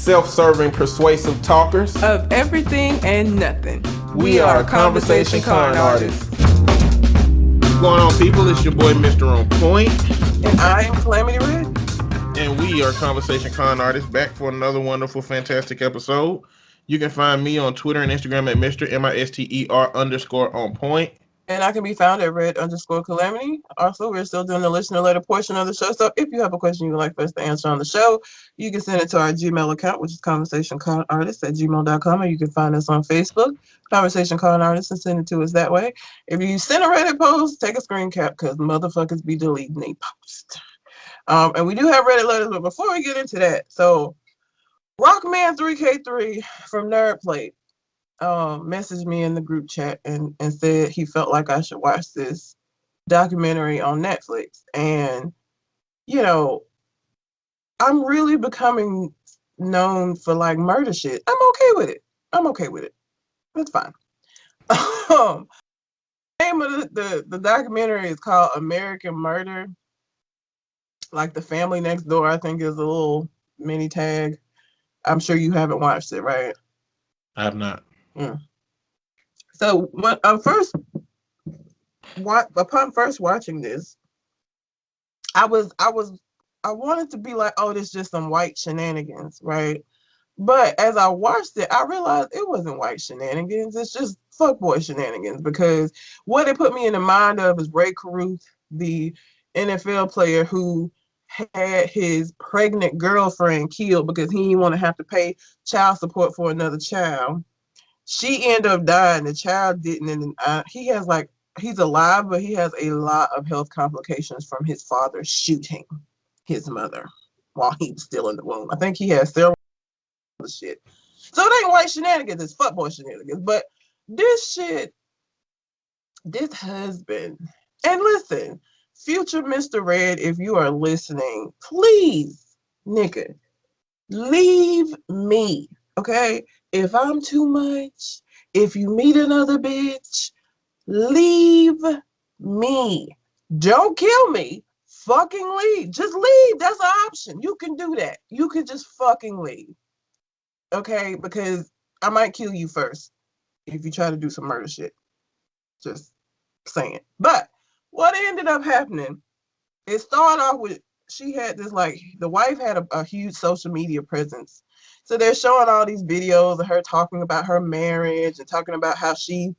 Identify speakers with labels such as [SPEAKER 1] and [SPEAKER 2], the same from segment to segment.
[SPEAKER 1] self-serving, persuasive talkers
[SPEAKER 2] of everything and nothing.
[SPEAKER 1] We are Conversation Con Artists.
[SPEAKER 3] What's going on, people? It's your boy, Mr. On Point.
[SPEAKER 2] And I am Calamity Red.
[SPEAKER 3] And we are Conversation Con Artists, back for another wonderful, fantastic episode. You can find me on Twitter and Instagram at Mr. MISTER_on-point.
[SPEAKER 2] And I can be found at Red_Calamity. Also, we're still doing the listener letter portion of the show. So if you have a question you would like for us to answer on the show, you can send it to our Gmail account, which is conversationconartists@gmail.com. And you can find us on Facebook, Conversation Con Artists, and send it to us that way. If you send a Reddit post, take a screen cap because motherfuckers be deleting they post. And we do have Reddit letters, but before we get into that, so Rockman3K3 from Nerdplate messaged me in the group chat and said he felt like I should watch this documentary on Netflix. And, you know, I'm really becoming known for like murder shit. I'm okay with it. That's fine. The name of the documentary is called American Murder. Like The Family Next Door, I think, is a little mini tag. I'm sure you haven't watched it, right?
[SPEAKER 3] I have not.
[SPEAKER 2] So when upon first watching this, I wanted to be like, oh, this is just some white shenanigans, right? But as I watched it, I realized it wasn't white shenanigans. It's just fuckboy shenanigans, because what it put me in the mind of is Ray Caruth, the NFL player who had his pregnant girlfriend killed because he didn't want to have to pay child support for another child. She ended up dying. The child didn't. And he's alive, but he has a lot of health complications from his father shooting his mother while he was still in the womb. I think he has several shit. So it ain't white shenanigans, it's fuckboy shenanigans. But this shit, this husband, and listen, future Mr. Red, if you are listening, please, nigga, leave me, okay? If I'm too much, if you meet another bitch, leave me. Don't kill me. Fucking leave. Just leave. That's an option. You can do that. You can just fucking leave. Okay? Because I might kill you first if you try to do some murder shit. Just saying. But what ended up happening, it started off with, she had this, like, the wife had a huge social media presence. So they're showing all these videos of her talking about her marriage and talking about how she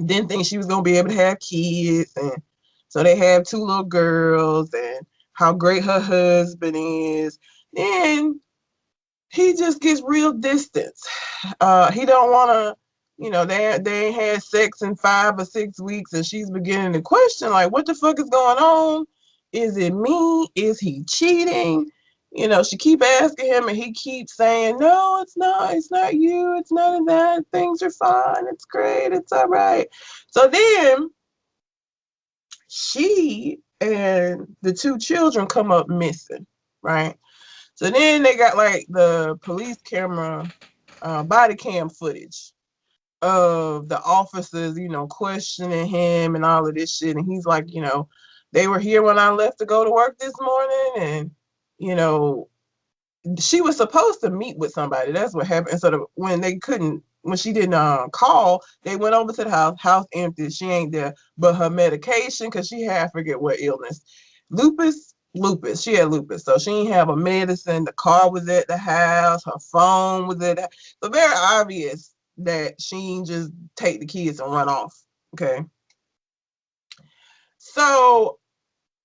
[SPEAKER 2] didn't think she was going to be able to have kids. And so they have 2 little girls and how great her husband is. Then he just gets real distant. He don't want to, they ain't had sex in 5 or 6 weeks, and she's beginning to question, like, what the fuck is going on? Is it me? Is he cheating? She keep asking him, and he keeps saying, no, it's not you. It's none of that. Things are fine. It's great. It's all right. So then she and the 2 children come up missing, right? So then they got like the police camera, body cam footage of the officers, questioning him and all of this shit. And he's like, they were here when I left to go to work this morning. And, she was supposed to meet with somebody. That's what happened. So when she didn't call, they went over to the house empty. She ain't there. But her medication, because she had, I forget what illness, lupus. She had lupus. So she didn't have a medicine. The car was at the house. Her phone was at the house. So very obvious that she didn't just take the kids and run off. Okay. So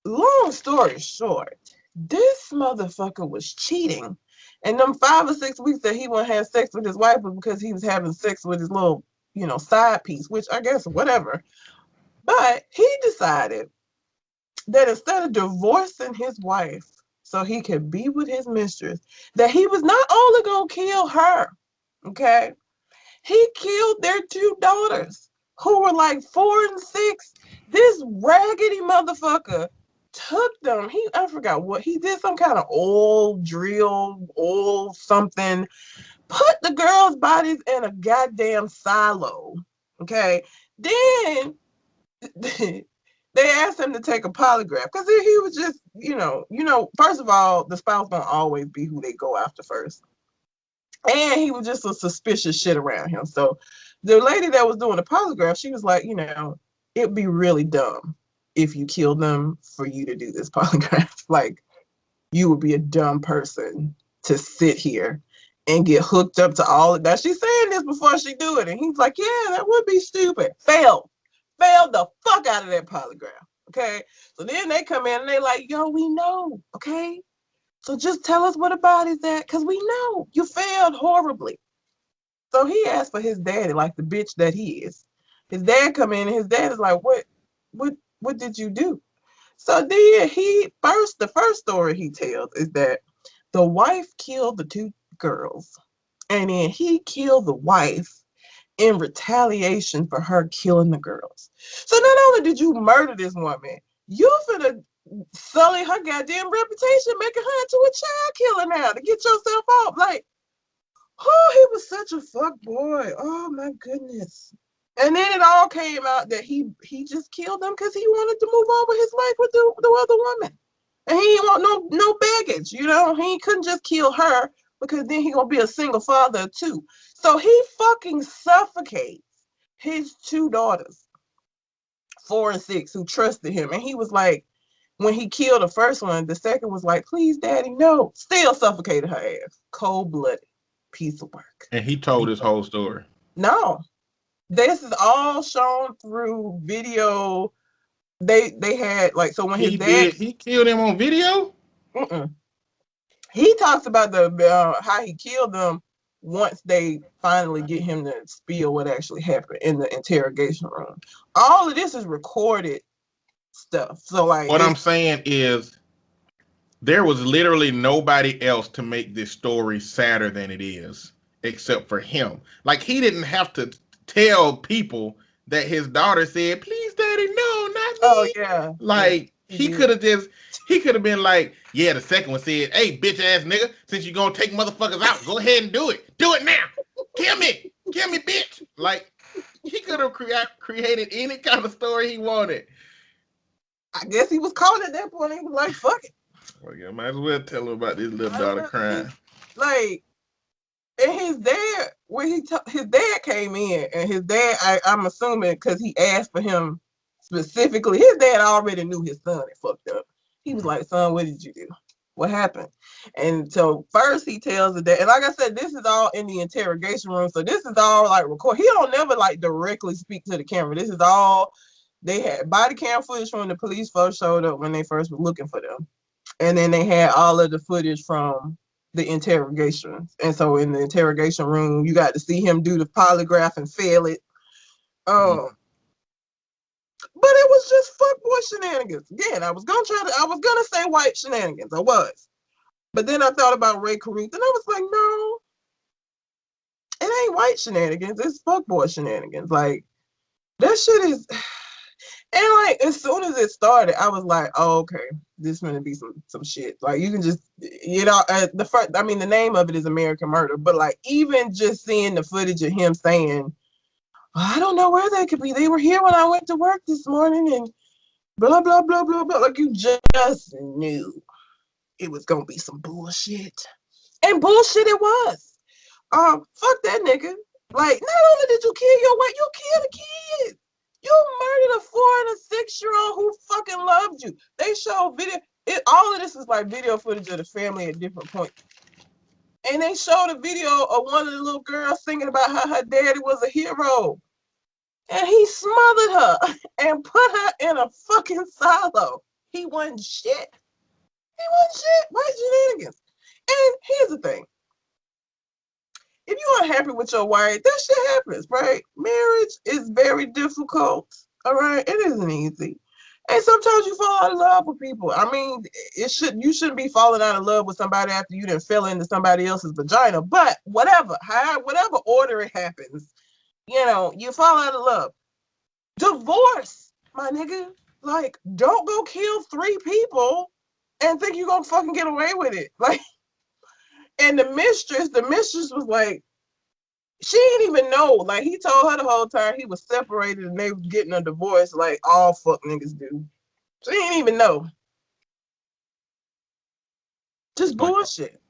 [SPEAKER 2] long story short, this motherfucker was cheating. And them 5 or 6 weeks that he wouldn't have sex with his wife was because he was having sex with his little, side piece, which I guess whatever. But he decided that instead of divorcing his wife so he could be with his mistress, that he was not only going to kill her, okay? He killed their 2 daughters who were like 4 and 6. This raggedy motherfucker took them. I forgot what he did, some kind of oil something, put the girls' bodies in a goddamn silo. Okay. Then they asked him to take a polygraph because he was just, first of all, the spouse don't always be who they go after first. And he was just a suspicious shit around him. So the lady that was doing the polygraph, she was like, it'd be really dumb if you killed them for you to do this polygraph. Like, you would be a dumb person to sit here and get hooked up to all of that. She's saying this before she do it. And he's like, yeah, that would be stupid. Failed the fuck out of that polygraph. Okay. So then they come in and they like, yo, we know. Okay. So just tell us where the body's at, because we know you failed horribly. So he asked for his daddy, like the bitch that he is. His dad come in and his dad is like, what did you do? So then the first story he tells is that the wife killed the two girls, and then he killed the wife in retaliation for her killing the girls. So not only did you murder this woman, you finna sully her goddamn reputation, making her into a child killer now to get yourself off. Like, oh, he was such a fuck boy. Oh my goodness. And then it all came out that he just killed them because he wanted to move on with his life with the other woman. And he didn't want no baggage, He couldn't just kill her because then he gonna be a single father too. So he fucking suffocates his two daughters, 4 and 6, who trusted him. And he was like, when he killed the first one, the second was like, please, daddy, no. Still suffocated her ass. Cold-blooded piece of work.
[SPEAKER 3] And he told his whole story.
[SPEAKER 2] No. This is all shown through video. They had, like, so when his dad...
[SPEAKER 3] He killed him on video?
[SPEAKER 2] He talks about how he killed them once they finally get him to spill what actually happened in the interrogation room. All of this is recorded stuff. So, like,
[SPEAKER 3] what I'm saying is there was literally nobody else to make this story sadder than it is except for him. Like, he didn't have to tell people that his daughter said, please, daddy, no, not me.
[SPEAKER 2] Oh, yeah.
[SPEAKER 3] Like, yeah, he could have been like, yeah, the second one said, hey, bitch ass nigga, since you gonna take motherfuckers out, go ahead and do it. Do it now. Kill me, bitch. Like, he could have created any kind of story he wanted.
[SPEAKER 2] I guess he was caught at that point. He was like, fuck it.
[SPEAKER 3] Well, yeah, might as well tell him about this little daughter crying.
[SPEAKER 2] Like, and his dad, his dad came in, and his dad, I'm assuming, because he asked for him specifically, his dad already knew his son had fucked up. He was like, son, what did you do? What happened? And so first he tells the dad, and like I said, this is all in the interrogation room, so this is all like record. He don't never like directly speak to the camera. This is all, they had body cam footage from when the police first showed up when they first were looking for them. And then they had all of the footage from the interrogations. And so in the interrogation room, you got to see him do the polygraph and fail it. But it was just fuckboy shenanigans. Again, I was gonna say white shenanigans. I was. But then I thought about Ray Caruth, and I was like, no, it ain't white shenanigans, it's fuckboy shenanigans. Like, that shit is. And like, as soon as it started, I was like, oh, okay, this is gonna be some shit. Like, you can just, the name of it is American Murder, but like, even just seeing the footage of him saying, I don't know where they could be. They were here when I went to work this morning, and blah blah blah blah blah. Like, you just knew it was gonna be some bullshit, and bullshit it was. Fuck that nigga. Like, not only did you kill your wife, you killed a kid. You murdered a 4 and a 6-year-old who fucking loved you. They show video. All of this is like video footage of the family at different points. And they showed a video of one of the little girls singing about how her daddy was a hero. And he smothered her and put her in a fucking silo. He wasn't shit. White shenanigans. And here's the thing. If you aren't happy with your wife, that shit happens, right? Marriage is very difficult, all right? It isn't easy. And sometimes you fall out of love with people. I mean, you shouldn't be falling out of love with somebody after you done fell into somebody else's vagina. But whatever order it happens, you fall out of love. Divorce, my nigga. Like, don't go kill 3 people and think you're gonna fucking get away with it. Like, and the mistress was like, she didn't even know. Like, he told her the whole time he was separated and they was getting a divorce, like all fuck niggas do. She didn't even know. Just bullshit.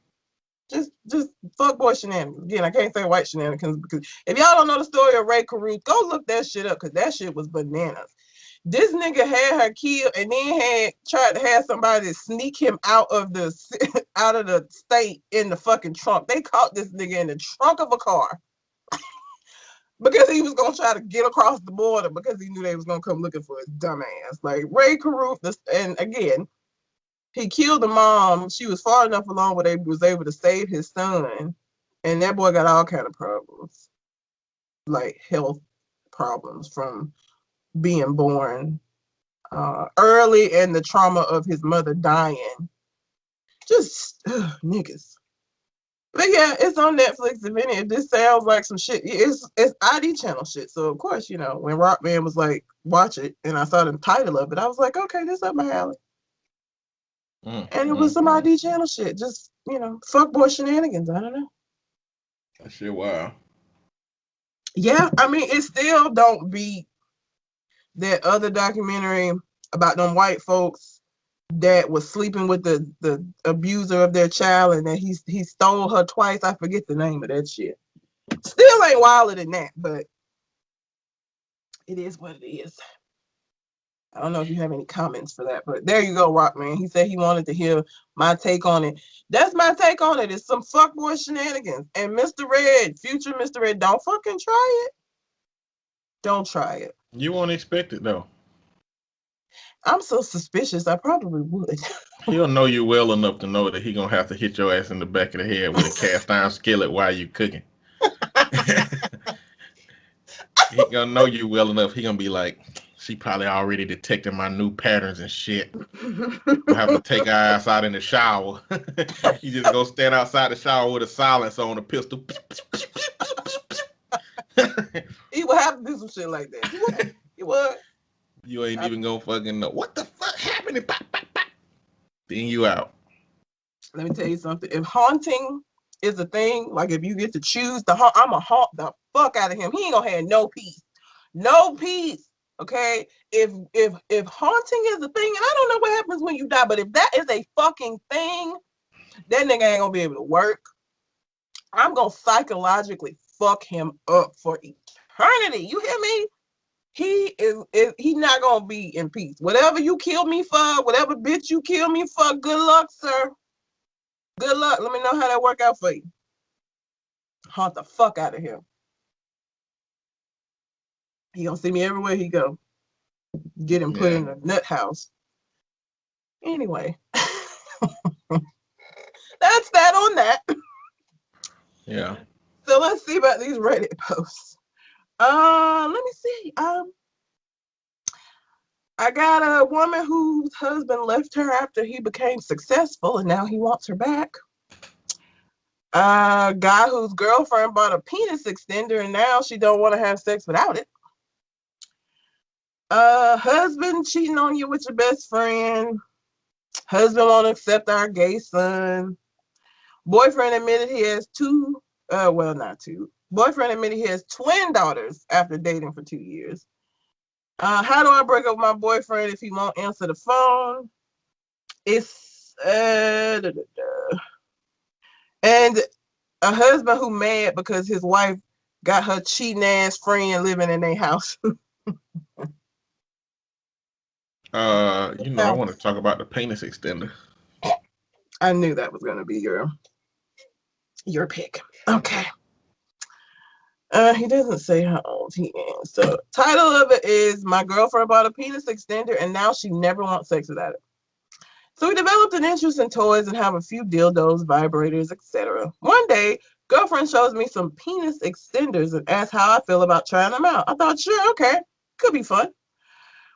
[SPEAKER 2] Just fuck boy shenanigans. Again, I can't say white shenanigans because if y'all don't know the story of Ray Caruth, go look that shit up because that shit was bananas. This nigga had her killed and then had tried to have somebody sneak him out of the state in the fucking trunk. They caught this nigga in the trunk of a car because he was gonna try to get across the border because he knew they was gonna come looking for his dumb ass. Like Ray Caruth, and again, he killed the mom. She was far enough along where they was able to save his son, and that boy got all kind of problems, like health problems from being born early and the trauma of his mother dying. Just niggas. But yeah, it's on Netflix. If this sounds like some shit, it's ID channel shit. So of course, you know, when Rockman was like, watch it, and I saw the title of it, I was like, okay, this up my alley. And it was some ID channel shit. Just, you know, fuckboy shenanigans. I don't know.
[SPEAKER 3] That shit wild.
[SPEAKER 2] Yeah, I mean, it still don't beat that other documentary about them white folks that was sleeping with the abuser of their child and that he stole her twice. I forget the name of that shit. Still ain't wilder than that, but it is what it is. I don't know if you have any comments for that, but there you go, Rockman. He said he wanted to hear my take on it. That's my take on it. It's some fuckboy shenanigans. And Mr. Red, future Mr. Red, don't fucking try it. Don't try it.
[SPEAKER 3] You won't expect it though.
[SPEAKER 2] I'm so suspicious. I probably would.
[SPEAKER 3] He'll know you well enough to know that he gonna have to hit your ass in the back of the head with a cast iron skillet while you cooking. He gonna know you well enough. He gonna be like, she probably already detected my new patterns and shit. I have to take her ass out in the shower. You just go stand outside the shower with a silencer on a pistol.
[SPEAKER 2] He would have to do some shit like that. He would.
[SPEAKER 3] You ain't even gonna fucking know what the fuck happened. Then you out.
[SPEAKER 2] Let me tell you something. If haunting is a thing, like if you get to choose the haunt, I'ma haunt the fuck out of him. He ain't gonna have no peace. No peace. Okay? If haunting is a thing, and I don't know what happens when you die, but if that is a fucking thing, that nigga ain't gonna be able to work. I'm gonna psychologically fuck him up for eternity. You hear me? He not gonna be in peace. Whatever you kill me for, whatever bitch you kill me for, good luck, sir. Good luck. Let me know how that work out for you. Haunt the fuck out of him. He gonna see me everywhere he go. Get him put in a nut house. Anyway. That's that on that.
[SPEAKER 3] Yeah.
[SPEAKER 2] So let's see about these Reddit posts. Let me see. I got a woman whose husband left her after he became successful and now he wants her back. A guy whose girlfriend bought a penis extender and now she don't want to have sex without it. Husband cheating on you with your best friend. Husband won't accept our gay son. Boyfriend admitted he has Boyfriend admitted he has twin daughters after dating for 2 years. How do I break up with my boyfriend if he won't answer the phone? It's and a husband who mad because his wife got her cheating ass friend living in their house.
[SPEAKER 3] I want to talk about the penis extender.
[SPEAKER 2] I knew that was gonna be your pick. Okay. He doesn't say how old he is. So title of it is My Girlfriend Bought a Penis Extender and Now She Never Wants Sex Without It. So we developed an interest in toys and have a few dildos, vibrators, etc. One day, girlfriend shows me some penis extenders and asks how I feel about trying them out. I thought, sure, okay, could be fun.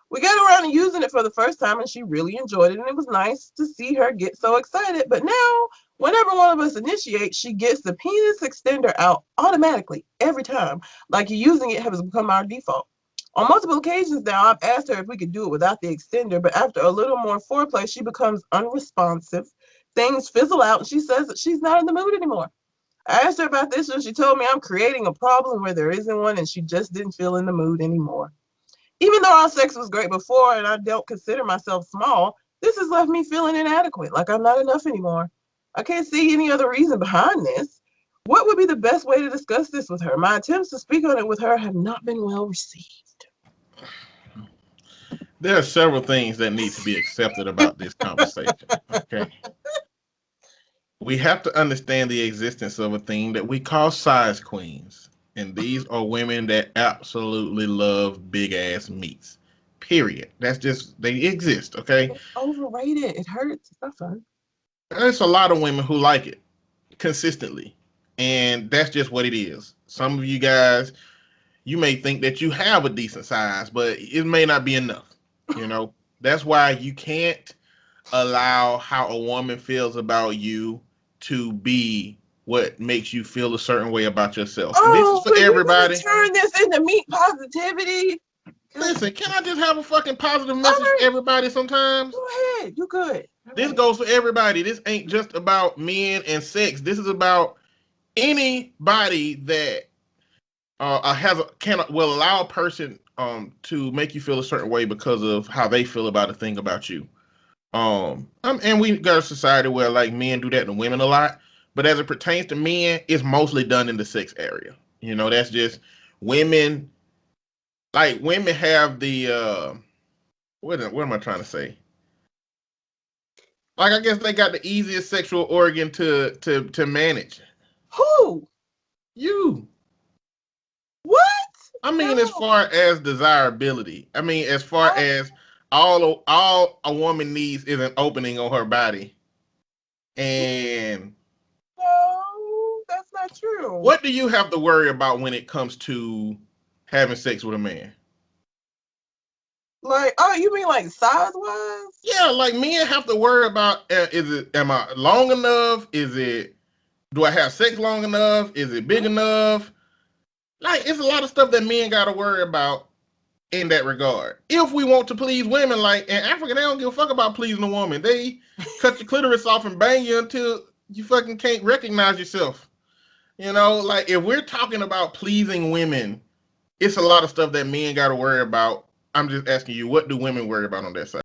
[SPEAKER 2] We got around to using it for the first time and she really enjoyed it and it was nice to see her get so excited. But now, whenever one of us initiates, she gets the penis extender out automatically every time. Like using it has become our default. On multiple occasions now, I've asked her if we could do it without the extender, but after a little more foreplay, she becomes unresponsive. Things fizzle out and she says that she's not in the mood anymore. I asked her about this and she told me I'm creating a problem where there isn't one and she just didn't feel in the mood anymore. Even though our sex was great before and I don't consider myself small, this has left me feeling inadequate, like I'm not enough anymore. I can't see any other reason behind this. What would be the best way to discuss this with her? My attempts to speak on it with her have not been well received.
[SPEAKER 3] There are several things that need to be accepted about this conversation. Okay. We have to understand the existence of a thing that we call size queens. And these are women that absolutely love big ass meats. Period. That's just, they exist, okay?
[SPEAKER 2] It's overrated. It hurts. It's not fun.
[SPEAKER 3] There's a lot of women who like it consistently. And that's just what it is. Some of you guys, you may think that you have a decent size, but it may not be enough. You know, that's why you can't allow how a woman feels about you to be what makes you feel a certain way about yourself. And this is for everybody.
[SPEAKER 2] Turn this into meat positivity.
[SPEAKER 3] Listen, can I just have a fucking positive message for everybody sometimes?
[SPEAKER 2] Go ahead. You good.
[SPEAKER 3] This goes for everybody. This ain't just about men and sex. This is about anybody that will allow a person to make you feel a certain way because of how they feel about a thing about you. And we got a society where like men do that to women a lot, but as it pertains to men, it's mostly done in the sex area. You know, that's just women. Like women have the what am I trying to say? Like I guess they got the easiest sexual organ to manage.
[SPEAKER 2] Who?
[SPEAKER 3] You.
[SPEAKER 2] What?
[SPEAKER 3] I mean, as far as desirability. I mean, as far as all a woman needs is an opening on her body. And
[SPEAKER 2] no, that's not true.
[SPEAKER 3] What do you have to worry about when it comes to having sex with a man?
[SPEAKER 2] Like, oh, you mean like size wise?
[SPEAKER 3] Yeah, like men have to worry about am I long enough? Do I have sex long enough? Is it big enough? Like, it's a lot of stuff that men got to worry about in that regard. If we want to please women, like in Africa, they don't give a fuck about pleasing a woman. They cut your clitoris off and bang you until you fucking can't recognize yourself. You know, like if we're talking about pleasing women, it's a lot of stuff that men got to worry about. I'm just asking you, what do women worry about on that side?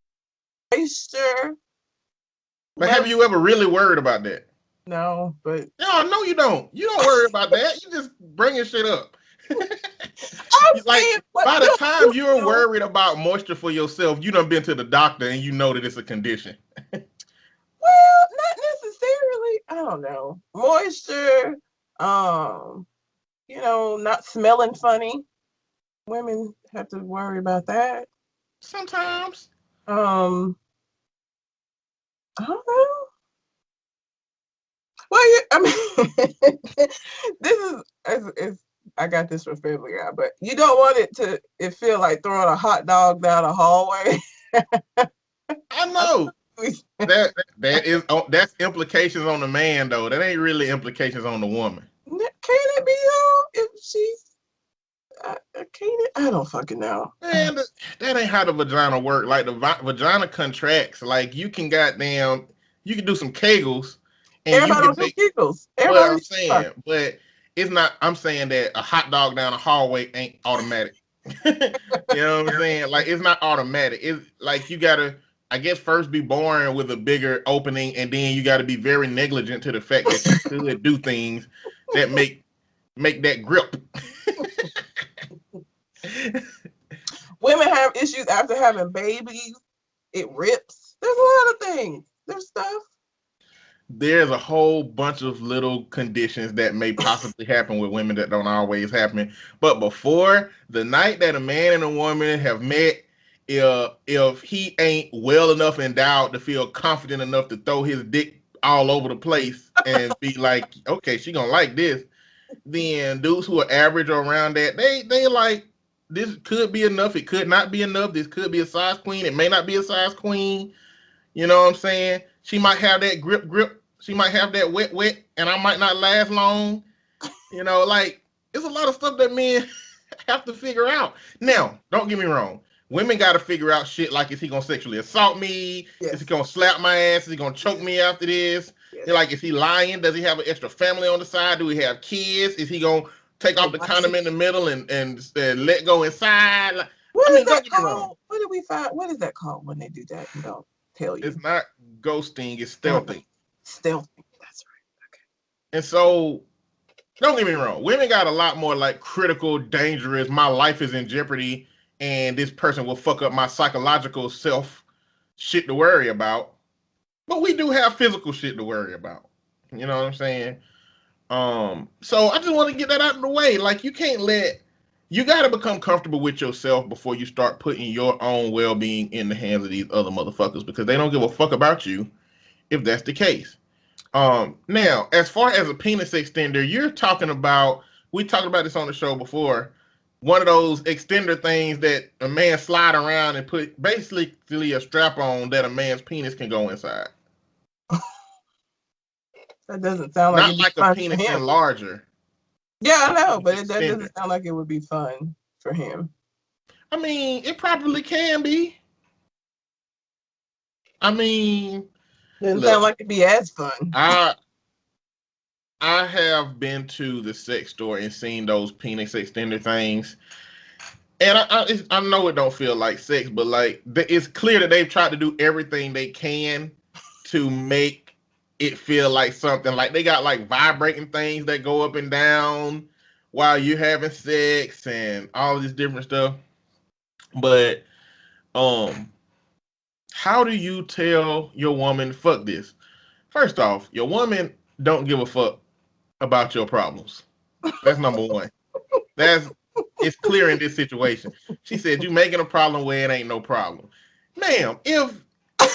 [SPEAKER 2] Sure.
[SPEAKER 3] But have you ever really worried about that?
[SPEAKER 2] No, but
[SPEAKER 3] no, you don't. You don't worry about that. You just bringing shit up. Like by the time you're worried about moisture for yourself, you done been to the doctor and you know that it's a condition.
[SPEAKER 2] Well, not necessarily. I don't know. Moisture, not smelling funny. Women have to worry about that.
[SPEAKER 3] Sometimes.
[SPEAKER 2] I don't know. Well, I mean, this is I got this from Family Guy, but you don't want it feel like throwing a hot dog down a hallway.
[SPEAKER 3] I know. That's implications on the man though. That ain't really implications on the woman.
[SPEAKER 2] Can it be though? If she's I don't fucking know.
[SPEAKER 3] Man, that ain't how the vagina work. Like the vagina contracts. Like you can do some kegels. And
[SPEAKER 2] everybody don't do kegels.
[SPEAKER 3] Well, I'm saying, but it's not. I'm saying that a hot dog down a hallway ain't automatic. You know what I'm saying? Like it's not automatic. It's like you gotta, I guess, first be born with a bigger opening, and then you gotta be very negligent to the fact that you could do things that make that grip.
[SPEAKER 2] Women have issues after having babies. It rips. There's a lot of things. There's stuff.
[SPEAKER 3] There's a whole bunch of little conditions that may possibly happen with women that don't always happen. But before the night that a man and a woman have met, if he ain't well enough endowed to feel confident enough to throw his dick all over the place and be like, okay, she gonna like this, then dudes who are average or around that, they like, this could be enough, it could not be enough, this could be a size queen, it may not be a size queen. You know what I'm saying? She might have that grip. She might have that wet, and I might not last long. You know, like, it's a lot of stuff that men have to figure out. Now, don't get me wrong. Women got to figure out shit like, is he going to sexually assault me? Yes. Is he going to slap my ass? Is he going to choke me after this? Yes. Like, is he lying? Does he have an extra family on the side? Do we have kids? Is he going to take off the condom in the middle and let go inside? Like,
[SPEAKER 2] what is that called? What did we find? What is that called when they do that? You know. Tell you.
[SPEAKER 3] It's not ghosting, it's stealthing.
[SPEAKER 2] Stealthing.
[SPEAKER 3] And so, don't get me wrong, women got a lot more like critical, dangerous, my life is in jeopardy, and this person will fuck up my psychological self shit to worry about. But we do have physical shit to worry about. You know what I'm saying? So I just want to get that out of the way. Like, you got to become comfortable with yourself before you start putting your own well-being in the hands of these other motherfuckers, because they don't give a fuck about you if that's the case. Now, as far as a penis extender, we talked about this on the show before, one of those extender things that a man slide around and put basically a strap on that a man's penis can go inside.
[SPEAKER 2] That doesn't sound like
[SPEAKER 3] Not
[SPEAKER 2] it'd be
[SPEAKER 3] like a
[SPEAKER 2] fun
[SPEAKER 3] penis
[SPEAKER 2] for him.
[SPEAKER 3] enlarger.
[SPEAKER 2] Yeah, I know, but that
[SPEAKER 3] Extender.
[SPEAKER 2] doesn't sound like it would be fun for him.
[SPEAKER 3] I mean, it probably can be. I mean,
[SPEAKER 2] Doesn't
[SPEAKER 3] look,
[SPEAKER 2] sound like it'd be as fun.
[SPEAKER 3] I have been to the sex store and seen those penis extender things, and I know it don't feel like sex, but like it's clear that they've tried to do everything they can to make it feel like something. Like they got like vibrating things that go up and down while you're having sex and all this different stuff. But how do you tell your woman fuck this? First off, your woman don't give a fuck about your problems. That's number one. It's clear in this situation. She said, you making a problem where it ain't no problem. Ma'am, if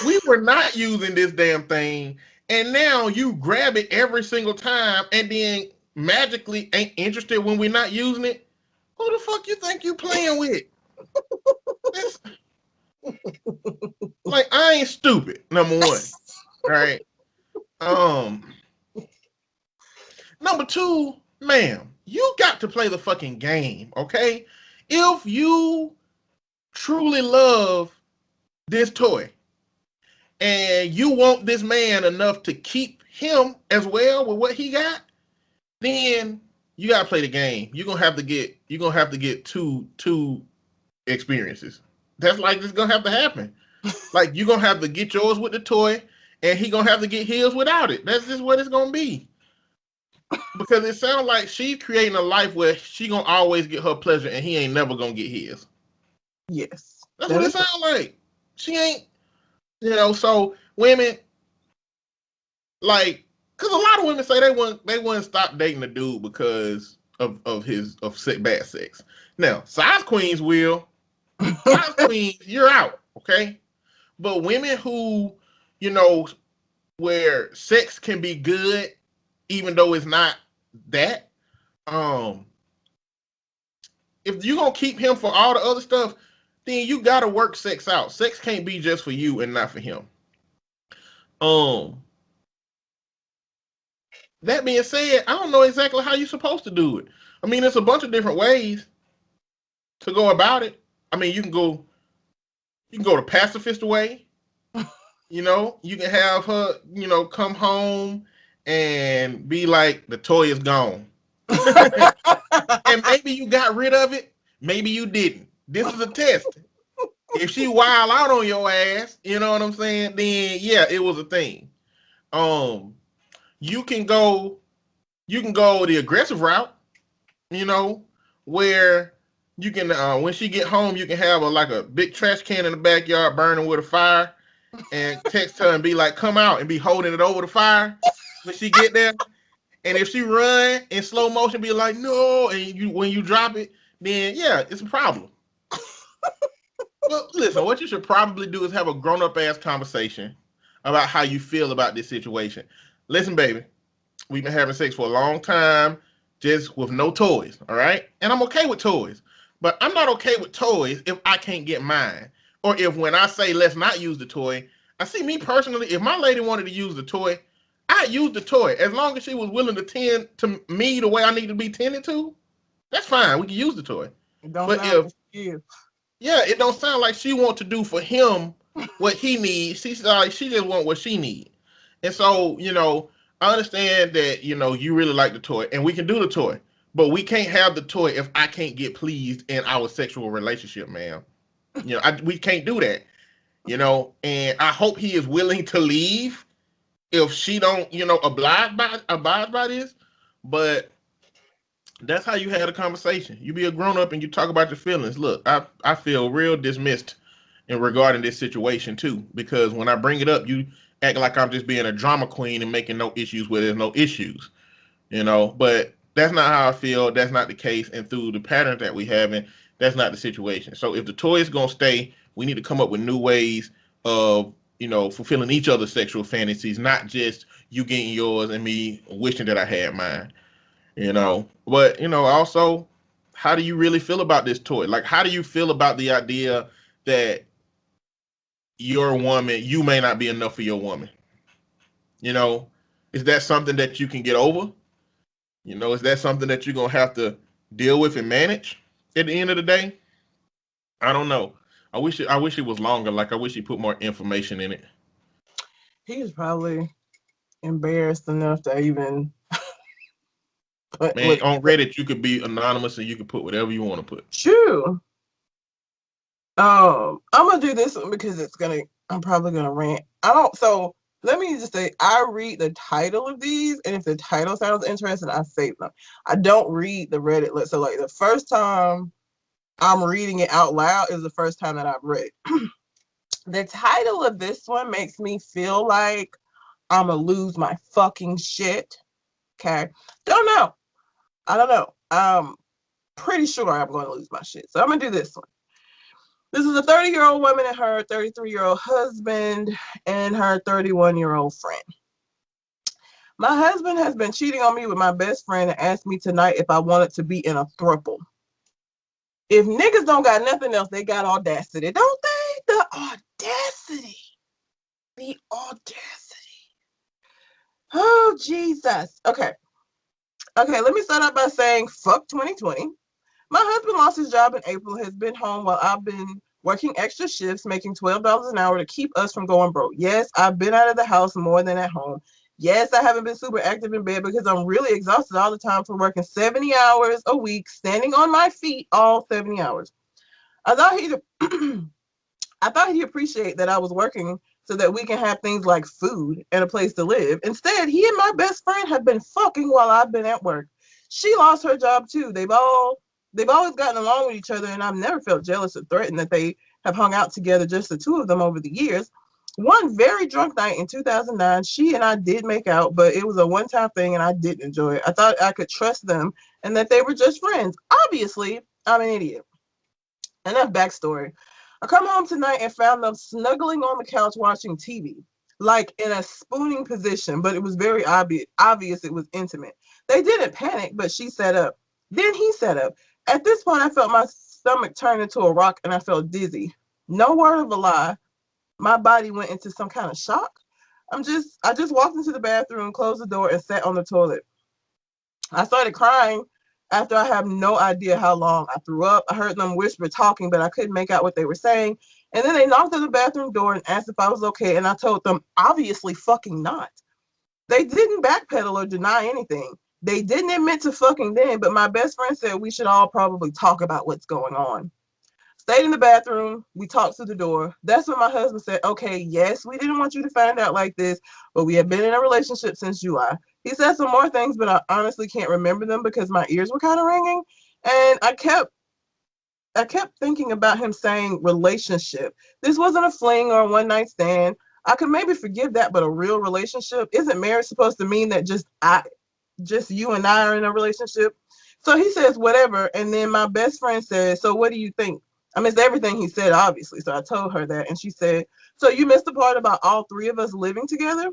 [SPEAKER 3] we were not using this damn thing and now you grab it every single time and then magically ain't interested when we're not using it, who the fuck you think you playing with? It's, like, I ain't stupid, number one. Right? Number two, ma'am, you got to play the fucking game, okay? If you truly love this toy and you want this man enough to keep him as well with what he got, then you gotta play the game. You're gonna have to get two experiences. That's like it's gonna have to happen. Like you're gonna have to get yours with the toy, and he gonna have to get his without it. That's just what it's gonna be. Because it sounds like she's creating a life where she gonna always get her pleasure, and he ain't never gonna get his.
[SPEAKER 2] Yes,
[SPEAKER 3] That's what it sounds like. She ain't, So women, like, because a lot of women say they wouldn't stop dating a dude because of bad sex. Now, size queens will. Size queens, you're out, okay? But women who, where sex can be good, even though it's not that, if you're gonna keep him for all the other stuff, then you gotta work sex out. Sex can't be just for you and not for him. That being said, I don't know exactly how you're supposed to do it. I mean, there's a bunch of different ways to go about it. I mean, you can go the pacifist way. You can have her, come home and be like, the toy is gone. And maybe you got rid of it, maybe you didn't. This is a test. If she wild out on your ass, you know what I'm saying? Then yeah, it was a thing. You can go the aggressive route, where you can when she get home, you can have a big trash can in the backyard burning with a fire, and text her and be like, come out, and be holding it over the fire when she get there. And if she run in slow motion, be like, no, and when you drop it, then yeah, it's a problem. Well, listen, what you should probably do is have a grown-up ass conversation about how you feel about this situation. Listen, baby, we've been having sex for a long time, just with no toys, all right? And I'm okay with toys, but I'm not okay with toys if I can't get mine. Or if when I say let's not use the toy, I see me personally, if my lady wanted to use the toy, I'd use the toy. As long as she was willing to tend to me the way I need to be tended to, that's fine. We can use the toy.
[SPEAKER 2] It
[SPEAKER 3] don't sound like she want to do for him what he needs. She just want what she needs. And so, I understand that, you really like the toy and we can do the toy, but we can't have the toy if I can't get pleased in our sexual relationship, ma'am. We can't do that, and I hope he is willing to leave if she don't, abide by this. But that's how you had a conversation. You be a grown up and you talk about your feelings. Look, I feel real dismissed in regarding this situation too, because when I bring it up, you act like I'm just being a drama queen and making no issues where there's no issues, But that's not how I feel. That's not the case. And through the patterns that we having, that's not the situation. So if the toy is gonna stay, we need to come up with new ways of fulfilling each other's sexual fantasies, not just you getting yours and me wishing that I had mine. But also, how do you really feel about this toy? Like, how do you feel about the idea that your woman, you may not be enough for your woman? You know, is that something that you can get over? Is that something that you're gonna have to deal with and manage at the end of the day? I don't know. I wish it was longer. Like, I wish he put more information in it.
[SPEAKER 2] He was probably embarrassed enough to even put
[SPEAKER 3] Man, on Reddit you could be anonymous and you can put whatever you want to put.
[SPEAKER 2] True. I'm gonna do this one because I'm probably gonna rant. So let me just say, I read the title of these, and if the title sounds interesting, I save them. I don't read the Reddit list. So like the first time I'm reading it out loud is the first time that I've read it. The title of this one makes me feel like I'm gonna lose my fucking shit. Okay. Don't know. I don't know. I'm pretty sure I'm gonna lose my shit. So I'm gonna do this one. This is a 30-year-old woman and her 33-year-old husband and her 31-year-old friend. My husband has been cheating on me with my best friend and asked me tonight if I wanted to be in a throuple. If niggas don't got nothing else, they got audacity, don't they? The audacity. The audacity. Oh, Jesus. Okay, let me start out by saying fuck 2020. My husband lost his job in April, has been home while I've been working extra shifts, making $12 an hour to keep us from going broke. Yes, I've been out of the house more than at home. Yes, I haven't been super active in bed because I'm really exhausted all the time from working 70 hours a week, standing on my feet all 70 hours. I thought he'd appreciate that I was working so that we can have things like food and a place to live. Instead, he and my best friend have been fucking while I've been at work. She lost her job too. They've always gotten along with each other, and I've never felt jealous or threatened that they have hung out together, just the two of them over the years. One very drunk night in 2009, she and I did make out, but it was a one-time thing and I didn't enjoy it. I thought I could trust them and that they were just friends. Obviously, I'm an idiot. Enough backstory. I come home tonight and found them snuggling on the couch watching TV, like in a spooning position, but it was very obvious it was intimate. They didn't panic, but she sat up. Then he sat up. At this point, I felt my stomach turn into a rock and I felt dizzy. No word of a lie. My body went into some kind of shock. I just walked into the bathroom, closed the door, and sat on the toilet. I started crying after I have no idea how long. I threw up. I heard them whisper talking, but I couldn't make out what they were saying. And then they knocked on the bathroom door and asked if I was okay, and I told them, obviously fucking not. They didn't backpedal or deny anything. They didn't admit to fucking then, but my best friend said we should all probably talk about what's going on. Stayed in the bathroom. We talked through the door. That's when my husband said, okay, yes, we didn't want you to find out like this, but we have been in a relationship since July. He said some more things, but I honestly can't remember them because my ears were kind of ringing. And I kept thinking about him saying relationship. This wasn't a fling or a one night stand. I could maybe forgive that, but a real relationship? Isn't marriage supposed to mean that just you and I are in a relationship? So he says whatever, and then my best friend says, so what do you think? I missed everything he said, obviously. So I told her that, and she said, so you missed the part about all three of us living together?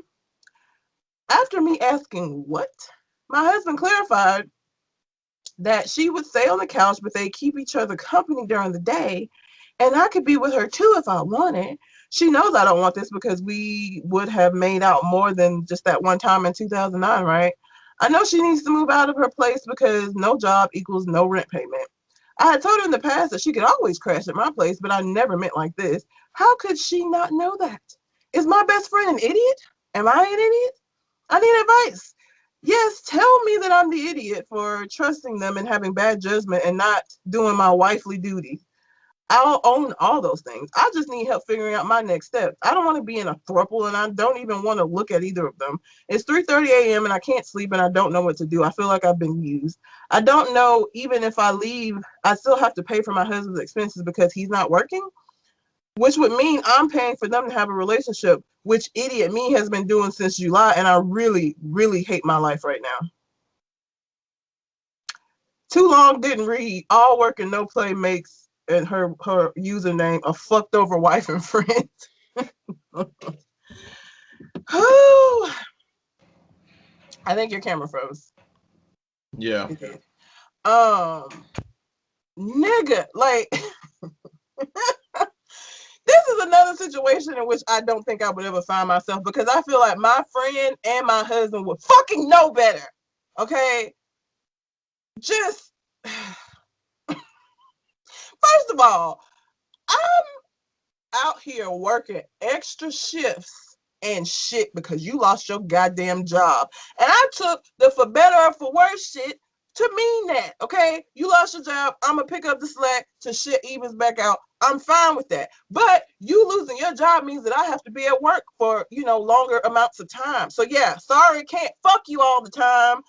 [SPEAKER 2] After me asking what, my husband clarified that she would stay on the couch, but they keep each other company during the day, and I could be with her too if I wanted. She knows I don't want this because we would have made out more than just that one time in 2009, right? I know she needs to move out of her place because no job equals no rent payment. I had told her in the past that she could always crash at my place, but I never meant like this. How could she not know that? Is my best friend an idiot? Am I an idiot? I need advice. Yes, tell me that I'm the idiot for trusting them and having bad judgment and not doing my wifely duty. I'll own all those things. I just need help figuring out my next steps. I don't want to be in a throuple, and I don't even want to look at either of them. It's 3:30 a.m. and I can't sleep, and I don't know what to do. I feel like I've been used. I don't know, even if I leave, I still have to pay for my husband's expenses because he's not working, which would mean I'm paying for them to have a relationship, which idiot me has been doing since July, and I really, really hate my life right now. Too long, didn't read. All work and no play makes, and her username, a fucked over wife and friend. I think your camera froze.
[SPEAKER 3] Yeah.
[SPEAKER 2] It did. Nigga, like this is another situation in which I don't think I would ever find myself, because I feel like my friend and my husband would fucking know better. Okay? Just first of all, I'm out here working extra shifts and shit because you lost your goddamn job. And I took the for better or for worse shit to mean that, okay? You lost your job, I'm gonna pick up the slack to shit evens back out. I'm fine with that. But you losing your job means that I have to be at work for, longer amounts of time. So yeah, sorry, can't fuck you all the time.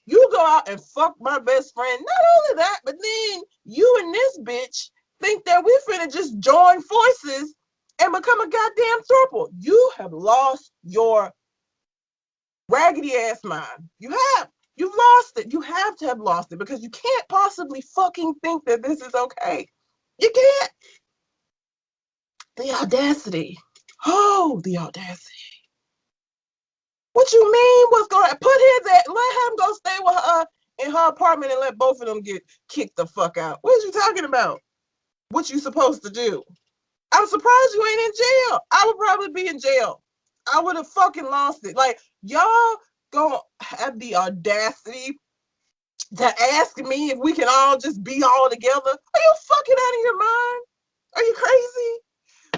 [SPEAKER 2] You go out and fuck my best friend. Not only that, but then you and this bitch think that we finna just join forces and become a goddamn throuple. You have lost your raggedy ass mind. You have. You've lost it. You have to have lost it, because you can't possibly fucking think that this is okay. You can't. The audacity. Oh, the audacity. What you mean? What's going to put his at? Let him go stay with her in her apartment and let both of them get kicked the fuck out. What are you talking about? What you supposed to do? I'm surprised you ain't in jail. I would probably be in jail. I would have fucking lost it. Like, y'all gonna have the audacity to ask me if we can all just be all together? Are you fucking out of your mind? Are you crazy?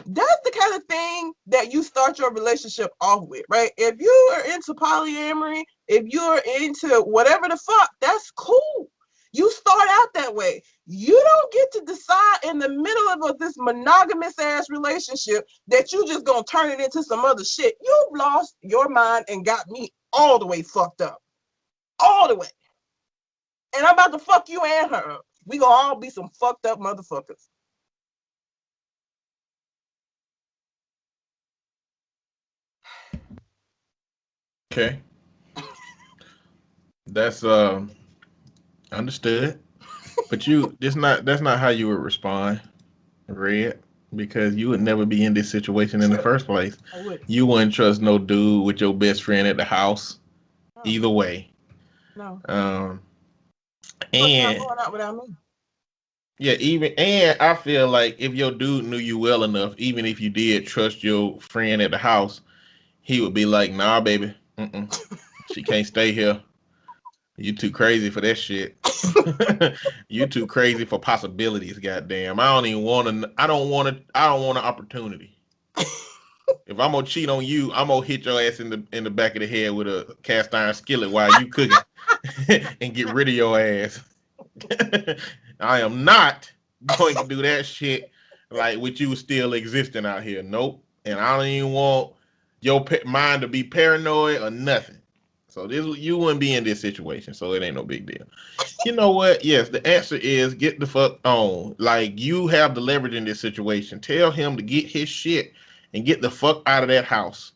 [SPEAKER 2] That's the kind of thing that you start your relationship off with, right? If you are into polyamory, if you're into whatever the fuck, that's cool. You start out that way. You don't get to decide in the middle of this monogamous ass relationship that you just gonna turn it into some other shit. You've lost your mind and got me all the way fucked up. All the way. And I'm about to fuck you and her up. We gonna all be some fucked up motherfuckers.
[SPEAKER 3] Okay. That's understood. But that's not how you would respond, Red, because you would never be in this situation in the first place.
[SPEAKER 2] I would.
[SPEAKER 3] You wouldn't trust no dude with your best friend at the house.
[SPEAKER 2] No.
[SPEAKER 3] Either way.
[SPEAKER 2] No.
[SPEAKER 3] And
[SPEAKER 2] not going out without me.
[SPEAKER 3] yeah, and I feel like if your dude knew you well enough, even if you did trust your friend at the house, he would be like, "Nah, baby, she can't stay here. You too crazy for that shit. You too crazy for possibilities. Goddamn, I don't even want to. I don't want an opportunity. If I'm gonna cheat on you, I'm gonna hit your ass in the back of the head with a cast iron skillet while you cooking and get rid of your ass. I am not going to do that shit like with you still existing out here. Nope. And I don't even want your mind to be paranoid or nothing. So you wouldn't be in this situation, so it ain't no big deal. You know what? Yes, the answer is get the fuck on. Like, you have the leverage in this situation. Tell him to get his shit and get the fuck out of that house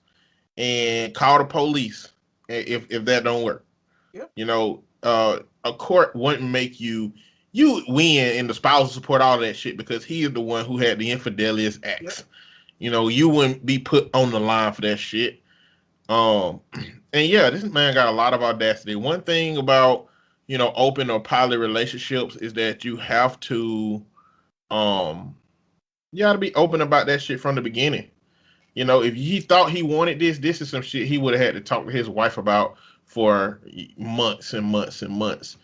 [SPEAKER 3] and call the police if that don't work.
[SPEAKER 2] Yep.
[SPEAKER 3] A court wouldn't make you win in the spousal support, all that shit, because he is the one who had the infidelious acts. Yep. You wouldn't be put on the line for that shit. And yeah, this man got a lot of audacity. One thing about, open or poly relationships is that you have to, you got to be open about that shit from the beginning. If he thought he wanted this is some shit he would have had to talk to his wife about for months and months and months,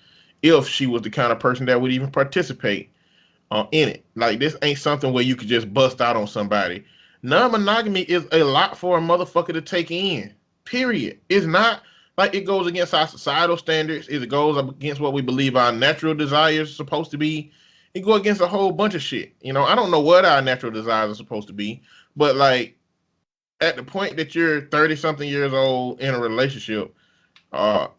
[SPEAKER 3] if she was the kind of person that would even participate in it. Like, this ain't something where you could just bust out on somebody. Non-monogamy is a lot for a motherfucker to take in. Period. It's not like it goes against our societal standards. It goes against what we believe our natural desires are supposed to be. It go against a whole bunch of shit. You know, I don't know what our natural desires are supposed to be, but like at the point that you're 30 something years old in a relationship,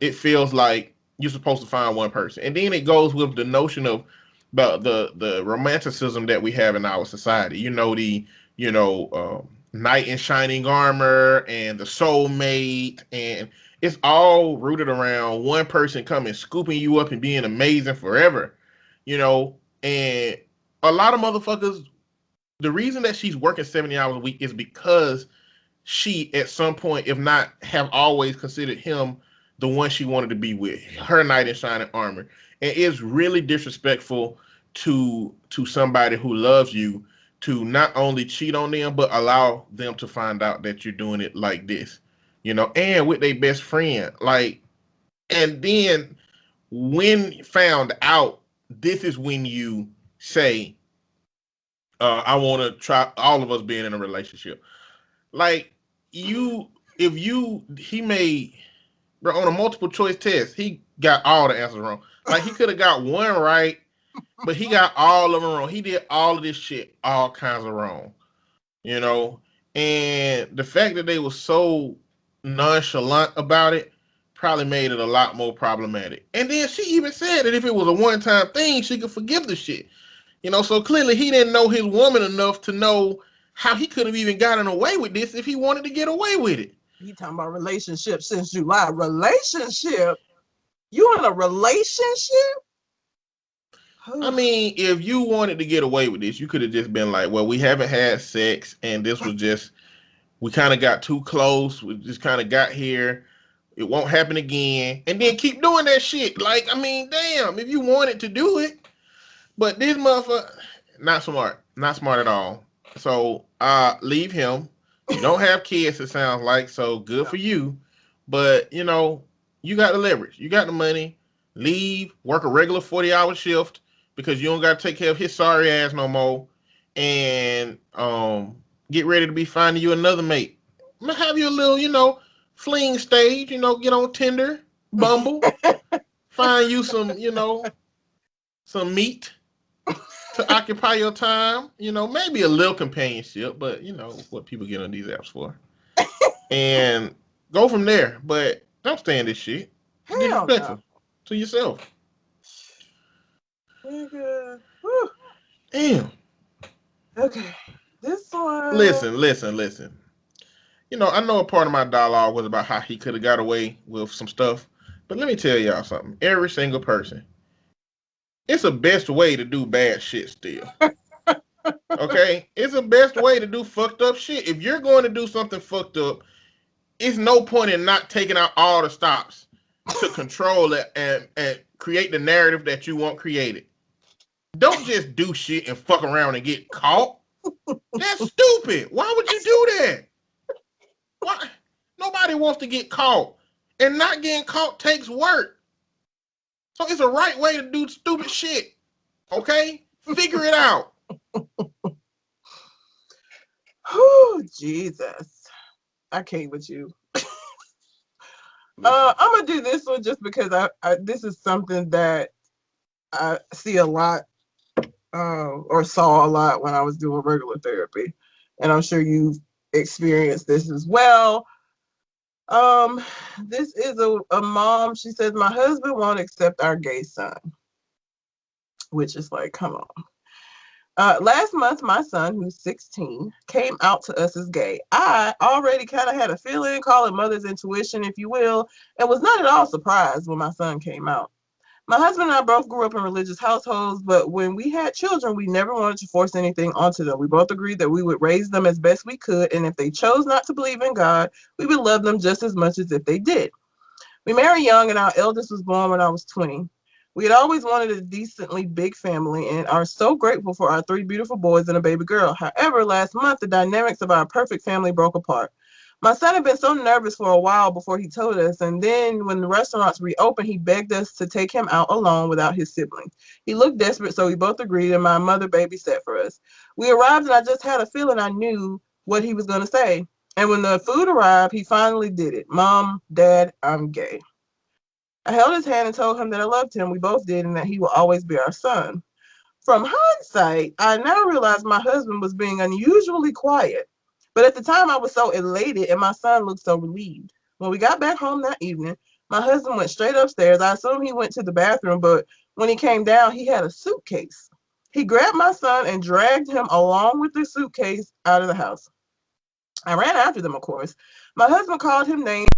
[SPEAKER 3] it feels like you're supposed to find one person. And then it goes with the notion of the romanticism that we have in our society. You know, knight in shining armor and the soulmate, and it's all rooted around one person coming, scooping you up and being amazing forever. You know, and a lot of motherfuckers, the reason that she's working 70 hours a week is because she at some point, if not have always considered him the one she wanted to be with, her knight in shining armor. And it's really disrespectful to somebody who loves you to not only cheat on them, but allow them to find out that you're doing it like this, you know, and with their best friend. Like, and then when found out, this is when you say, I want to try all of us being in a relationship. Like, he made, bro, on a multiple choice test, he got all the answers wrong. Like, he could have got one right, but he got all of them wrong. He did all of this shit, all kinds of wrong, you know? And the fact that they were so nonchalant about it probably made it a lot more problematic. And then she even said that if it was a one-time thing, she could forgive the shit. You know, so clearly he didn't know his woman enough to know how he could have even gotten away with this if he wanted to get away with it.
[SPEAKER 2] You talking about relationship since July. Relationship? You in a relationship?
[SPEAKER 3] I mean, if you wanted to get away with this, you could have just been like, well, we haven't had sex, and this was just, we kind of got too close. We just kind of got here. It won't happen again. And then keep doing that shit. Like, I mean, damn, if you wanted to do it. But this motherfucker, not smart. Not smart at all. So, leave him. You don't have kids, it sounds like, so good for you. But, you know, you got the leverage. You got the money. Leave, work a regular 40-hour shift because you don't got to take care of his sorry ass no more. And get ready to be finding you another mate. Have you a little, you know, fling stage, you know, get on Tinder, Bumble, find you some, you know, some meat to occupy your time, you know, maybe a little companionship, but you know what people get on these apps for. And go from there. But don't stay in this shit. Be respectful to yourself.
[SPEAKER 2] Nigga.
[SPEAKER 3] Damn.
[SPEAKER 2] Okay. This one.
[SPEAKER 3] Listen. You know, I know a part of my dialogue was about how he could have got away with some stuff. But let me tell y'all something. Every single person, it's a best way to do bad shit still. Okay? It's a best way to do fucked up shit. If you're going to do something fucked up, it's no point in not taking out all the stops to control it and create the narrative that you want created. Don't just do shit and fuck around and get caught. That's stupid. Why would you do that? Why? Nobody wants to get caught. And not getting caught takes work. So it's a right way to do stupid shit. Okay? Figure it out.
[SPEAKER 2] Oh, Jesus. I can't with you. I'm going to do this one just because I this is something that I see a lot or saw a lot when I was doing regular therapy. And I'm sure you've experienced this as well. This is a mom. She says, my husband won't accept our gay son, which is like, come on. Last month, my son, who's 16, came out to us as gay. I already kind of had a feeling, call it mother's intuition, if you will, and was not at all surprised when my son came out. My husband and I both grew up in religious households, but when we had children, we never wanted to force anything onto them. We both agreed that we would raise them as best we could, and if they chose not to believe in God, we would love them just as much as if they did. We married young, and our eldest was born when I was 20. We had always wanted a decently big family and are so grateful for our 3 beautiful boys and a baby girl. However, last month, the dynamics of our perfect family broke apart. My son had been so nervous for a while before he told us, and then when the restaurants reopened, he begged us to take him out alone without his siblings. He looked desperate, so we both agreed, and my mother babysat for us. We arrived, and I just had a feeling I knew what he was going to say. And when the food arrived, he finally did it. Mom, Dad, I'm gay. I held his hand and told him that I loved him. We both did, and that he will always be our son. From hindsight, I now realize my husband was being unusually quiet. But at the time, I was so elated and my son looked so relieved. When we got back home that evening, my husband went straight upstairs. I assumed he went to the bathroom, but when he came down, he had a suitcase. He grabbed my son and dragged him along with the suitcase out of the house. I ran after them, of course. My husband called him names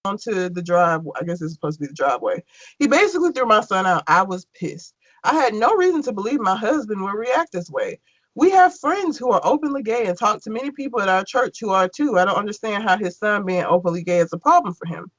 [SPEAKER 2] onto the driveway. I guess it's supposed to be the driveway. He basically threw my son out. I was pissed. I had no reason to believe my husband would react this way. We have friends who are openly gay and talk to many people at our church who are too. I don't understand how his son being openly gay is a problem for him.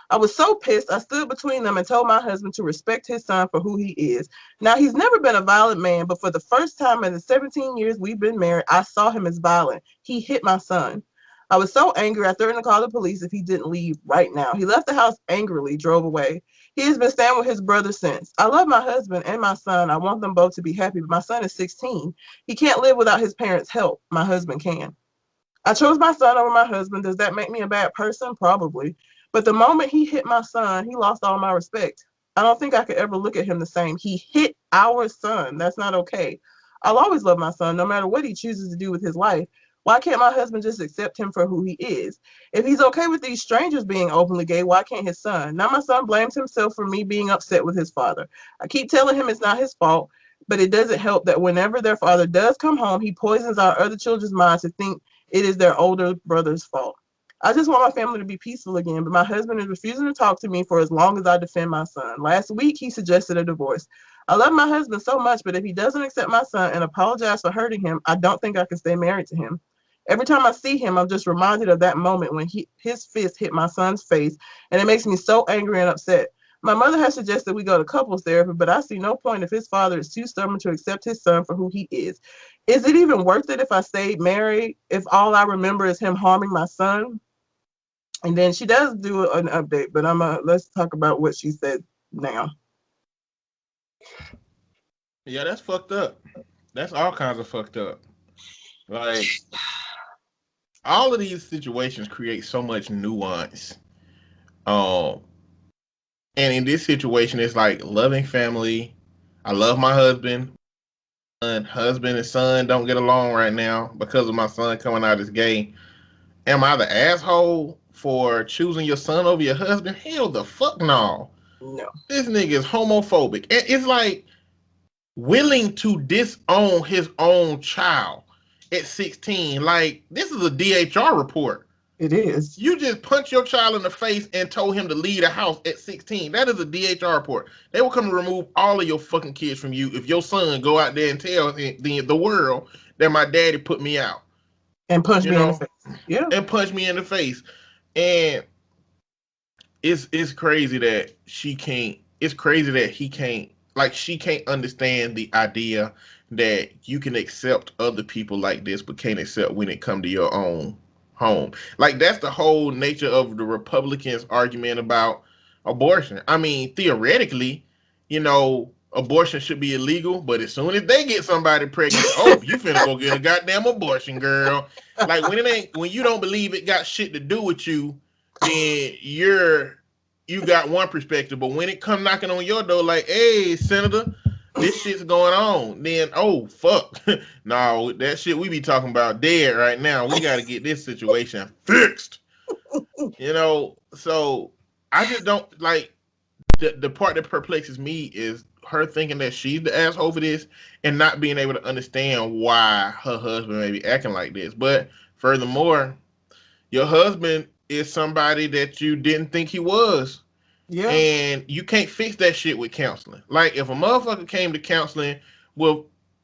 [SPEAKER 2] I was so pissed, I stood between them and told my husband to respect his son for who he is. Now, he's never been a violent man, but for the first time in the 17 years we've been married, I saw him as violent. He hit my son. I was so angry, I threatened to call the police if he didn't leave right now. He left the house angrily, drove away. He has been staying with his brother since. I love my husband and my son. I want them both to be happy, but my son is 16. He can't live without his parents' help. My husband can. I chose my son over my husband. Does that make me a bad person? Probably. But the moment he hit my son, he lost all my respect. I don't think I could ever look at him the same. He hit our son. That's not okay. I'll always love my son, no matter what he chooses to do with his life. Why can't my husband just accept him for who he is? If he's okay with these strangers being openly gay, why can't his son? Now my son blames himself for me being upset with his father. I keep telling him it's not his fault, but it doesn't help that whenever their father does come home, he poisons our other children's minds to think it is their older brother's fault. I just want my family to be peaceful again, but my husband is refusing to talk to me for as long as I defend my son. Last week, he suggested a divorce. I love my husband so much, but if he doesn't accept my son and apologize for hurting him, I don't think I can stay married to him. Every time I see him, I'm just reminded of that moment when his fist hit my son's face, and it makes me so angry and upset. My mother has suggested we go to couples therapy, but I see no point if his father is too stubborn to accept his son for who he is. Is it even worth it if I stayed married if all I remember is him harming my son? And then she does do an update, but let's talk about what she said now.
[SPEAKER 3] Yeah, that's fucked up. That's all kinds of fucked up. Like, all of these situations create so much nuance. Um, and in this situation, it's like loving family. I love my husband. Husband and son don't get along right now because of my son coming out as gay. Am I the asshole for choosing your son over your husband? Hell the fuck no.
[SPEAKER 2] No.
[SPEAKER 3] This nigga is homophobic. It's like willing to disown his own child at 16. Like, this is a DHR report.
[SPEAKER 2] It is.
[SPEAKER 3] You just punched your child in the face and told him to leave the house at 16. That is a DHR report. They will come to remove all of your fucking kids from you if your son go out there and tell the world that my daddy put me out.
[SPEAKER 2] And punch me in the face. Yeah.
[SPEAKER 3] And punch me in the face. And it's crazy that she can't, it's crazy that he can't, like, she can't understand the idea that you can accept other people like this, but can't accept when it come to your own home. Like, that's the whole nature of the Republicans' argument about abortion. I mean, theoretically, abortion should be illegal, but as soon as they get somebody pregnant, oh, you finna go get a goddamn abortion, girl. Like, when you don't believe it got shit to do with you, then you got one perspective. But when it come knocking on your door, like, hey, Senator, this shit's going on, then, oh, fuck. No, that shit we be talking about dead right now. We got to get this situation fixed. So I just don't, like, the part that perplexes me is her thinking that she's the asshole for this and not being able to understand why her husband may be acting like this. But furthermore, your husband is somebody that you didn't think he was.
[SPEAKER 2] Yeah.
[SPEAKER 3] And you can't fix that shit with counseling. Like, if a motherfucker came to counseling with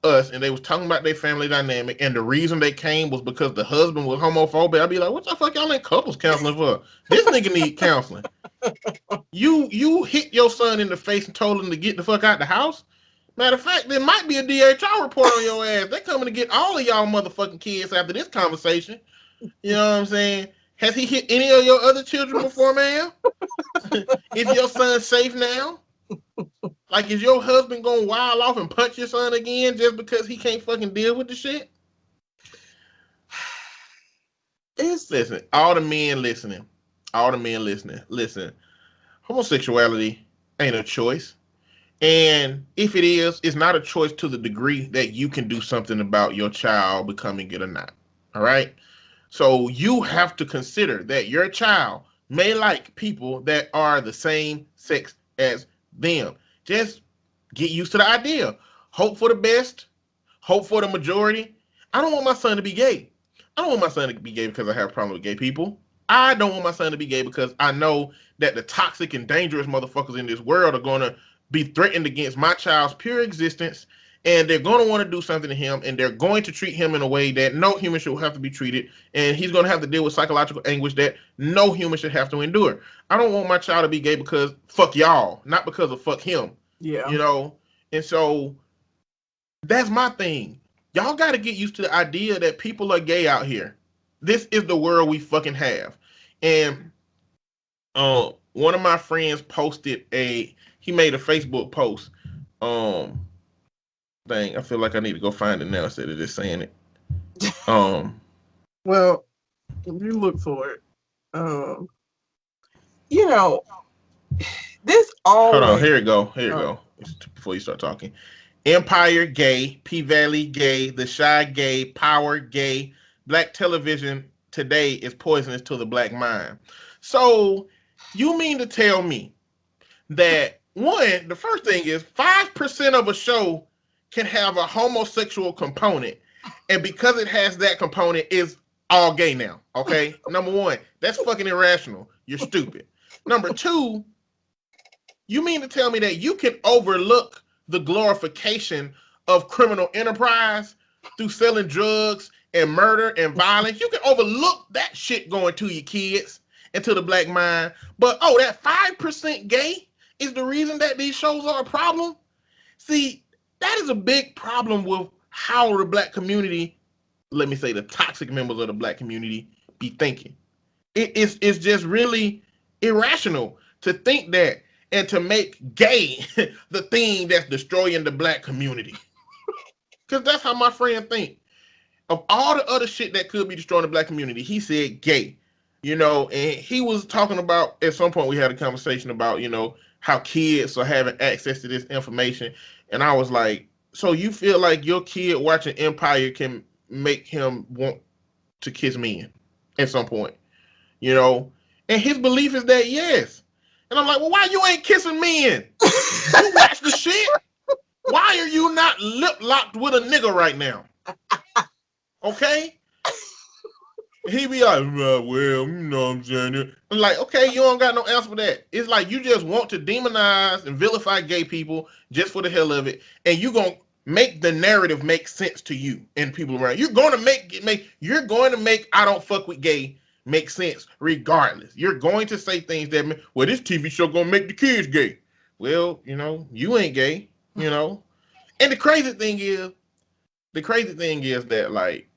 [SPEAKER 3] us and they was talking about their family dynamic and the reason they came was because the husband was homophobic, I'd be like, what the fuck y'all in couples counseling for? This nigga need counseling. You hit your son in the face and told him to get the fuck out the house? Matter of fact, there might be a DHR report on your ass. They coming to get all of y'all motherfucking kids after this conversation. You know what I'm saying? Has he hit any of your other children before, man? Is your son safe now? Like, is your husband gonna wild off and punch your son again just because he can't fucking deal with the shit? Listen, all the men listening. Listen, homosexuality ain't a choice. And if it is, it's not a choice to the degree that you can do something about your child becoming it or not. All right. So you have to consider that your child may like people that are the same sex as them. Just get used to the idea. Hope for the best. Hope for the majority. I don't want my son to be gay. I don't want my son to be gay because I have a problem with gay people. I don't want my son to be gay because I know that the toxic and dangerous motherfuckers in this world are going to be threatened against my child's pure existence, and they're going to want to do something to him, and they're going to treat him in a way that no human should have to be treated, and he's going to have to deal with psychological anguish that no human should have to endure. I don't want my child to be gay because fuck y'all, not because of fuck him.
[SPEAKER 2] Yeah.
[SPEAKER 3] You know? And so that's my thing. Y'all got to get used to the idea that people are gay out here. This is the world we fucking have. And one of my friends he made a Facebook post. Dang, I feel like I need to go find it now instead of just saying it.
[SPEAKER 2] Well, if you look for it, you know, this always.
[SPEAKER 3] Hold on, here it go. Before you start talking. Empire gay, P-Valley gay, The Shy gay, Power gay, black television today is poisonous to the black mind. So you mean to tell me that the first thing is 5% of a show can have a homosexual component, and because it has that component, is all gay now. Okay, number one, that's fucking irrational. You're stupid. Number two, you mean to tell me that you can overlook the glorification of criminal enterprise through selling drugs and murder and violence? You can overlook that shit going to your kids and to the black mind. But that 5% gay is the reason that these shows are a problem? See, that is a big problem with how the black community, let me say the toxic members of the black community, be thinking. It's just really irrational to think that and to make gay the thing that's destroying the black community. Because that's how my friend think. Of all the other shit that could be destroying the black community, he said gay. And he was talking about, at some point we had a conversation about, how kids are having access to this information. And I was like, so you feel like your kid watching Empire can make him want to kiss men at some point? And his belief is that yes. And I'm like, well, why you ain't kissing men? You watch the shit. Why are you not lip locked with a nigga right now? Okay? He be like, well, you know what I'm saying. I'm like, okay, you don't got no answer for that. It's like you just want to demonize and vilify gay people just for the hell of it, and you gonna make the narrative make sense to you and people around. You're going to make I don't fuck with gay make sense regardless. You're going to say things that, well, this TV show gonna make the kids gay. Well, you ain't gay, And the crazy thing is that, like,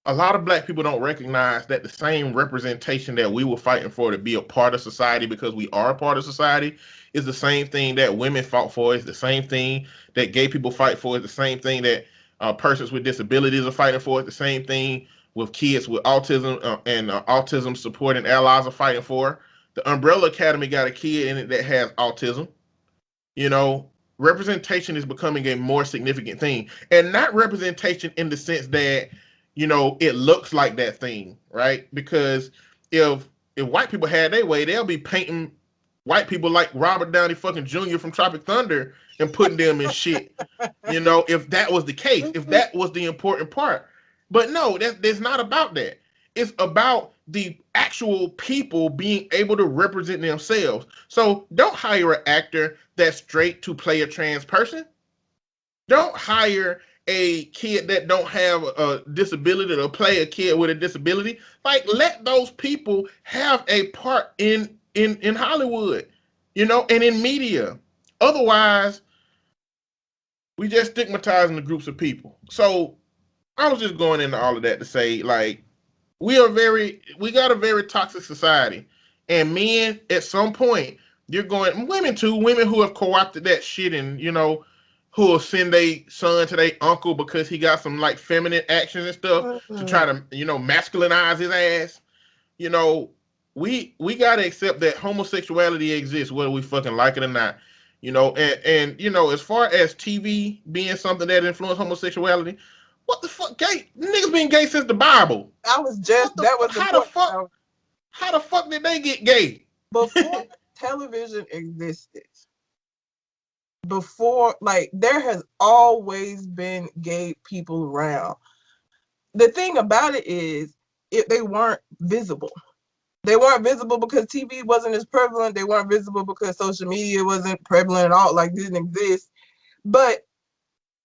[SPEAKER 3] a lot of black people don't recognize that the same representation that we were fighting for to be a part of society, because we are a part of society, is the same thing that women fought for, is the same thing that gay people fight for, is the same thing that persons with disabilities are fighting for, is the same thing with kids with autism and autism supporting allies are fighting for. The Umbrella Academy got a kid in it that has autism. Representation is becoming a more significant thing, and not representation in the sense that it looks like that thing, right? Because if white people had their way, they'll be painting white people like Robert Downey fucking Jr. from Tropic Thunder and putting them in shit. If that was the case, if that was the important part. But no, that's not about that. It's about the actual people being able to represent themselves. So don't hire an actor that's straight to play a trans person. Don't hire a kid that don't have a disability to play a kid with a disability. Like, let those people have a part in Hollywood, and in media. Otherwise, we just stigmatizing the groups of people. So I was just going into all of that to say, like, we got a very toxic society, and men at some point, women too, women who have co-opted that shit, and who will send their son to their uncle because he got some like feminine actions and stuff to try to, masculinize his ass. we gotta accept that homosexuality exists, whether we fucking like it or not. And as far as TV being something that influenced homosexuality, what the fuck, gay niggas been gay since the Bible.
[SPEAKER 2] I was just that was the
[SPEAKER 3] how the
[SPEAKER 2] point.
[SPEAKER 3] fuck how the fuck did they get gay?
[SPEAKER 2] Before television existed, before, like, there has always been gay people around. The thing about it is, if they weren't visible. They weren't visible because TV wasn't as prevalent. They weren't visible because social media wasn't prevalent at all, like didn't exist. But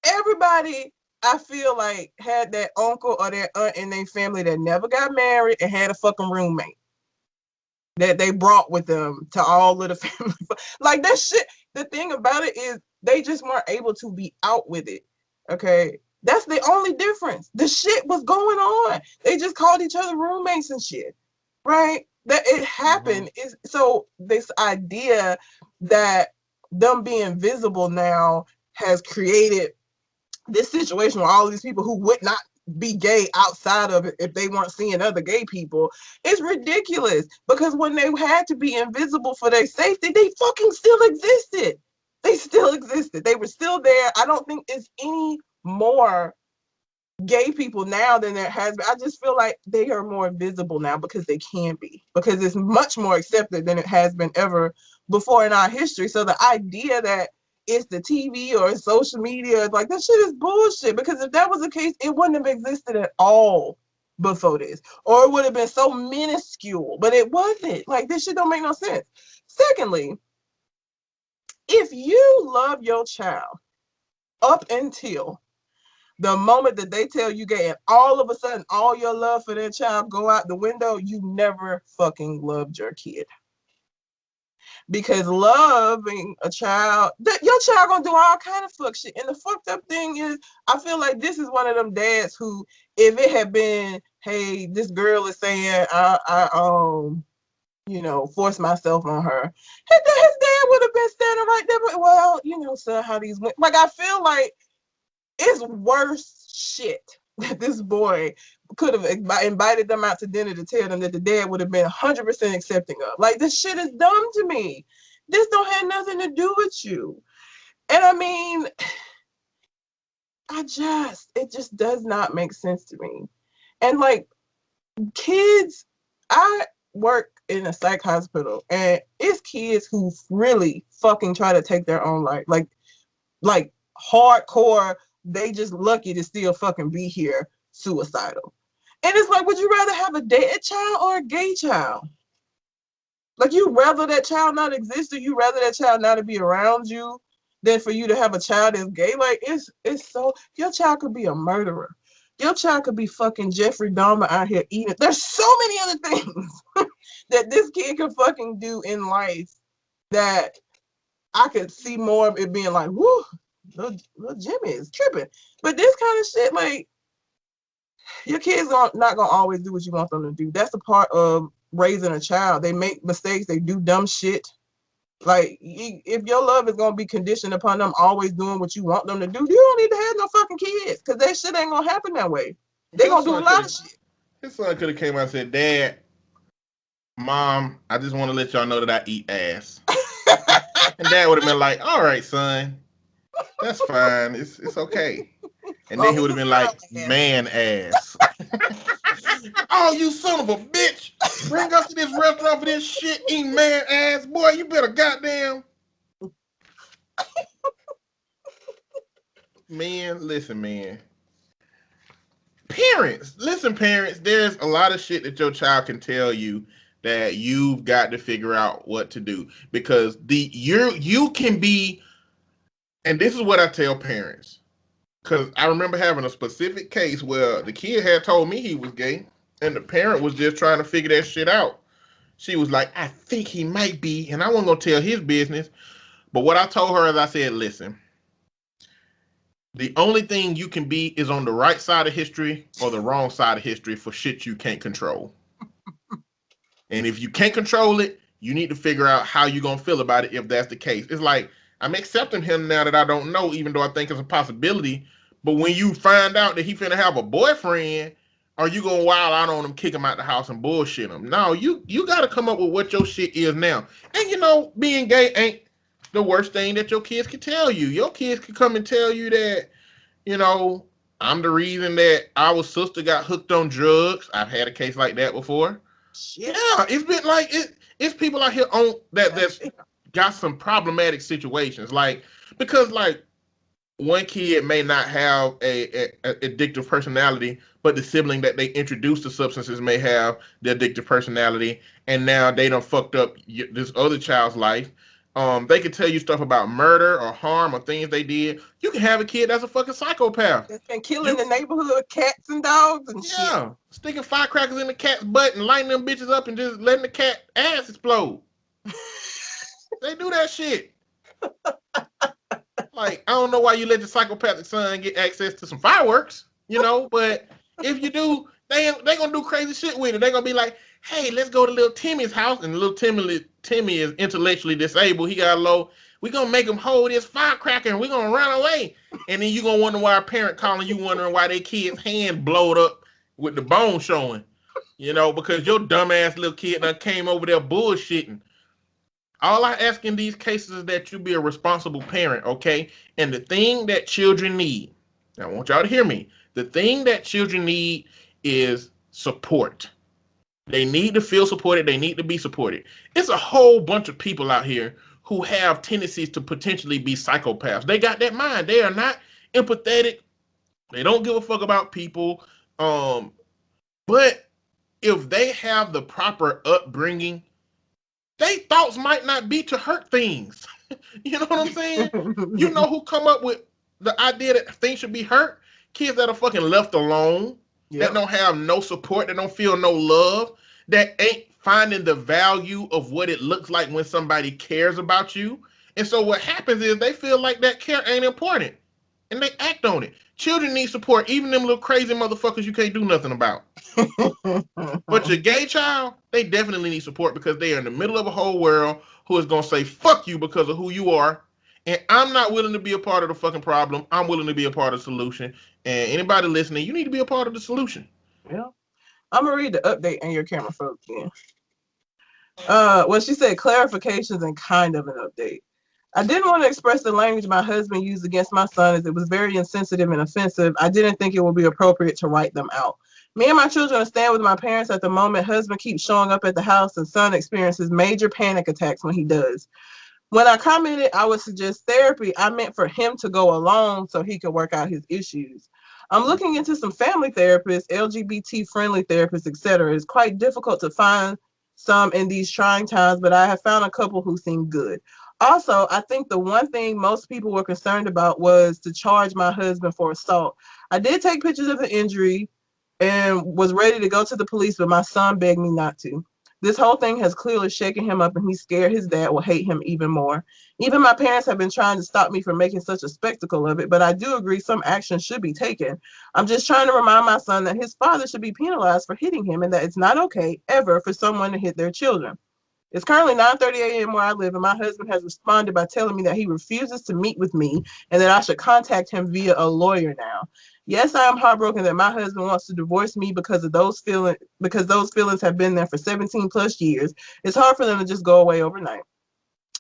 [SPEAKER 2] everybody, I feel like, had that uncle or that aunt in their family that never got married and had a fucking roommate that they brought with them to all of the family. Like, that shit, the thing about it is they just weren't able to be out with it. Okay? That's the only difference. The shit was going on. They just called each other roommates and shit. Right? That it happened. Is so this idea that them being visible now has created this situation where all these people who would not be gay outside of it if they weren't seeing other gay people is ridiculous, because when they had to be invisible for their safety, they fucking still existed. They still existed. They were still there. I don't think it's any more gay people now than there has been. I just feel like they are more visible now because they can be, because it's much more accepted than it has been ever before in our history. So the idea that it's the TV or social media, like, that shit is bullshit, because if that was the case, it wouldn't have existed at all before this, or it would have been so minuscule, but it wasn't. Like, this shit don't make no sense. Secondly, if you love your child up until the moment that they tell you gay, and all of a sudden all your love for their child go out the window, you never fucking loved your kid. Because loving a child, your child gonna do all kind of fuck shit. And the fucked up thing is, I feel like this is one of them dads who, if it had been, hey, this girl is saying I force myself on her, his dad would have been standing right there. But, well, son, how these went. Like, I feel like it's worse shit that this boy could have invited them out to dinner to tell them that the dad would have been 100% accepting of. Like, this shit is dumb to me. This don't have nothing to do with you. And I mean, it just does not make sense to me. And, like, kids, I work in a psych hospital, and it's kids who really fucking try to take their own life. Like hardcore, they just lucky to still fucking be here, suicidal. And it's like, would you rather have a dead child or a gay child? Like, you rather that child not exist, or you rather that child not to be around you than for you to have a child that's gay? Like, it's so, your child could be a murderer. Your child could be fucking Jeffrey Dahmer out here eating. There's so many other things that this kid could fucking do in life that I could see more of it being like, whoo, little Jimmy is tripping. But this kind of shit, like, your kids not gonna always do what you want them to do. That's a part of raising a child. They make mistakes. They do dumb shit. Like, if your love is gonna be conditioned upon them always doing what you want them to do, you don't need to have no fucking kids, because that shit ain't gonna happen that way. They gonna do a lot of shit.
[SPEAKER 3] His son could have came out and said, Dad, Mom, I just want to let y'all know that I eat ass. And Dad would have been like, all right, son, that's fine. It's okay. And then he would have been like, man ass. Oh, you son of a bitch. Bring us to this restaurant for this shit, eating man ass. Boy, you better goddamn. Man, listen, man. Parents, there's a lot of shit that your child can tell you that you've got to figure out what to do. Because you can be, and this is what I tell parents. Because I remember having a specific case where the kid had told me he was gay, and the parent was just trying to figure that shit out. She was like, I think he might be, and I wasn't going to tell his business. But what I told her is, I said, listen, the only thing you can be is on the right side of history or the wrong side of history for shit you can't control. And if you can't control it, you need to figure out how you're going to feel about it if that's the case. It's like, I'm accepting him now that I don't know, even though I think it's a possibility. But when you find out that he finna have a boyfriend, Are you gonna wild out on them, kick them out the house and bullshit them? No, you got to come up with what your shit is now. And being gay ain't the worst thing that your kids can tell you. Your kids can come and tell you that, I'm the reason that our sister got hooked on drugs. I've had a case like that before.
[SPEAKER 2] Shit.
[SPEAKER 3] Yeah, it's been like it's people out here on that's got some problematic situations. Like, because like one kid may not have a addictive personality, but the sibling that they introduced to substances may have the addictive personality, and now they done fucked up this other child's life. They could tell you stuff about murder or harm or things they did. You can have a kid that's a fucking psychopath.
[SPEAKER 2] That's been killing the neighborhood cats and dogs and shit.
[SPEAKER 3] Yeah, sticking firecrackers in the cat's butt and lighting them bitches up and just letting the cat ass explode. They do that shit. Like, I don't know why you let your psychopathic son get access to some fireworks, but if you do, they gonna do crazy shit with it. They gonna be like, hey, let's go to little Timmy's house, and little Timmy is intellectually disabled. He got low. We gonna make him hold this firecracker and we gonna run away. And then you gonna wonder why a parent calling you wondering why their kid's hand blowed up with the bone showing. Because your dumbass little kid done came over there bullshitting. All I ask in these cases is that you be a responsible parent, okay? And the thing that children need, I want y'all to hear me. The thing that children need is support. They need to feel supported. They need to be supported. It's a whole bunch of people out here who have tendencies to potentially be psychopaths. They got that mind. They are not empathetic. They don't give a fuck about people. But if they have the proper upbringing, they thoughts might not be to hurt things. You know what I'm saying? You know who come up with the idea that things should be hurt? Kids that are fucking left alone, that don't have no support, that don't feel no love, that ain't finding the value of what it looks like when somebody cares about you. And so what happens is they feel like that care ain't important, and they act on it. Children need support, even them little crazy motherfuckers you can't do nothing about. But your gay child, they definitely need support because they are in the middle of a whole world who is going to say, fuck you because of who you are. And I'm not willing to be a part of the fucking problem. I'm willing to be a part of the solution. And anybody listening, you need to be a part of the solution.
[SPEAKER 2] Yeah. I'm going to read the update in your camera, folks. Yeah. Well, she said clarifications and kind of an update. I didn't want to express the language my husband used against my son as it was very insensitive and offensive. I didn't think it would be appropriate to write them out. Me and my children are staying with my parents at the moment. Husband keeps showing up at the house and son experiences major panic attacks when he does. When I commented I would suggest therapy, I meant for him to go alone so he could work out his issues. I'm looking into some family therapists, LGBT-friendly therapists, etc. It's quite difficult to find some in these trying times, but I have found a couple who seem good. Also, I think the one thing most people were concerned about was to charge my husband for assault. I did take pictures of the injury and was ready to go to the police, but my son begged me not to. This whole thing has clearly shaken him up, and he's scared his dad will hate him even more. Even my parents have been trying to stop me from making such a spectacle of it, but I do agree some action should be taken. I'm just trying to remind my son that his father should be penalized for hitting him and that it's not okay ever for someone to hit their children. It's currently 9:30 a.m. where I live, and my husband has responded by telling me that he refuses to meet with me and that I should contact him via a lawyer now. Yes, I am heartbroken that my husband wants to divorce me because those feelings have been there for 17 plus years. It's hard for them to just go away overnight.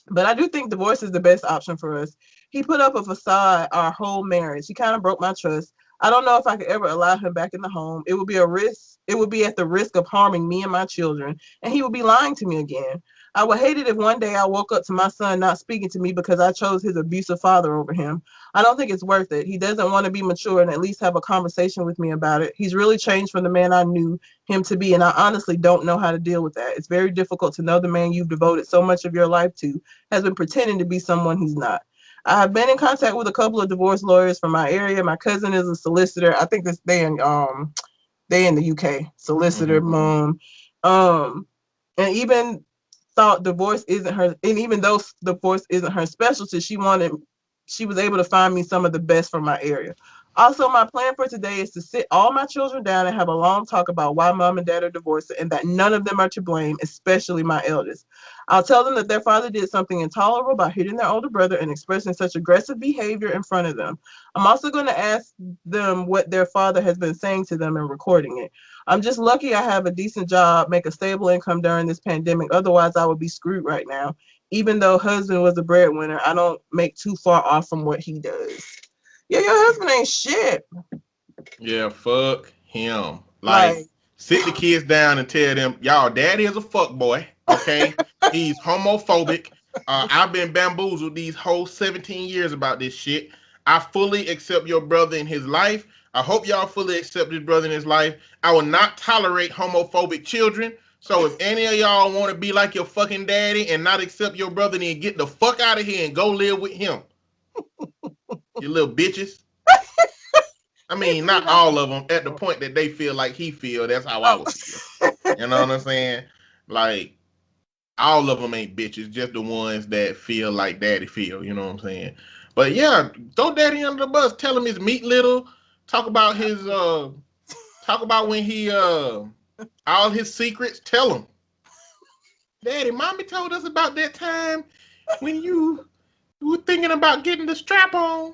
[SPEAKER 2] But I do think divorce is the best option for us. He put up a facade our whole marriage. He kind of broke my trust. I don't know if I could ever allow him back in the home. It would be a risk. It would be at the risk of harming me and my children, and he would be lying to me again. I would hate it if one day I woke up to my son not speaking to me because I chose his abusive father over him. I don't think it's worth it. He doesn't want to be mature and at least have a conversation with me about it. He's really changed from the man I knew him to be, and I honestly don't know how to deal with that. It's very difficult to know the man you've devoted so much of your life to has been pretending to be someone he's not. I have been in contact with a couple of divorce lawyers from my area. My cousin is a solicitor. I think they in the UK, solicitor, mom. And even thought divorce isn't her, and even though divorce isn't her specialty, she was able to find me some of the best from my area. Also, my plan for today is to sit all my children down and have a long talk about why mom and dad are divorcing and that none of them are to blame, especially my eldest. I'll tell them that their father did something intolerable by hitting their older brother and expressing such aggressive behavior in front of them. I'm also going to ask them what their father has been saying to them and recording it. I'm just lucky I have a decent job, make a stable income during this pandemic. Otherwise, I would be screwed right now. Even though husband was a breadwinner, I don't make too far off from what he does. Yeah, your husband ain't shit.
[SPEAKER 3] Yeah, fuck him. Like,
[SPEAKER 2] Like,
[SPEAKER 3] sit the kids down and tell them, y'all, daddy is a fuck boy. Okay, he's homophobic. I've been bamboozled these whole 17 years about this shit. I fully accept your brother in his life. I hope y'all fully accept his brother in his life. I will not tolerate homophobic children. So if any of y'all want to be like your fucking daddy and not accept your brother, then get the fuck out of here and go live with him. You little bitches. I mean, not all of them at the point that they feel like he feel. That's how I would feel. You know what I'm saying? Like, all of them ain't bitches, just the ones that feel like daddy feel. You know what I'm saying? But yeah, throw daddy under the bus. Tell him his meat little. Talk about his talk about when he all his secrets. Tell him, daddy, mommy told us about that time when you were thinking about getting the strap on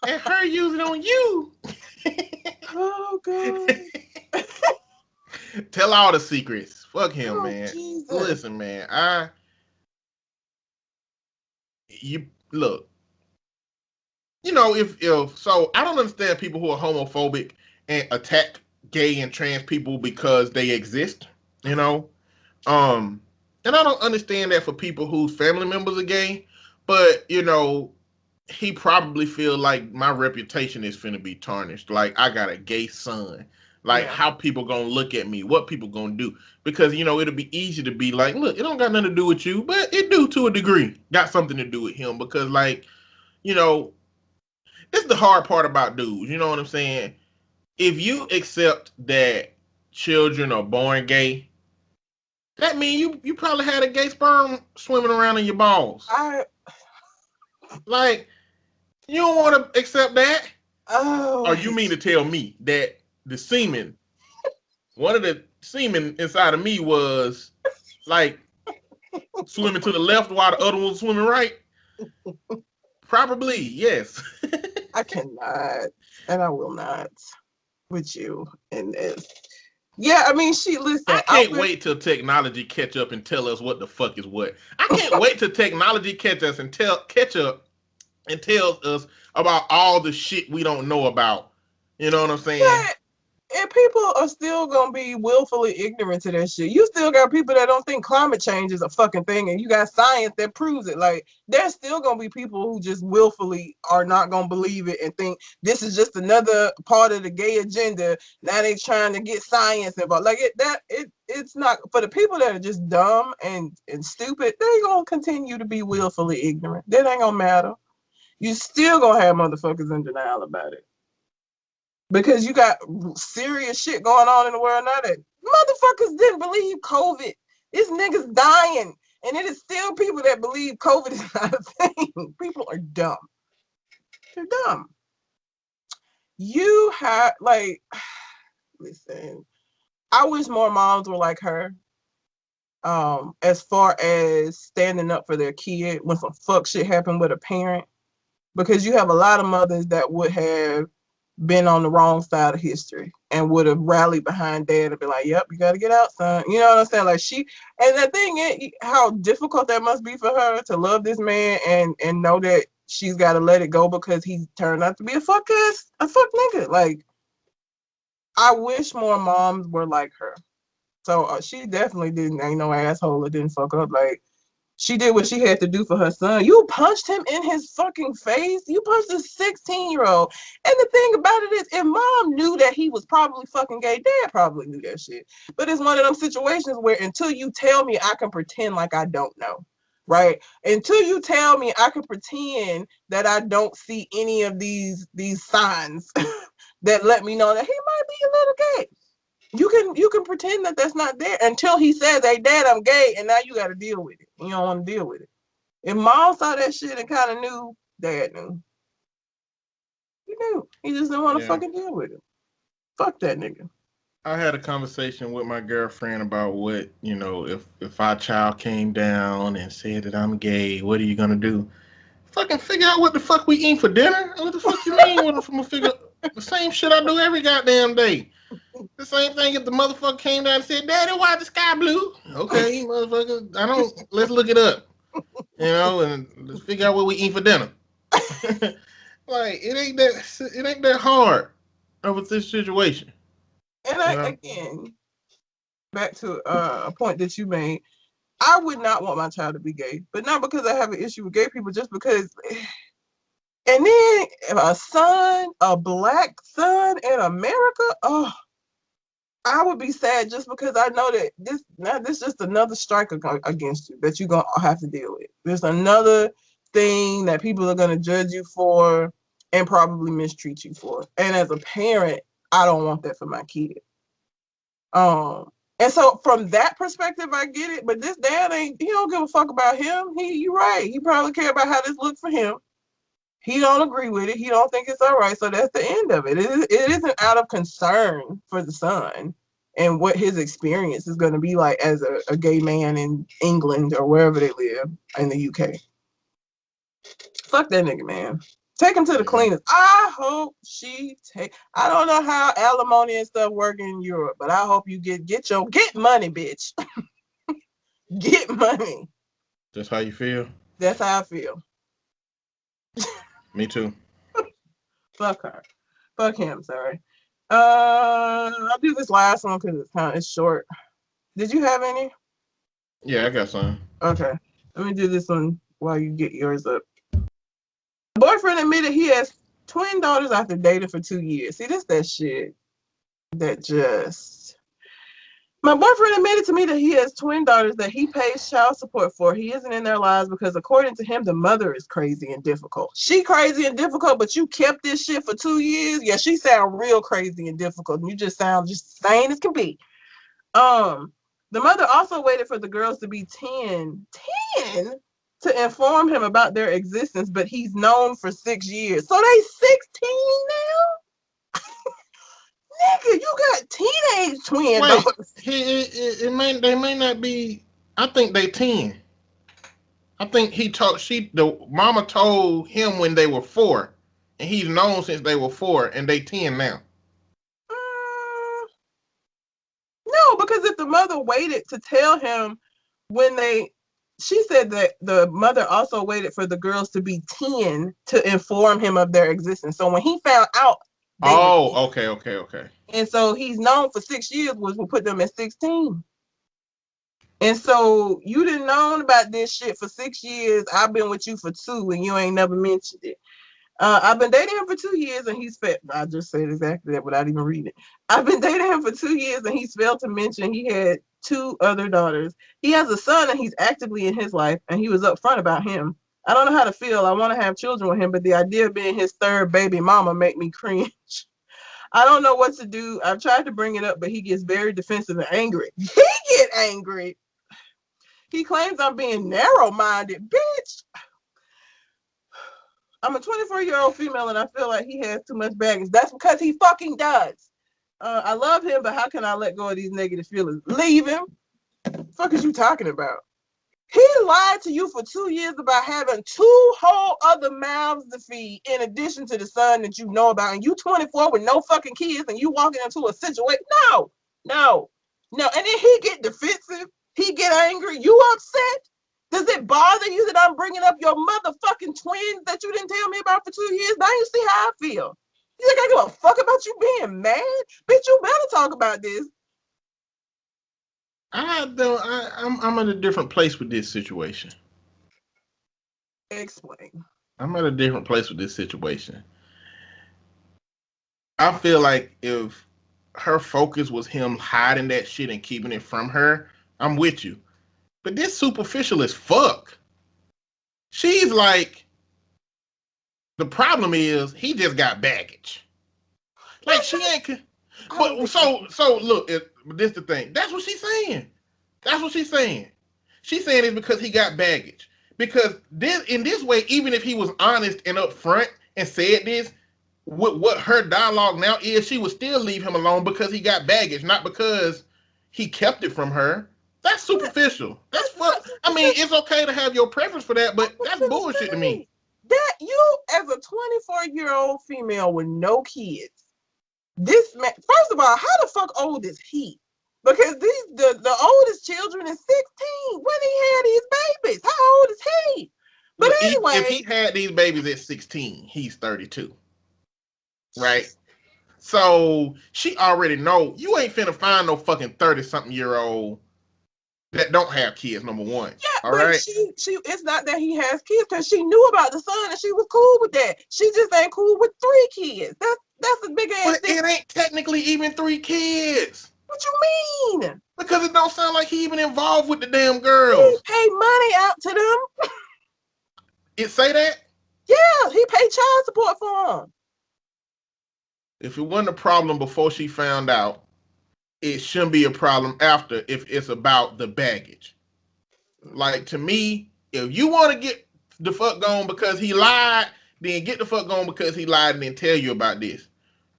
[SPEAKER 3] and her using on you.
[SPEAKER 2] oh God.
[SPEAKER 3] Tell all the secrets. Fuck him,
[SPEAKER 2] Oh,
[SPEAKER 3] man.
[SPEAKER 2] Jesus.
[SPEAKER 3] Listen, man. You look. You know, if so, I don't understand people who are homophobic and attack gay and trans people because they exist. You know, and I don't understand that for people whose family members are gay. But you know, he probably feel like my reputation is finna be tarnished. Like I got a gay son. Like how people gonna look at me? What people gonna do? Because you know it'll be easy to be like, look, it don't got nothing to do with you, but it do to a degree. Got something to do with him because like, you know, this is the hard part about dudes. You know what I'm saying? If you accept that children are born gay, that means you probably had a gay sperm swimming around in your balls. Like you don't want to accept that.
[SPEAKER 2] Oh.
[SPEAKER 3] Or you mean to tell me that the semen, one of the semen inside of me was like swimming to the left while the other one was swimming right? Probably, yes.
[SPEAKER 2] I cannot, and I will not with you in this. Yeah, I mean, listen.
[SPEAKER 3] I can't wait till technology catch up and tell us what the fuck is what. I can't wait till technology catch up and tells us about all the shit we don't know about. You know what I'm saying?
[SPEAKER 2] And people are still gonna be willfully ignorant to that shit. You still got people that don't think climate change is a fucking thing, and you got science that proves it. Like, there's still gonna be people who just willfully are not gonna believe it and think this is just another part of the gay agenda. Now they trying to get science involved. Like it's not for the people that are just dumb and stupid. They gonna continue to be willfully ignorant. That ain't gonna matter. You still gonna have motherfuckers in denial about it. Because you got serious shit going on in the world now that motherfuckers didn't believe COVID. This niggas dying. And it is still people that believe COVID is not a thing. People are dumb. They're dumb. You have, like, listen, I wish more moms were like her. As far as standing up for their kid when some fuck shit happened with a parent. Because you have a lot of mothers that would have been on the wrong side of history and would have rallied behind dad and be like, yep, you got to get out, son. You know what I'm saying? Like and the thing is, how difficult that must be for her to love this man and know that she's got to let it go because he turned out to be a fuck nigga. Like, I wish more moms were like her. So she definitely ain't no asshole that didn't fuck up. Like, she did what she had to do for her son. You punched him in his fucking face. You punched a 16-year-old. And the thing about it is, if mom knew that he was probably fucking gay, dad probably knew that shit. But it's one of them situations where until you tell me, I can pretend like I don't know. Right? Until you tell me, I can pretend that I don't see any of these signs that let me know that he might be a little gay. You can pretend that that's not there until he says, hey, dad, I'm gay, and now you got to deal with it. You don't want to deal with it. If mom saw that shit and kind of knew, dad knew. He knew. He just didn't want to fucking deal with it. Fuck that nigga.
[SPEAKER 3] I had a conversation with my girlfriend about what, if our child came down and said that I'm gay, what are you gonna do? Fucking figure out what the fuck we eat for dinner? What the fuck you mean? What I'm figure the same shit I do every goddamn day. The same thing if the motherfucker came down and said, Daddy, why the sky blue? Okay, motherfucker, let's look it up. And let's figure out what we eat for dinner. Like, it ain't that hard over this situation.
[SPEAKER 2] And again, back to a point that you made, I would not want my child to be gay, but not because I have an issue with gay people, just because. And then a black son in America, oh, I would be sad just because I know that this is just another strike against you that you're going to have to deal with. There's another thing that people are going to judge you for and probably mistreat you for. And as a parent, I don't want that for my kid. And so from that perspective, I get it. But this dad he don't give a fuck about him. You're right. He probably care about how this looks for him. He don't agree with it. He don't think it's all right. So that's the end of it. It isn't out of concern for the son and what his experience is going to be like as a gay man in England or wherever they live in the UK. Fuck that nigga, man. Take him to the cleaners. I hope I don't know how alimony and stuff work in Europe, but I hope you get money, bitch. Get money.
[SPEAKER 3] That's how you feel?
[SPEAKER 2] That's how I feel.
[SPEAKER 3] Me too.
[SPEAKER 2] Fuck her. Fuck him, sorry. I'll do this last one because it's short. Did you have any?
[SPEAKER 3] Yeah, I got some.
[SPEAKER 2] Okay. Let me do this one while you get yours up. Boyfriend admitted he has twin daughters after dating for 2 years. See, this that shit that just... My boyfriend admitted to me that he has twin daughters that he pays child support for. He isn't in their lives because, according to him, the mother is crazy and difficult. She crazy and difficult, but you kept this shit for 2 years? Yeah, she sound real crazy and difficult. You just sound just sane as can be. The mother also waited for the girls to be 10 to inform him about their existence, but he's known for 6 years. So they 16 now? Nigga, you got teenage twin daughters.
[SPEAKER 3] They may not be. I think they 10. I think the mama told him when they were 4, and he's known since they were 4, and they 10 now.
[SPEAKER 2] No, because if the mother waited to tell him she said that the mother also waited for the girls to be 10 to inform him of their existence. So when he found out.
[SPEAKER 3] Okay.
[SPEAKER 2] And so he's known for 6 years, which will put them at 16. And so you didn't know about this shit for 6 years. I've been with you for 2 and you ain't never mentioned it. I've been dating him for 2 years and he's failed. I just said exactly that without even reading it. I've been dating him for 2 years and he's failed to mention he had 2 other daughters. He has a son and he's actively in his life and he was upfront about him. I don't know how to feel. I want to have children with him, but the idea of being his third baby mama make me cringe. I don't know what to do. I've tried to bring it up, but he gets very defensive and angry. He get angry. He claims I'm being narrow-minded. Bitch. I'm a 24-year-old female, and I feel like he has too much baggage. That's because he fucking does. I love him, but how can I let go of these negative feelings? Leave him. The fuck is you talking about? He lied to you for 2 years about having 2 whole other mouths to feed in addition to the son that you know about. And you 24 with no fucking kids and you walking into a situation. No. And then he get defensive. He get angry. You upset? Does it bother you that I'm bringing up your motherfucking twins that you didn't tell me about for 2 years? Now you see how I feel. You think I give a fuck about you being mad? Bitch, you better talk about this.
[SPEAKER 3] I'm in a different place with this situation.
[SPEAKER 2] Explain.
[SPEAKER 3] I'm at a different place with this situation. I feel like if her focus was him hiding that shit and keeping it from her, I'm with you. But this superficial as fuck. She's like, the problem is he just got baggage. Like she ain't. But so look, this the thing. That's what she's saying. She's saying it's because he got baggage. Because in this way, even if he was honest and upfront and said this, what her dialogue now is, she would still leave him alone because he got baggage, not because he kept it from her. That's superficial. That's fuck. I mean, it's okay to have your preference for that, but that's bullshit to me.
[SPEAKER 2] That you, as a 24-year-old female with no kids, this man, first of all, how the fuck old is he? Because the oldest children is 16 when he had these babies. How old is he? But
[SPEAKER 3] Look,
[SPEAKER 2] anyway,
[SPEAKER 3] if he had these babies at 16, he's 32. Right? So she already know you ain't finna find no fucking 30-something-year-old that don't have kids, number one.
[SPEAKER 2] Yeah,
[SPEAKER 3] all
[SPEAKER 2] but
[SPEAKER 3] right?
[SPEAKER 2] she it's not that he has kids, because she knew about the son and she was cool with that. She just ain't cool with 3 kids. That's a big ass
[SPEAKER 3] But
[SPEAKER 2] thing.
[SPEAKER 3] it ain't technically even 3 kids.
[SPEAKER 2] What you mean?
[SPEAKER 3] Because it don't sound like he even involved with the damn girls.
[SPEAKER 2] He paid money out to them.
[SPEAKER 3] It say that?
[SPEAKER 2] Yeah, he paid child support for them.
[SPEAKER 3] If it wasn't a problem before she found out, it shouldn't be a problem after if it's about the baggage. Like, to me, if you want to get the fuck gone because he lied, then get the fuck gone because he lied and then tell you about this.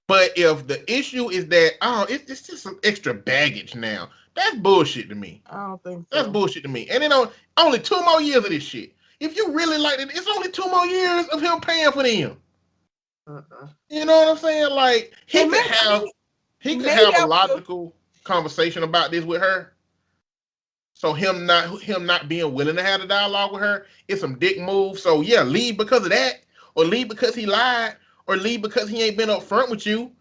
[SPEAKER 3] But if the issue is that, it's just some extra baggage now, that's bullshit to me.
[SPEAKER 2] I don't think so.
[SPEAKER 3] That's bullshit to me. And then only 2 more years of this shit. If you really like it, it's only 2 more years of him paying for them. You know what I'm saying? Like, he could have a logical conversation about this with her. So him not being willing to have a dialogue with her is some dick move. So yeah, leave because of that, or leave because he lied, or leave because he ain't been upfront with you.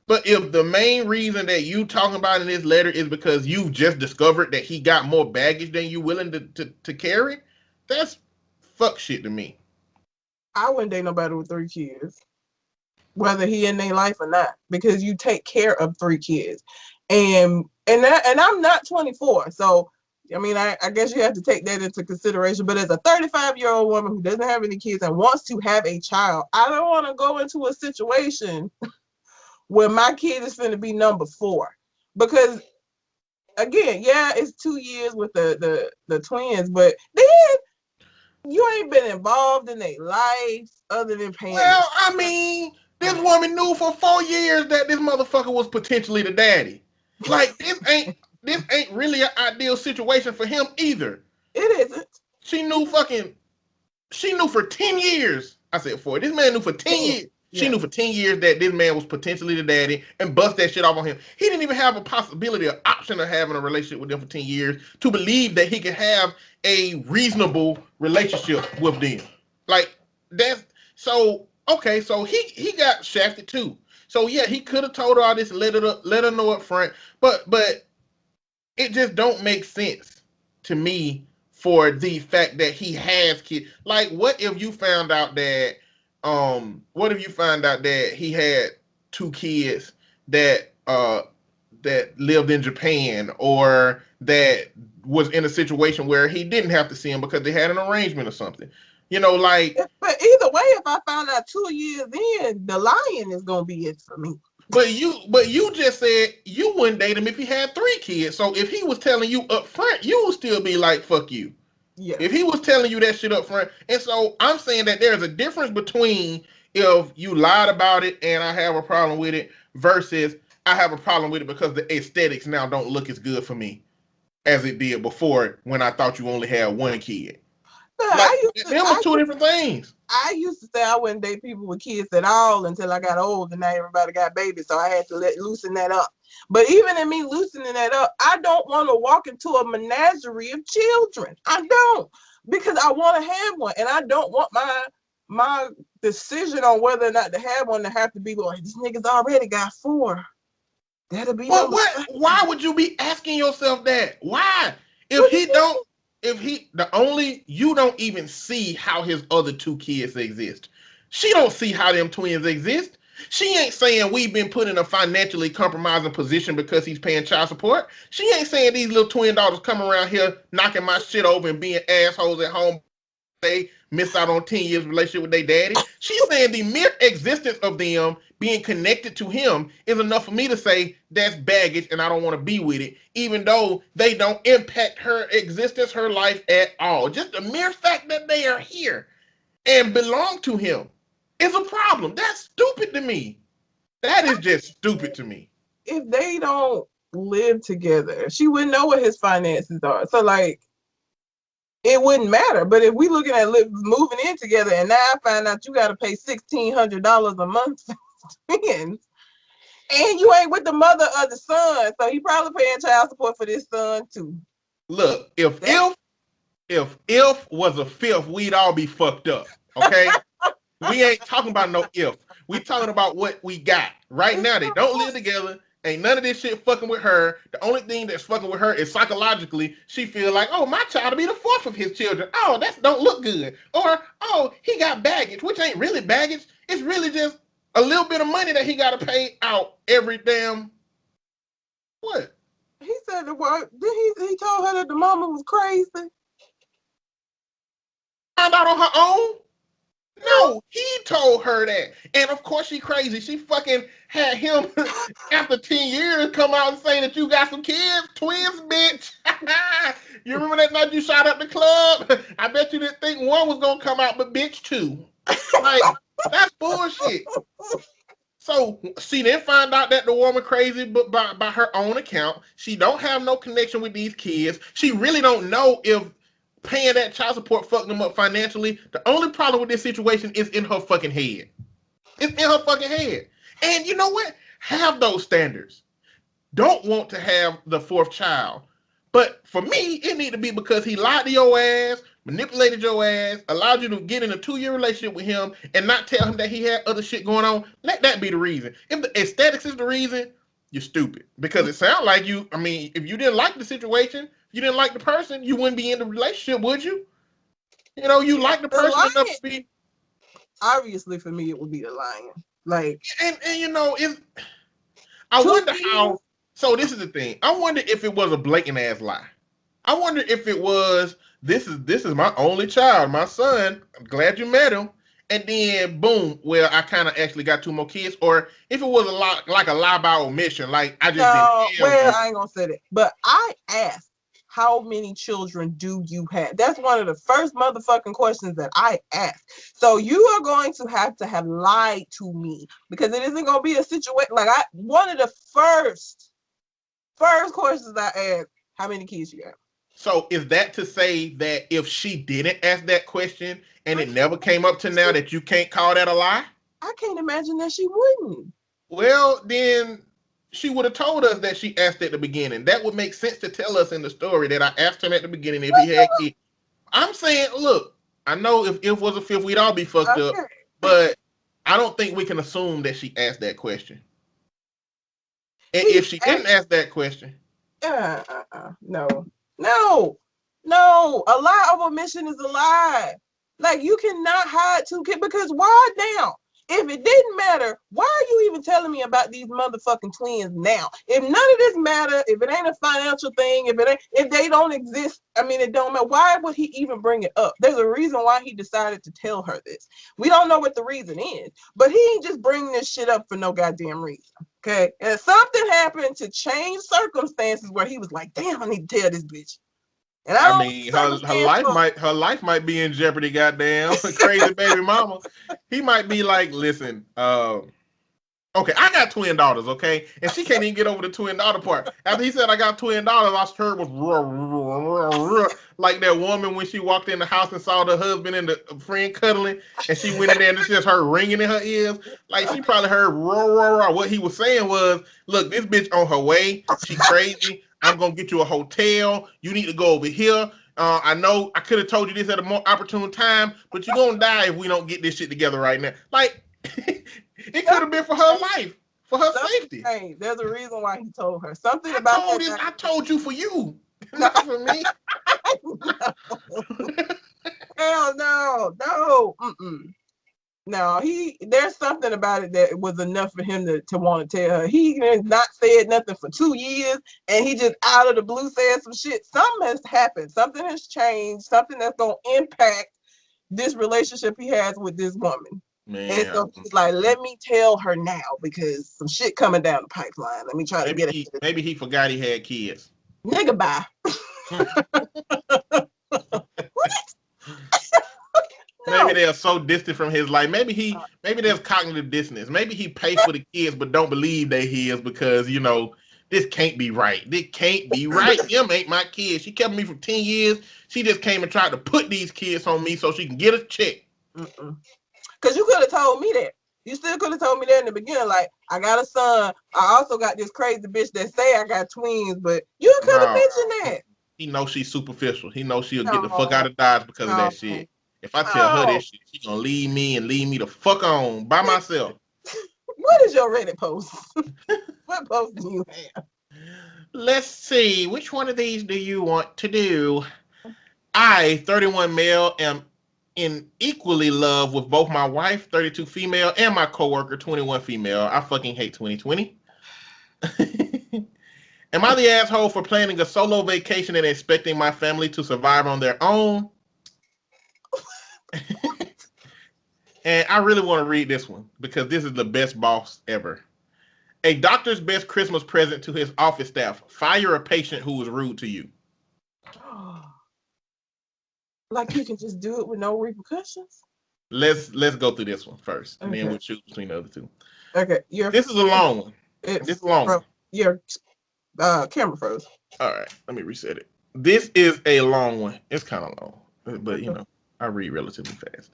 [SPEAKER 3] But if the main reason that you talking about in this letter is because you just discovered that he got more baggage than you willing to carry, that's fuck shit to me.
[SPEAKER 2] I wouldn't date nobody with 3 kids, whether he in their life or not, because you take care of 3 kids, and I'm not 24, so I mean, I guess you have to take that into consideration. But as a 35-year-old woman who doesn't have any kids and wants to have a child, I don't want to go into a situation where my kid is going to be number 4, because again, yeah, it's 2 years with the twins, but then you ain't been involved in their life other than paying.
[SPEAKER 3] Well, I mean, this woman knew for 4 years that this motherfucker was potentially the daddy. Like, this ain't really an ideal situation for him either.
[SPEAKER 2] It isn't.
[SPEAKER 3] She knew for 10 years. I said 4. This man knew for 10 years. She knew for 10 years that this man was potentially the daddy and bust that shit off on him. He didn't even have a possibility or option of having a relationship with them for 10 years to believe that he could have a reasonable relationship with them. Like, that's so okay. So he got shafted too. So yeah, he could have told her all this, let her know up front, but it just don't make sense to me for the fact that he has kids. Like, what if you found out that he had 2 kids that lived in Japan, or that was in a situation where he didn't have to see him because they had an arrangement or something? You know, like.
[SPEAKER 2] But either way, if I found out 2 years in, the lying is gonna be it for me.
[SPEAKER 3] But you just said you wouldn't date him if he had 3 kids. So if he was telling you up front, you would still be like, fuck you.
[SPEAKER 2] Yeah.
[SPEAKER 3] If he was telling you that shit up front. And so I'm saying that there's a difference between if you lied about it and I have a problem with it versus I have a problem with it because the aesthetics now don't look as good for me as it did before when I thought you only had 1 kid. Them are 2 different things.
[SPEAKER 2] I used to say I wouldn't date people with kids at all until I got old, and now everybody got babies, so I had to loosen that up. But even in me loosening that up, I don't want to walk into a menagerie of children. I don't, because I want to have one, and I don't want my decision on whether or not to have one to have to be like, this nigga's already got 4. That'll be.
[SPEAKER 3] Well, why would you be asking yourself that? Why? You don't even see how his other 2 kids exist. She don't see how them twins exist. She ain't saying we've been put in a financially compromising position because he's paying child support. She ain't saying these little twin daughters come around here knocking my shit over and being assholes at home. They missed out on 10 years of relationship with their daddy. She's saying the mere existence of them being connected to him is enough for me to say that's baggage and I don't want to be with it, even though they don't impact her existence, her life at all. Just the mere fact that they are here and belong to him is a problem. That's stupid to me. That is just stupid to me.
[SPEAKER 2] If they don't live together, she wouldn't know what his finances are. So like, it wouldn't matter. But if we looking at moving in together, and now I find out you got to pay $1,600 a month for twins, and you ain't with the mother of the son, so he probably paying child support for this son too.
[SPEAKER 3] Look, if was a fifth, we'd all be fucked up. Okay, we ain't talking about no if. We talking about what we got right now. They don't live together. Ain't none of this shit fucking with her. The only thing that's fucking with her is psychologically, she feel like, oh, my child will be the fourth of his children. Oh, that don't look good. Or, oh, he got baggage, which ain't really baggage. It's really just a little bit of money that he got to pay out every damn. What?
[SPEAKER 2] He said the word. He told her that the mama was crazy.
[SPEAKER 3] Found out on her own? No, he told her that. And of course she crazy. She fucking had him after 10 years come out and say that you got some kids, twins, bitch. You remember that night you shot up the club? I bet you didn't think one was gonna come out, but bitch two. Like, that's bullshit. So she then find out that the woman crazy, but by her own account. She don't have no connection with these kids. She really don't know if paying that child support fucked them up financially. The only problem with this situation is in her fucking head. It's in her fucking head. And you know what? Have those standards. Don't want to have the fourth child. But for me, it need to be because he lied to your ass, manipulated your ass, allowed you to get in a 2-year relationship with him and not tell him that he had other shit going on. Let that be the reason. If the aesthetics is the reason, you're stupid. Because it sounds like you, I mean, if you didn't like the situation, you didn't like the person, you wouldn't be in the relationship, would you? You know, you like the person enough to be.
[SPEAKER 2] Obviously, for me, it would be the lying. Like,
[SPEAKER 3] and you know, I wonder how. So this is the thing. I wonder if it was a blatant ass lie. I wonder if it was this is my only child, my son. I'm glad you met him. And then boom, well, I kind of actually got 2 more kids, or if it was a lot like a lie by omission, like I just didn't.
[SPEAKER 2] Well, I ain't gonna say that, but I asked, how many children do you have? That's one of the first motherfucking questions that I asked. So you are going to have lied to me, because it isn't gonna be a situation like one of the first questions I asked, how many kids you have?
[SPEAKER 3] So is that to say that if she didn't ask that question and it never came up to now, that you can't call that a lie?
[SPEAKER 2] I can't imagine that she wouldn't.
[SPEAKER 3] Well, then she would have told us that she asked at the beginning. That would make sense to tell us in the story that I asked him at the beginning if he had kids. I'm saying, look, I know if it was a fifth, we'd all be fucked up, but I don't think we can assume that she asked that question. And if she didn't ask that question,
[SPEAKER 2] no, a lie of omission is a lie. Like, you cannot hide 2 kids, because why now? If it didn't matter, why are you even telling me about these motherfucking twins now? If none of this matter, if it ain't a financial thing, if they don't exist, I mean, it don't matter. Why would he even bring it up? There's a reason why he decided to tell her this. We don't know what the reason is, but he ain't just bringing this shit up for no goddamn reason. Okay, and something happened to change circumstances where he was like, "Damn, I need to tell this bitch." And
[SPEAKER 3] I mean, her life might be in jeopardy. Goddamn, crazy baby mama. He might be like, "Listen, okay, I got twin daughters, okay, and she can't even get over the twin daughter part." After he said I got twin daughters, I heard was like that woman when she walked in the house and saw the husband and the friend cuddling, and she went in there and it's just her ringing in her ears. Like, she probably heard roar. What he was saying was, "Look, this bitch on her way. She crazy. I'm gonna get you a hotel. You need to go over here. I know I could have told you this at a more opportune time, but you're gonna die if we don't get this shit together right now." Like, it could have been for her life, for her safety.
[SPEAKER 2] Hey, there's a reason why he told her something about that.
[SPEAKER 3] I told you for you, not for me.
[SPEAKER 2] Hell no. No, there's something about it that was enough for him to want to tell her. He has not said nothing for 2 years, and he just out of the blue said some shit. Something has happened. Something has changed. Something that's going to impact this relationship he has with this woman. Man. And so he's like, let me tell her now, because some shit coming down the pipeline. Let me try to get it.
[SPEAKER 3] Maybe he forgot he had kids.
[SPEAKER 2] Nigga, bye. What?
[SPEAKER 3] Maybe they are so distant from his life. Maybe there's cognitive dissonance. Maybe he paid for the kids but don't believe they his because this can't be right. This can't be right. Them ain't my kids. She kept me for 10 years. She just came and tried to put these kids on me so she can get a check.
[SPEAKER 2] Because you could have told me that. You still could have told me that in the beginning. Like, I got a son. I also got this crazy bitch that say I got twins, but you could have mentioned that.
[SPEAKER 3] He knows she's superficial. He knows she'll get the fuck out of Dodge because of that shit. If I tell her this shit, she's gonna leave me the fuck on by myself.
[SPEAKER 2] What is your Reddit post? What post do you have?
[SPEAKER 3] Let's see. Which one of these do you want to do? I, 31 male, am in equally love with both my wife, 32 female, and my coworker, 21 female. I fucking hate 2020. Am I the asshole for planning a solo vacation and expecting my family to survive on their own? And I really want to read this one because this is the best boss ever. A doctor's best Christmas present to his office staff. Fire a patient who was rude to you.
[SPEAKER 2] Like you can just do it with no repercussions?
[SPEAKER 3] Let's go through this one first, and then we'll choose between the other two.
[SPEAKER 2] Okay.
[SPEAKER 3] This is a long one. This is a long one.
[SPEAKER 2] Your camera froze.
[SPEAKER 3] All right, let me reset it. This is a long one. It's kind of long, but I read relatively fast.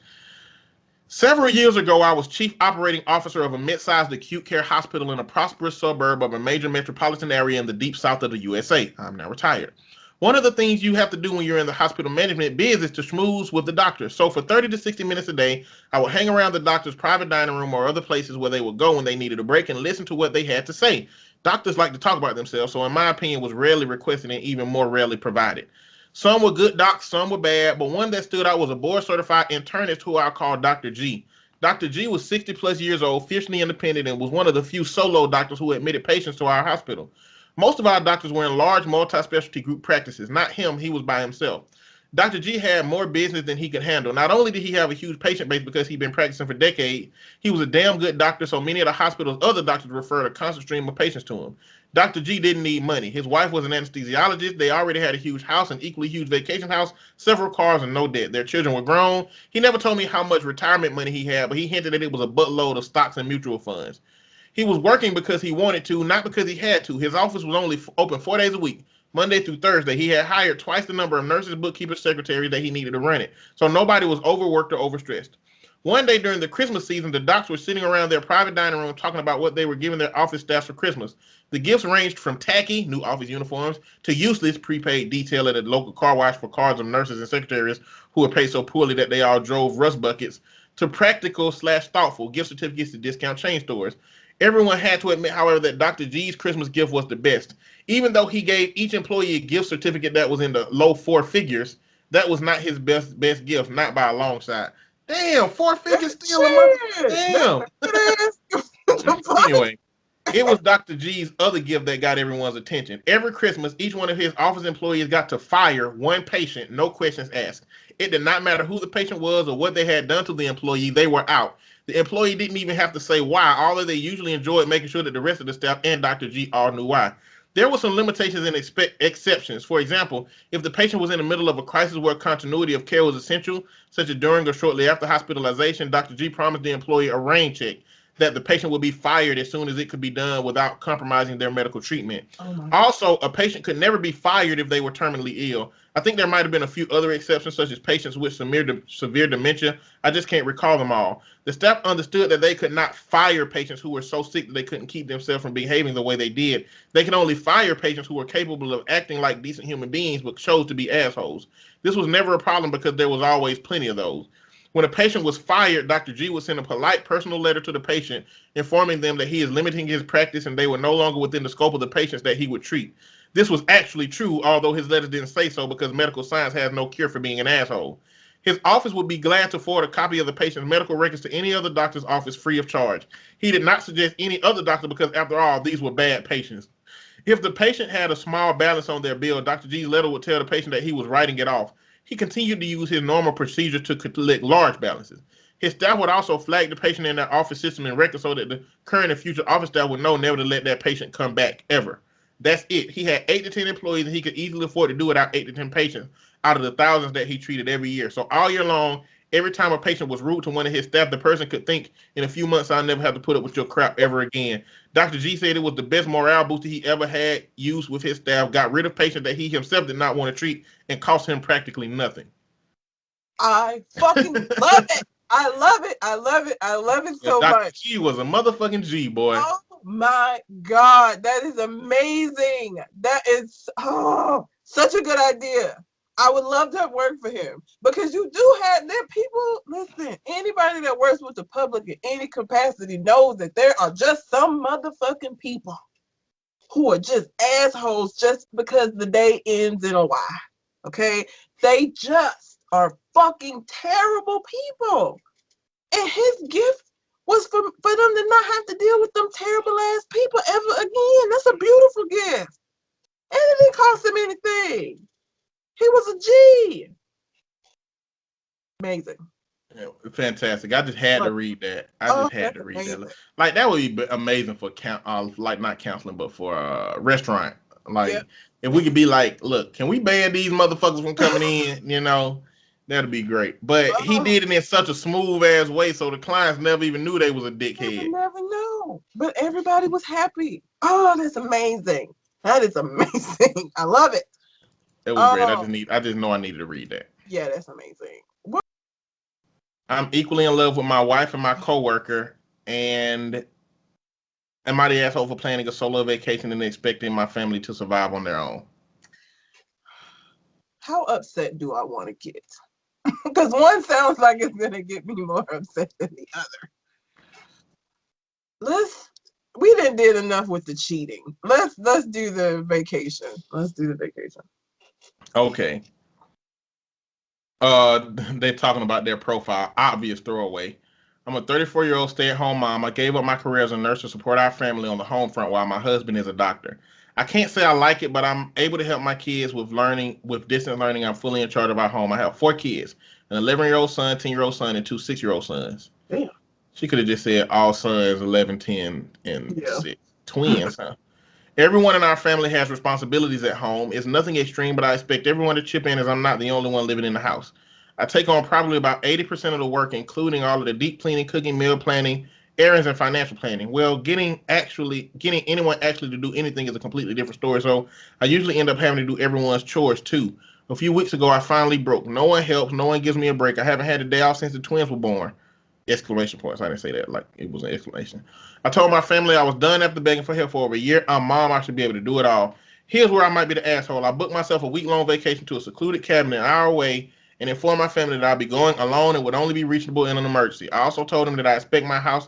[SPEAKER 3] Several years ago, I was chief operating officer of a mid-sized acute care hospital in a prosperous suburb of a major metropolitan area in the deep south of the USA. I'm now retired. One of the things you have to do when you're in the hospital management biz is to schmooze with the doctor. So for 30 to 60 minutes a day, I would hang around the doctor's private dining room or other places where they would go when they needed a break and listen to what they had to say. Doctors like to talk about themselves, so in my opinion, was rarely requested and even more rarely provided. Some were good docs, some were bad, but one that stood out was a board-certified internist who I called Dr. G. Dr. G was 60-plus years old, fiercely independent, and was one of the few solo doctors who admitted patients to our hospital. Most of our doctors were in large multi-specialty group practices. Not him, he was by himself. Dr. G had more business than he could handle. Not only did he have a huge patient base because he'd been practicing for decades, he was a damn good doctor, so many of the hospital's other doctors referred a constant stream of patients to him. Dr. G didn't need money. His wife was an anesthesiologist. They already had a huge house, an equally huge vacation house, several cars, and no debt. Their children were grown. He never told me how much retirement money he had, but he hinted that it was a buttload of stocks and mutual funds. He was working because he wanted to, not because he had to. His office was only open 4 days a week, Monday through Thursday. He had hired twice the number of nurses, bookkeepers, secretaries that he needed to run it. So nobody was overworked or overstressed. One day during the Christmas season, the docs were sitting around their private dining room talking about what they were giving their office staff for Christmas. The gifts ranged from tacky, new office uniforms, to useless prepaid detail at a local car wash for cars of nurses and secretaries who were paid so poorly that they all drove rust buckets, to practical/thoughtful gift certificates to discount chain stores. Everyone had to admit, however, that Dr. G's Christmas gift was the best. Even though he gave each employee a gift certificate that was in the low 4 figures, that was not his best gift, not by a long shot. Damn, 4 figures still a month. Damn. Anyway, it was Dr. G's other gift that got everyone's attention. Every Christmas, each one of his office employees got to fire one patient, no questions asked. It did not matter who the patient was or what they had done to the employee, they were out. The employee didn't even have to say why, although they usually enjoyed making sure that the rest of the staff and Dr. G all knew why. There were some limitations and exceptions. For example, if the patient was in the middle of a crisis where continuity of care was essential, such as during or shortly after hospitalization, Dr. G promised the employee a rain check, that the patient would be fired as soon as it could be done without compromising their medical treatment. Also, a patient could never be fired if they were terminally ill. I think there might have been a few other exceptions, such as patients with severe dementia. I just can't recall them all. The staff understood that they could not fire patients who were so sick that they couldn't keep themselves from behaving the way they did. They could only fire patients who were capable of acting like decent human beings but chose to be assholes. This was never a problem because there was always plenty of those. When a patient was fired, Dr. G would send a polite personal letter to the patient informing them that he is limiting his practice and they were no longer within the scope of the patients that he would treat. This was actually true, although his letters didn't say so because medical science has no cure for being an asshole. His office would be glad to forward a copy of the patient's medical records to any other doctor's office free of charge. He did not suggest any other doctor because, after all, these were bad patients. If the patient had a small balance on their bill, Dr. G's letter would tell the patient that he was writing it off. He continued to use his normal procedure to collect large balances. His staff would also flag the patient in their office system and record so that the current and future office staff would know never to let that patient come back, ever. That's it. He had 8 to 10 employees, and he could easily afford to do it out 8 to 10 patients out of the thousands that he treated every year. So all year long, every time a patient was rude to one of his staff, the person could think, in a few months, I'll never have to put up with your crap ever again. Dr. G said it was the best morale booster he ever had used with his staff, got rid of patients that he himself did not want to treat, and cost him practically nothing.
[SPEAKER 2] I fucking love it. I love it. I love it. I love it so
[SPEAKER 3] Dr.
[SPEAKER 2] much.
[SPEAKER 3] G was a motherfucking G, boy.
[SPEAKER 2] Oh my God. That is amazing. That is such a good idea. I would love to have worked for him because you do have there people. Listen, anybody that works with the public in any capacity knows that there are just some motherfucking people who are just assholes just because the day ends in a Y. Okay? They just are fucking terrible people. And his gift was for them to not have to deal with them terrible ass people ever again. That's a beautiful gift. And it didn't cost him anything. He was a G. Amazing.
[SPEAKER 3] Yeah, fantastic. I just had to read that. I just had to read that. Like, that would be amazing for like not counseling, but for a restaurant. Like, if we could be like, look, can we ban these motherfuckers from coming in? You know, that'd be great. But he did it in such a smooth ass way, so the clients never even knew they was a dickhead.
[SPEAKER 2] You never know. But everybody was happy. Oh, that's amazing. That is amazing. I love it.
[SPEAKER 3] It was great. I just know I needed to read that.
[SPEAKER 2] Yeah, that's amazing.
[SPEAKER 3] I'm equally in love with my wife and my coworker, and am I the asshole for planning a solo vacation and expecting my family to survive on their own?
[SPEAKER 2] How upset do I want to get? Because one sounds like it's gonna get me more upset than the other. We didn't did enough with the cheating. Let's do the vacation. Let's do the vacation.
[SPEAKER 3] Okay. They're talking about their profile. Obvious throwaway. I'm a 34-year-old stay-at-home mom. I gave up my career as a nurse to support our family on the home front while my husband is a doctor. I can't say I like it, but I'm able to help my kids with distance learning. I'm fully in charge of our home. I have 4 kids, an 11-year-old son, 10-year-old son, and 2 6-year-old sons. Damn. She could have just said all sons, 11, 10, and 6. Twins, huh? Everyone in our family has responsibilities at home. It's nothing extreme, but I expect everyone to chip in as I'm not the only one living in the house. I take on probably about 80% of the work, including all of the deep cleaning, cooking, meal planning, errands, and financial planning. Well, getting anyone actually to do anything is a completely different story, so I usually end up having to do everyone's chores too. A few weeks ago, I finally broke. No one helps. No one gives me a break. I haven't had a day off since the twins were born. Exclamation points. I didn't say that like it was an exclamation. I told my family I was done after begging for help for over a year. I'm mom. I should be able to do it all. Here's where I might be the asshole. I booked myself a week-long vacation to a secluded cabin an hour away and informed my family that I'd be going alone and would only be reachable in an emergency. I also told them that I expect my house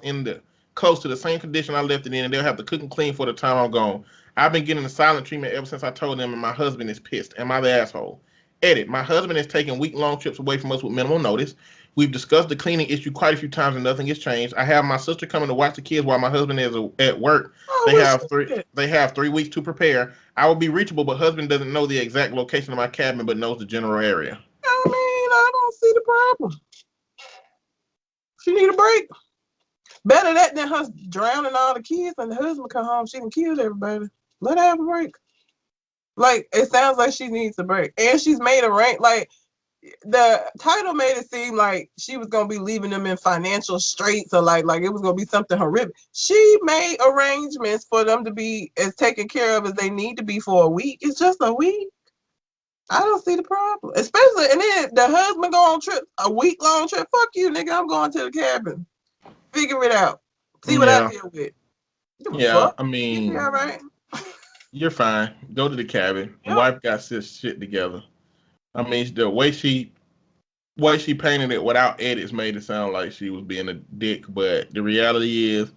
[SPEAKER 3] close to the same condition I left it in, and they'll have to cook and clean for the time I'm gone. I've been getting the silent treatment ever since I told them, and my husband is pissed. Am I the asshole? Edit. My husband is taking week-long trips away from us with minimal notice. We've discussed the cleaning issue quite a few times and nothing has changed. I have my sister coming to watch the kids while my husband is at work. They have 3 weeks to prepare. I will be reachable, but husband doesn't know the exact location of my cabin, but knows the general area.
[SPEAKER 2] I mean, I don't see the problem. She need a break. Better that than her drowning all the kids and the husband come home. She done killed everybody. Let her have a break. Like, it sounds like she needs a break. And she's made a rank. Like, the title made it seem like she was gonna be leaving them in financial straits, or like it was gonna be something horrific. She made arrangements for them to be as taken care of as they need to be for a week. It's just a week. I don't see the problem. Especially, and then the husband go on trip, a week-long trip. Fuck you, nigga. I'm going to the cabin. Figure it out. See what I deal with.
[SPEAKER 3] Yeah, I mean,
[SPEAKER 2] you all right?
[SPEAKER 3] You're fine. Go to the cabin. Yep. Wife got this shit together. I mean, the way she painted it without edits made it sound like she was being a dick, but the reality is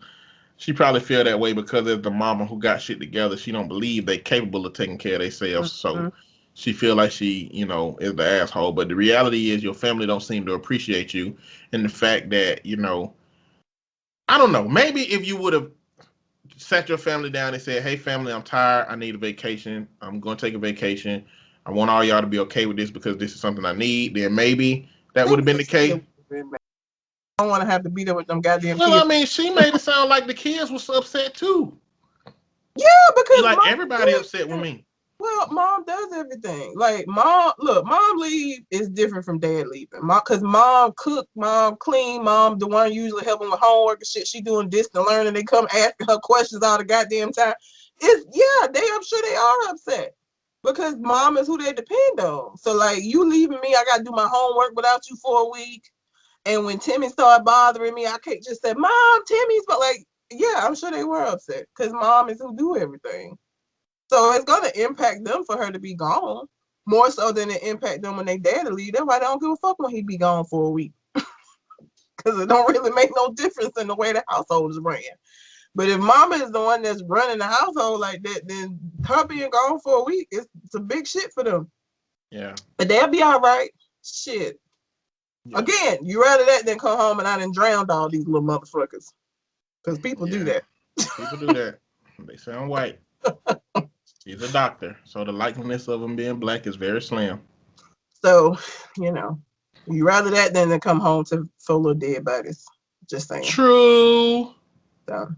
[SPEAKER 3] she probably feel that way because as the mama who got shit together, she don't believe they capable of taking care of themselves. Mm-hmm. So she feel like she, is the asshole. But the reality is your family don't seem to appreciate you. And the fact that, I don't know, maybe if you would have sat your family down and said, hey, family, I'm tired. I need a vacation. I'm going to take a vacation. I want all y'all to be okay with this because this is something I need. Then maybe that would have been the case.
[SPEAKER 2] I don't want to have to be there with them goddamn kids.
[SPEAKER 3] Well, I mean, she made it sound like the kids was upset too.
[SPEAKER 2] Yeah, because
[SPEAKER 3] everybody upset with me.
[SPEAKER 2] Well, mom does everything. Like mom, look, mom leave is different from dad leaving. Cause mom cook, mom clean, mom the one usually helping with homework and shit. She doing distant learning. They come asking her questions all the goddamn time. I'm sure they are upset because mom is who they depend on. So like you leaving me, I gotta do my homework without you for a week. And when Timmy started bothering me, I can't just say, Mom, Timmy's, but like, yeah, I'm sure they were upset because mom is who do everything. So it's gonna impact them for her to be gone more so than it impact them when they dad to leave. That's why they don't give a fuck when he be gone for a week because it don't really make no difference in the way the household is ran. But if mama is the one that's running the household like that, then her being gone for a week is it's a big shit for them.
[SPEAKER 3] Yeah.
[SPEAKER 2] But they'll be all right. Shit. Yeah. Again, you rather that than come home and I done drowned all these little motherfuckers. Because people do that.
[SPEAKER 3] People do that. They sound white. He's a doctor, so the likeliness of him being black is very slim.
[SPEAKER 2] So, you rather that than to come home to full of dead bodies. Just saying.
[SPEAKER 3] True.
[SPEAKER 2] So,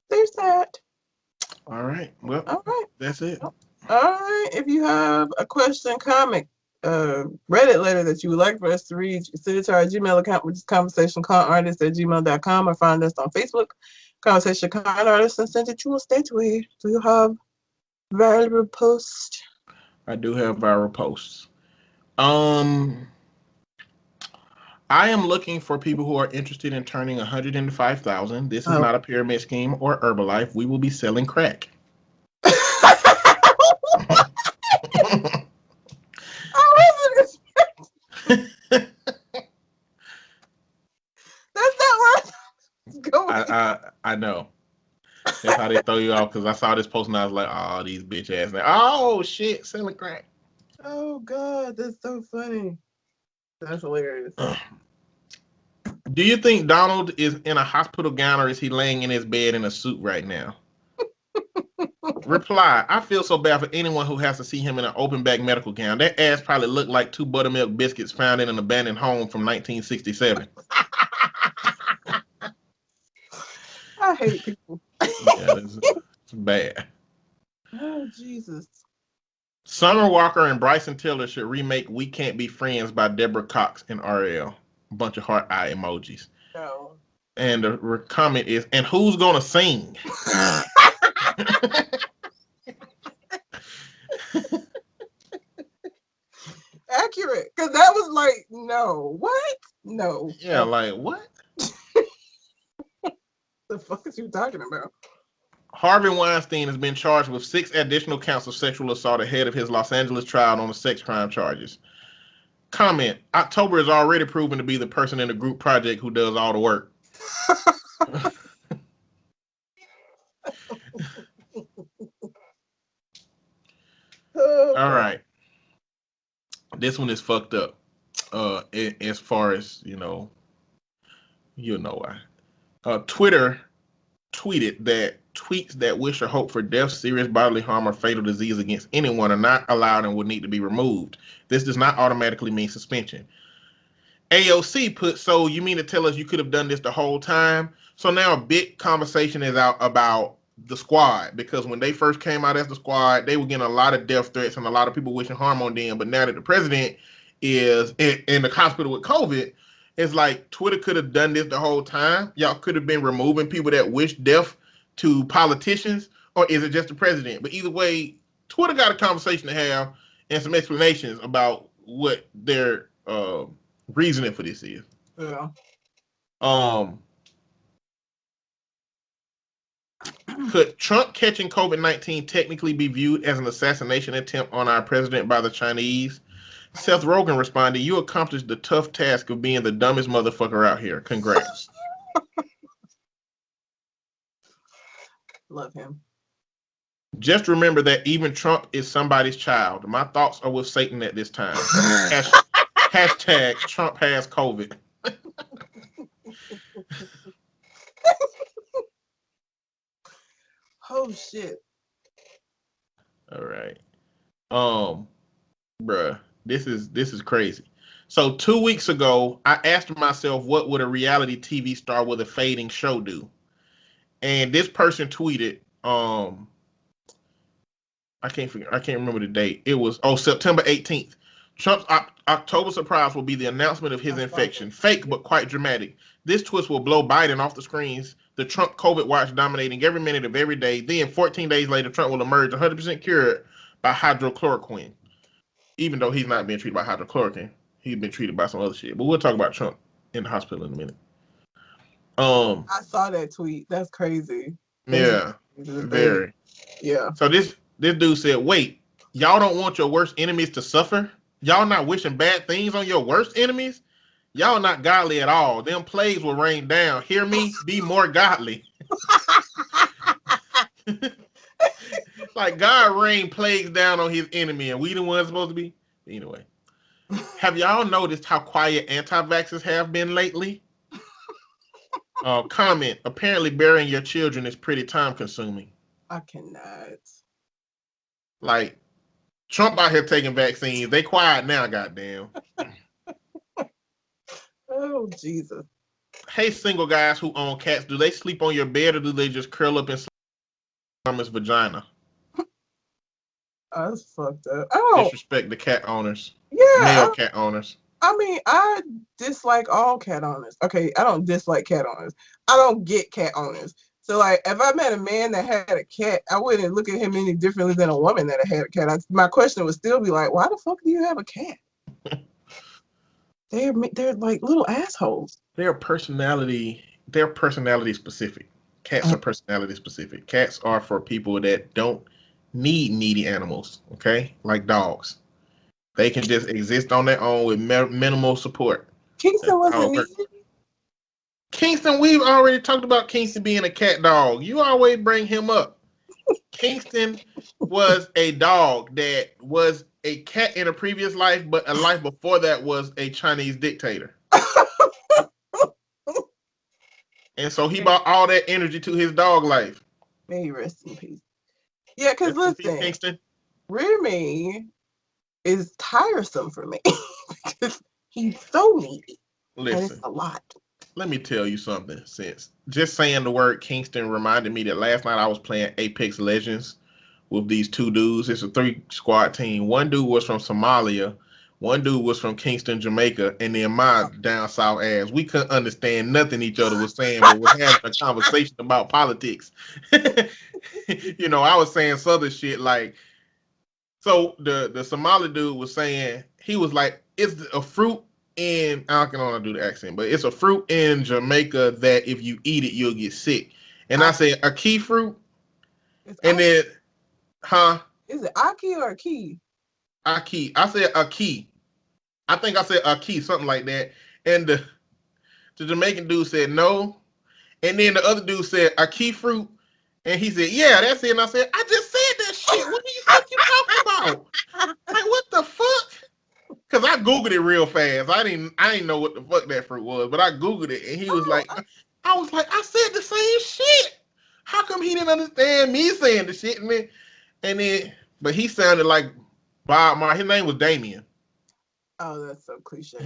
[SPEAKER 2] there's that.
[SPEAKER 3] All right. Well, all right. That's it.
[SPEAKER 2] All right. If you have a question, comment, Reddit letter that you would like for us to read, send it to our Gmail account, which is conversationconartist@gmail.com, or find us on Facebook, Conversation Con Artist, and send it to us that way. Do you have viral posts?
[SPEAKER 3] I do have viral posts. I am looking for people who are interested in turning 105,000. This is not a pyramid scheme or Herbalife. We will be selling crack.
[SPEAKER 2] That's not where it's going.
[SPEAKER 3] I know. That's how they throw you off, because I saw this post and I was like, oh, these bitch ass. Oh, shit, selling crack.
[SPEAKER 2] Oh, God, that's so funny. That's hilarious.
[SPEAKER 3] Do you think Donald is in a hospital gown, or is he laying in his bed in a suit right now? Reply, I feel so bad for anyone who has to see him in an open back medical gown. That ass probably looked like 2 buttermilk biscuits found in an abandoned home from 1967.
[SPEAKER 2] I hate people.
[SPEAKER 3] Yeah, it's bad.
[SPEAKER 2] Oh, Jesus.
[SPEAKER 3] Summer Walker and Bryson Tiller should remake We Can't Be Friends by Deborah Cox and RL. A bunch of heart eye emojis.
[SPEAKER 2] No.
[SPEAKER 3] And the comment is, and who's gonna sing?
[SPEAKER 2] Accurate, because that was like, no, what? No.
[SPEAKER 3] Yeah, like what?
[SPEAKER 2] The fuck is you talking about?
[SPEAKER 3] Harvey Weinstein has been charged with 6 additional counts of sexual assault ahead of his Los Angeles trial on the sex crime charges. Comment, October is already proven to be the person in the group project who does all the work. All right. This one is fucked up. As far as, you'll know why. Twitter tweeted that tweets that wish or hope for death, serious bodily harm, or fatal disease against anyone are not allowed and would need to be removed. This does not automatically mean suspension. AOC put, so you mean to tell us you could have done this the whole time? So now a big conversation is out about the squad, because when they first came out as the squad, they were getting a lot of death threats and a lot of people wishing harm on them. But now that the president is in the hospital with COVID, it's like Twitter could have done this the whole time. Y'all could have been removing people that wish death to politicians, or is it just the president? But either way, Twitter got a conversation to have and some explanations about what their reasoning for this is.
[SPEAKER 2] Yeah.
[SPEAKER 3] Could Trump catching COVID-19 technically be viewed as an assassination attempt on our president by the Chinese? Seth Rogen responded, you accomplished the tough task of being the dumbest motherfucker out here. Congrats.
[SPEAKER 2] Love him.
[SPEAKER 3] Just remember that even Trump is somebody's child. My thoughts are with Satan at this time. Hashtag Trump has COVID.
[SPEAKER 2] Oh shit.
[SPEAKER 3] All right. Bruh, this is crazy. So 2 weeks ago, I asked myself, what would a reality TV star with a fading show do? And this person tweeted, I I can't remember the date. It was September 18th. Trump's October surprise will be the announcement of his infection. Fake but quite dramatic. This twist will blow Biden off the screens. The Trump COVID watch dominating every minute of every day. Then 14 days later, Trump will emerge 100% cured by hydrochloroquine. Even though he's not being treated by hydrochloroquine, he's been treated by some other shit. But we'll talk about Trump in the hospital in a minute.
[SPEAKER 2] I saw that tweet. That's crazy.
[SPEAKER 3] Yeah, very.
[SPEAKER 2] Yeah.
[SPEAKER 3] So this dude said, "Wait, y'all don't want your worst enemies to suffer? Y'all not wishing bad things on your worst enemies? Y'all not godly at all. Them plagues will rain down. Hear me? Be more godly." Like God rained plagues down on his enemy, and we the ones supposed to be. Anyway, have y'all noticed how quiet anti-vaxxers have been lately? Comment. Apparently, burying your children is pretty time-consuming.
[SPEAKER 2] I cannot.
[SPEAKER 3] Like Trump out here taking vaccines. They quiet now. Goddamn.
[SPEAKER 2] Oh Jesus.
[SPEAKER 3] Hey, single guys who own cats, do they sleep on your bed or do they just curl up and sleep on his vagina?
[SPEAKER 2] That's fucked up. Oh,
[SPEAKER 3] disrespect the cat owners.
[SPEAKER 2] Yeah.
[SPEAKER 3] Male cat owners.
[SPEAKER 2] I mean, I dislike all cat owners. Okay, I don't dislike cat owners. I don't get cat owners. So, like, if I met a man that had a cat, I wouldn't look at him any differently than a woman that had a cat. My question would still be like, why the fuck do you have a cat? They're like little assholes.
[SPEAKER 3] They're personality specific. Cats are personality specific. Cats are for people that don't need needy animals, okay? Like dogs. They can just exist on their own with minimal support.
[SPEAKER 2] Kingston wasn't needy.
[SPEAKER 3] Kingston, we've already talked about Kingston being a cat dog. You always bring him up. Kingston was a dog that was a cat in a previous life, but a life before that was a Chinese dictator. And so he brought all that energy to his dog life.
[SPEAKER 2] May he rest in peace. Yeah, because listen,
[SPEAKER 3] Kingston.
[SPEAKER 2] Remy is tiresome for me because he's so needy.
[SPEAKER 3] Listen,
[SPEAKER 2] and it's a lot.
[SPEAKER 3] Let me tell you something. Since just saying the word Kingston reminded me that last night I was playing Apex Legends with these two dudes. It's a 3-squad team. One dude was from Somalia. One dude was from Kingston, Jamaica. And then my down south ass. We couldn't understand nothing each other was saying, but was having a conversation about politics. You know, I was saying southern shit like, so the Somali dude was saying, he was like, it's a fruit in, I can only do the accent, but it's a fruit in Jamaica that if you eat it, you'll get sick. And I said, a key fruit? And then,
[SPEAKER 2] Is it Aki or Aki?
[SPEAKER 3] Aki. I said a key. I think I said a key, something like that. And the Jamaican dude said no. And then the other dude said a key fruit. And he said, yeah, that's it. And I said, I just said that shit. What do you think you talking about? Like, what the fuck? Because I Googled it real fast. I didn't know what the fuck that fruit was, but I Googled it. And he was like, I was like, I said the same shit. How come he didn't understand me saying the shit? But he sounded like Bob Marley. His name was Damien.
[SPEAKER 2] Oh, that's so cliche.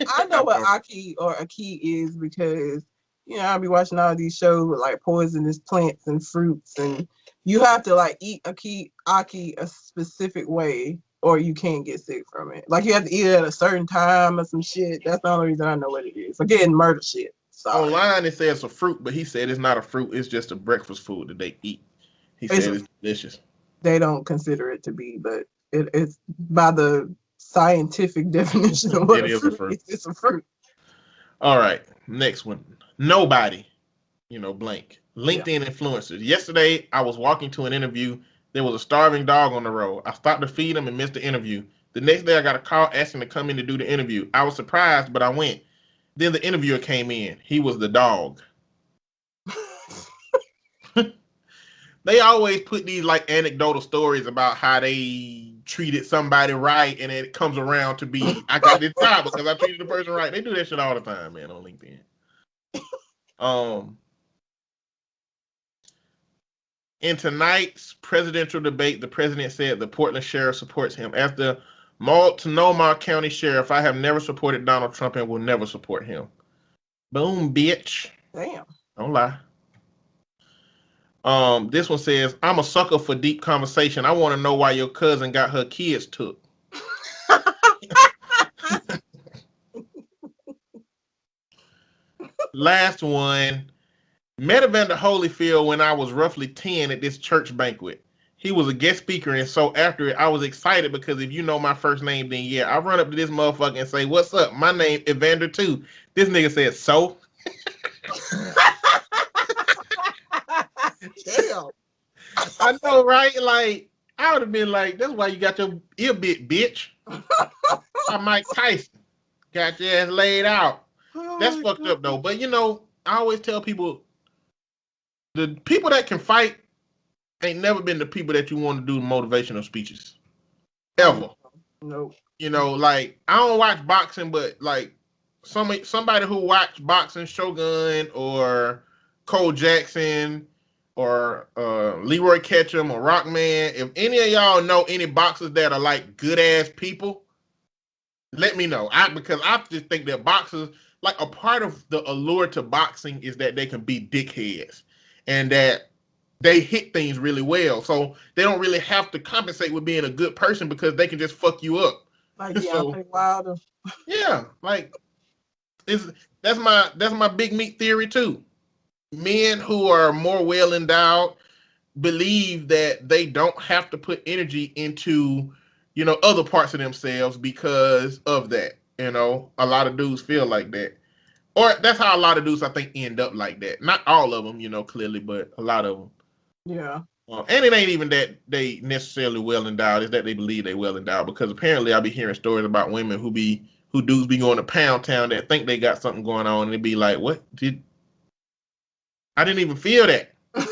[SPEAKER 2] I know what Aki or Aki is because, you know, I'll be watching all these shows with like poisonous plants and fruits, and you have to like eat Aki a specific way or you can't get sick from it. Like you have to eat it at a certain time or some shit. That's the only reason I know what it is. Forgetting murder shit. Sorry.
[SPEAKER 3] Online it says it's a fruit, but he said it's not a fruit. It's just a breakfast food that they eat. He said it's delicious.
[SPEAKER 2] They don't consider it to be, but it's by the scientific definition of what a fruit is. It's a fruit.
[SPEAKER 3] All right, next one. Nobody, blank. LinkedIn influencers. Yesterday, I was walking to an interview. There was a starving dog on the road. I stopped to feed him and missed the interview. The next day, I got a call asking to come in to do the interview. I was surprised, but I went. Then the interviewer came in. He was the dog. They always put these like anecdotal stories about how they treated somebody right, and it comes around to be, I got this job because I treated the person right. They do that shit all the time, man, on LinkedIn. In tonight's presidential debate, the president said the Portland sheriff supports him. As the Multnomah County sheriff, I have never supported Donald Trump and will never support him. Boom, bitch.
[SPEAKER 2] Damn.
[SPEAKER 3] Don't lie. This one says, I'm a sucker for deep conversation. I want to know why your cousin got her kids took. Last one. Met Evander Holyfield when I was roughly 10 at this church banquet. He was a guest speaker, and so after it, I was excited because if you know my first name, then yeah, I run up to this motherfucker and say, "What's up? My name Evander too." This nigga said, "So."
[SPEAKER 2] Damn.
[SPEAKER 3] I know, right? Like, I would have been like, "That's why you got your ear bit, bitch." I'm Mike Tyson. Got your ass laid out. That's fucked up though. But you know, I always tell people, the people that can fight ain't never been the people that you want to do motivational speeches. Ever.
[SPEAKER 2] Nope.
[SPEAKER 3] You know, like, I don't watch boxing, but like somebody who watched boxing, Shogun or Cole Jackson or Leroy Ketchum or Rockman, if any of y'all know any boxers that are like good ass people, let me know. Because I just think that boxers, like, a part of the allure to boxing is that they can be dickheads and that they hit things really well. So they don't really have to compensate with being a good person because they can just fuck you up.
[SPEAKER 2] Like
[SPEAKER 3] So,
[SPEAKER 2] Deontay Wilder.
[SPEAKER 3] yeah, like, that's my big meat theory too. Men who are more well endowed believe that they don't have to put energy into, other parts of themselves because of that. A lot of dudes feel like that. Or that's how a lot of dudes, I think, end up like that. Not all of them, clearly, but a lot of them.
[SPEAKER 2] Yeah.
[SPEAKER 3] And it ain't even that they necessarily well endowed; it's that they believe they well endowed. Because apparently, I be hearing stories about women who dudes be going to Pound Town that think they got something going on, and they be like, "What? I didn't even feel that." So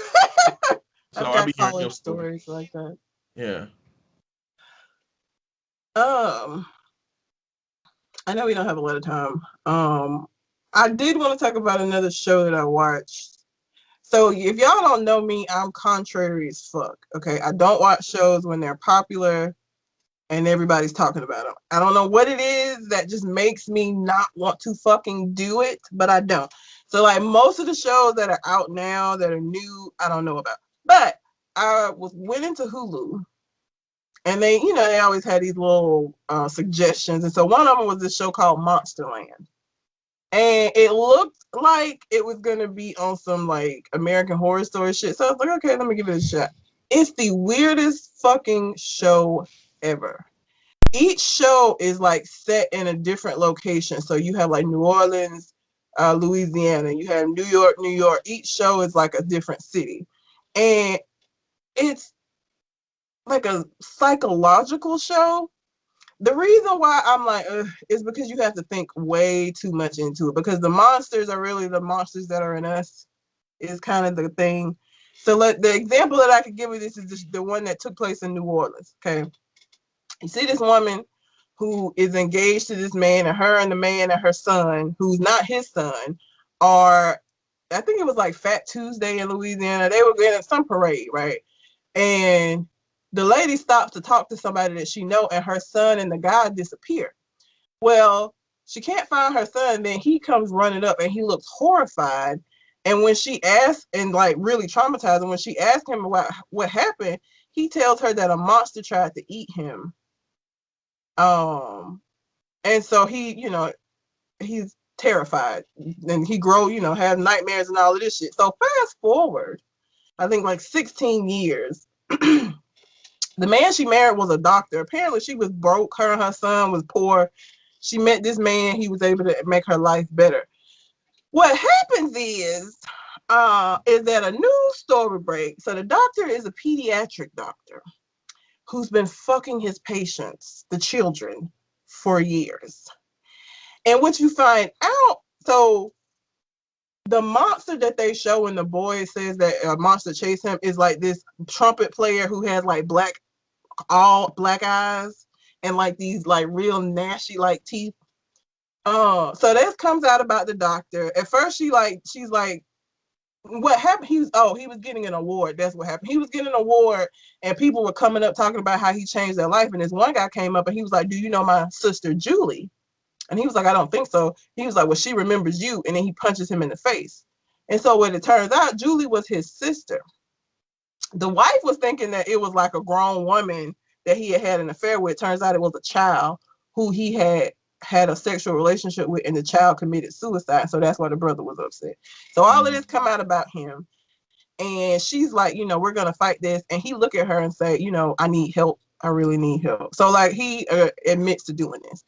[SPEAKER 2] I've
[SPEAKER 3] I
[SPEAKER 2] got
[SPEAKER 3] be hearing
[SPEAKER 2] college
[SPEAKER 3] stories.
[SPEAKER 2] stories like that.
[SPEAKER 3] Yeah.
[SPEAKER 2] I know we don't have a lot of time. I did want to talk about another show that I watched. So if y'all don't know me, I'm contrary as fuck. Okay, I don't watch shows when they're popular and everybody's talking about them. I don't know what it is that just makes me not want to fucking do it, but I don't. So like most of the shows that are out now that are new, I don't know about. But I went into Hulu and they always had these little suggestions. And so one of them was this show called Monsterland. And it looked like it was going to be on some like American Horror Story shit. So I was like, okay, let me give it a shot. It's the weirdest fucking show ever. Each show is like set in a different location. So you have like New Orleans, Louisiana, you have New York, New York. Each show is like a different city. And it's like a psychological show. The reason why I'm like, is because you have to think way too much into it, because the monsters are really the monsters that are in us is kind of the thing. So the example that I could give you, this is just the one that took place in New Orleans. Okay. You see this woman who is engaged to this man, and her and the man and her son, who's not his son, are, I think it was like Fat Tuesday in Louisiana. They were getting some parade, right? And the lady stops to talk to somebody that she know, and her son and the guy disappear. Well, she can't find her son. Then he comes running up, and he looks horrified. And when she asks, and like really traumatized, and when she asks him what happened, he tells her that a monster tried to eat him. And so he's terrified, and he has nightmares and all of this shit. So fast forward, I think like 16 years. The man she married was a doctor. Apparently she was broke. Her and her son was poor. She met this man. He was able to make her life better. What happens is that a news story breaks. So the doctor is a pediatric doctor who's been fucking his patients, the children, for years. And what you find out, so the monster that they show in the boy says that a monster chased him is like this trumpet player who has like all black eyes and like these like real nasty like teeth. So this comes out about the doctor. At first she's like, what happened? He was getting an award. That's what happened. He was getting an award, and people were coming up talking about how he changed their life. And this one guy came up and he was like, "Do you know my sister Julie?" And he was like, "I don't think so." He was like, "Well, she remembers you." And then he punches him in the face. And so what it turns out, Julie was his sister. The wife was thinking that it was like a grown woman that he had an affair with. Turns out it was a child who he had a sexual relationship with, and the child committed suicide. So that's why the brother was upset. So all of this come out about him. And she's like, we're going to fight this. And he look at her and say, I need help. I really need help. So like he admits to doing this.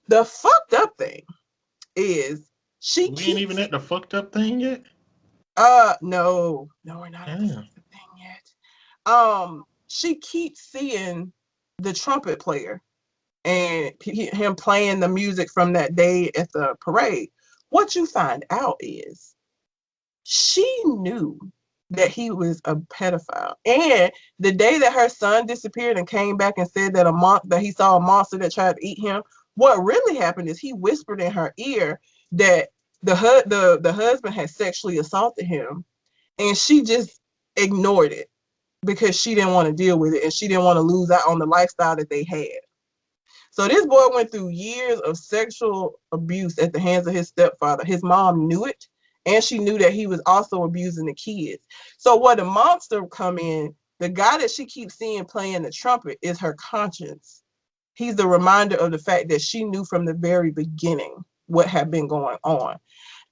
[SPEAKER 2] The fucked up thing is
[SPEAKER 3] we ain't even at the fucked up thing yet.
[SPEAKER 2] No, we're not at the fucked up thing yet. She keeps seeing the trumpet player and him playing the music from that day at the parade. What you find out is she knew that he was a pedophile. And the day that her son disappeared and came back and said that he saw a monster that tried to eat him, what really happened is he whispered in her ear that the husband had sexually assaulted him, and she just ignored it because she didn't want to deal with it and she didn't want to lose out on the lifestyle that they had. So this boy went through years of sexual abuse at the hands of his stepfather. His mom knew it, and she knew that he was also abusing the kids. So where the monster come in, the guy that she keeps seeing playing the trumpet is her conscience. He's the reminder of the fact that she knew from the very beginning what had been going on.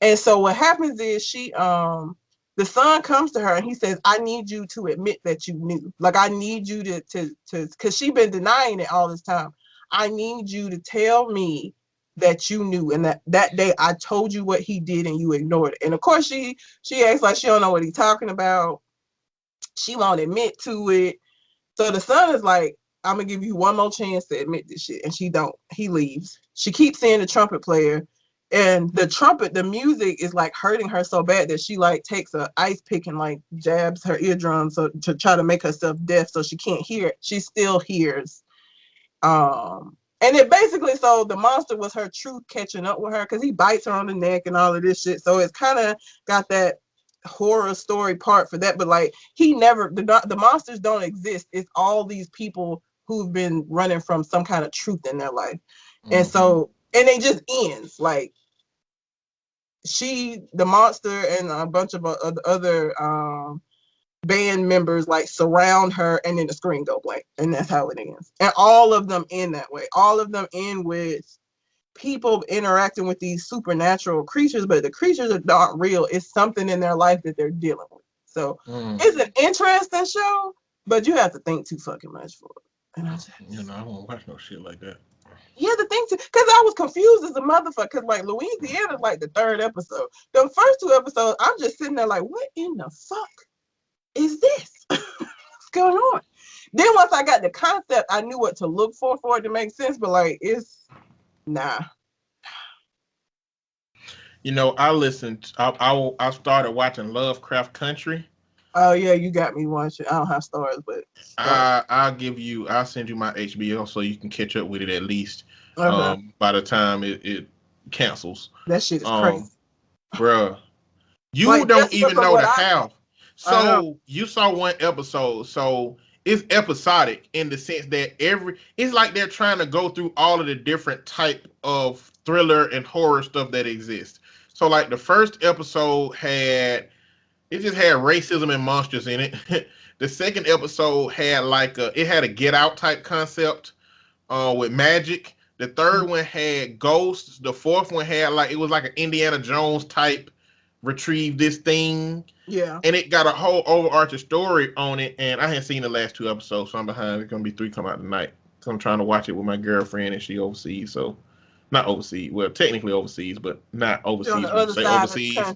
[SPEAKER 2] And so what happens is the son comes to her and he says, I need you to admit that you knew. Like, I need you to because she's been denying it all this time. I need you to tell me that you knew, and that day I told you what he did and you ignored it. And of course she acts like she don't know what he's talking about. She won't admit to it. So the son is like, I'm gonna give you one more chance to admit this shit. And she don't. He leaves. She keeps seeing the trumpet player, and the music is like hurting her so bad that she like takes a ice pick and like jabs her eardrum to try to make herself deaf so she can't hear it. She still hears. And it basically, so the monster was her truth catching up with her because he bites her on the neck and all of this shit. So it's kind of got that horror story part for that. But like the monsters don't exist. It's all these people who've been running from some kind of truth in their life. Mm-hmm. And so, and it just ends like the monster and a bunch of other band members like surround her, and then the screen go blank, and that's how it ends. And all of them end that way. All of them end with people interacting with these supernatural creatures, but the creatures are not real. It's something in their life that they're dealing with. So it's an interesting show, but you have to think too fucking much for it. And
[SPEAKER 3] I won't watch no shit like that.
[SPEAKER 2] Yeah, the thing too, because I was confused as a motherfucker. Because like Louisiana is like the third episode. The first two episodes, I'm just sitting there like, what in the fuck is this? What's going on? Then once I got the concept, I knew what to look for it to make sense. But like, it's nah.
[SPEAKER 3] I started watching Lovecraft Country.
[SPEAKER 2] Oh yeah, you got me watching. I don't have stars, but
[SPEAKER 3] I'll send you my HBO so you can catch up with it at least. By the time it cancels.
[SPEAKER 2] That shit is crazy.
[SPEAKER 3] Bruh. You like, don't even know the half. So you saw one episode. So it's episodic in the sense that it's like they're trying to go through all of the different type of thriller and horror stuff that exists. So like the first episode just had racism and monsters in it. The second episode had it had a Get Out type concept with magic. The third one had ghosts. The fourth one had it was like an Indiana Jones type retrieve this thing.
[SPEAKER 2] Yeah.
[SPEAKER 3] And it got a whole overarching story on it. And I hadn't seen the last two episodes, so I'm behind. There's going to be 3 come out tonight. So I'm trying to watch it with my girlfriend, and she overseas. So, not overseas. Well, technically overseas, but not overseas. When you say overseas.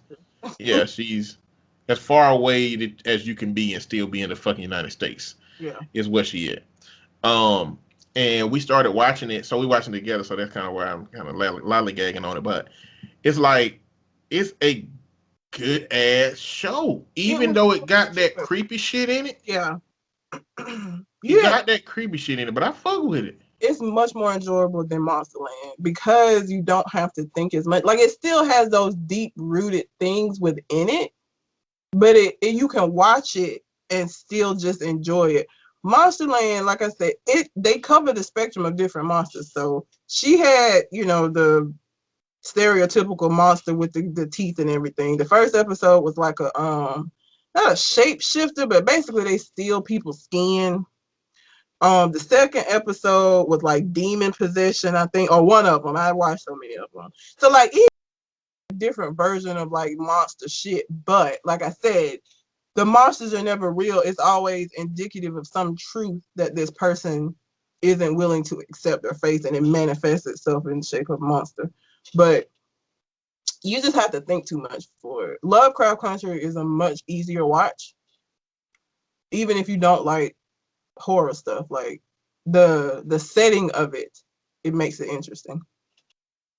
[SPEAKER 3] Yeah, she's as far away as you can be and still be in the fucking United States.
[SPEAKER 2] Yeah.
[SPEAKER 3] Is where she at. And we started watching it. So we watching it together. So that's kind of where I'm kind of lollygagging on it. But it's it's a good ass show, even though it got that creepy shit in it.
[SPEAKER 2] Yeah,
[SPEAKER 3] it got that creepy shit in it, but I fuck with it.
[SPEAKER 2] It's much more enjoyable than Monsterland because you don't have to think as much. Like it still has those deep rooted things within it, but you can watch it and still just enjoy it. Monsterland, like I said, they cover the spectrum of different monsters. So she had, the stereotypical monster with the teeth and everything. The first episode was like a not a shapeshifter, but basically they steal people's skin. The second episode was like demon possession, I think, or one of them. I watched so many of them. So like each different version of like monster shit, but like I said, the monsters are never real. It's always indicative of some truth that this person isn't willing to accept or face, and it manifests itself in the shape of a monster. But you just have to think too much for it. Lovecraft Country is a much easier watch, even if you don't like horror stuff. Like the setting of it makes it interesting.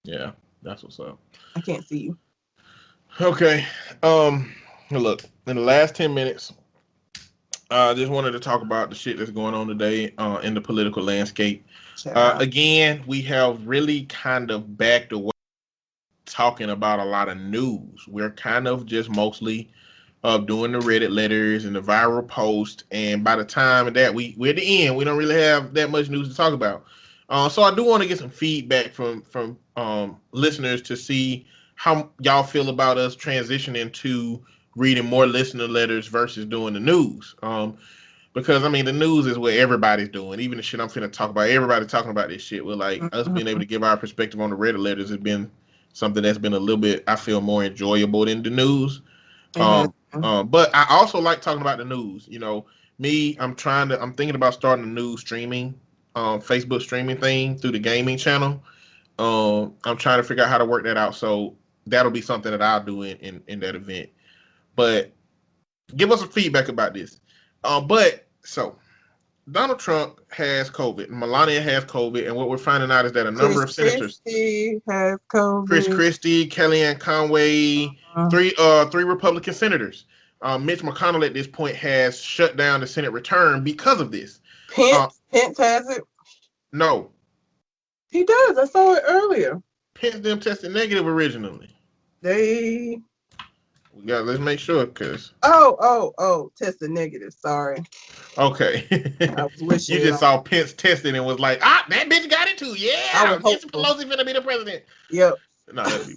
[SPEAKER 3] Yeah, that's what's up.
[SPEAKER 2] I can't see you.
[SPEAKER 3] Okay. Look, in the last 10 minutes, I just wanted to talk about the shit that's going on today in the political landscape. Again, we have really kind of backed away talking about a lot of news. We're kind of just mostly doing the Reddit letters and the viral post. And by the time that we're at the end, we don't really have that much news to talk about. So I do want to get some feedback from listeners to see how y'all feel about us transitioning to reading more listener letters versus doing the news. Because I mean, the news is what everybody's doing. Even the shit I'm finna talk about, everybody's talking about this shit. We're like, us being able to give our perspective on the Reddit letters has been something that's been a little bit, I feel, more enjoyable than the news. But I also like talking about the news. You know, me, I'm thinking about starting a new streaming, Facebook streaming thing through the gaming channel. I'm trying to figure out how to work that out. So that'll be something that I'll do in that event. But give us some feedback about this. So Donald Trump has COVID, Melania has COVID, and what we're finding out is that a number of senators,
[SPEAKER 2] has COVID.
[SPEAKER 3] Chris Christie, Kellyanne Conway, three Republican senators. Mitch McConnell at this point has shut down the Senate return because of this.
[SPEAKER 2] Pence has it.
[SPEAKER 3] No,
[SPEAKER 2] he does. I saw it earlier.
[SPEAKER 3] Pence them tested negative originally. Let's make sure, cause
[SPEAKER 2] tested negative. Sorry.
[SPEAKER 3] Okay.
[SPEAKER 2] I was wishing
[SPEAKER 3] you just saw Pence tested and was like, that bitch got it too. Yeah, Nancy Pelosi finna be the president.
[SPEAKER 2] Yep.
[SPEAKER 3] No, that'd be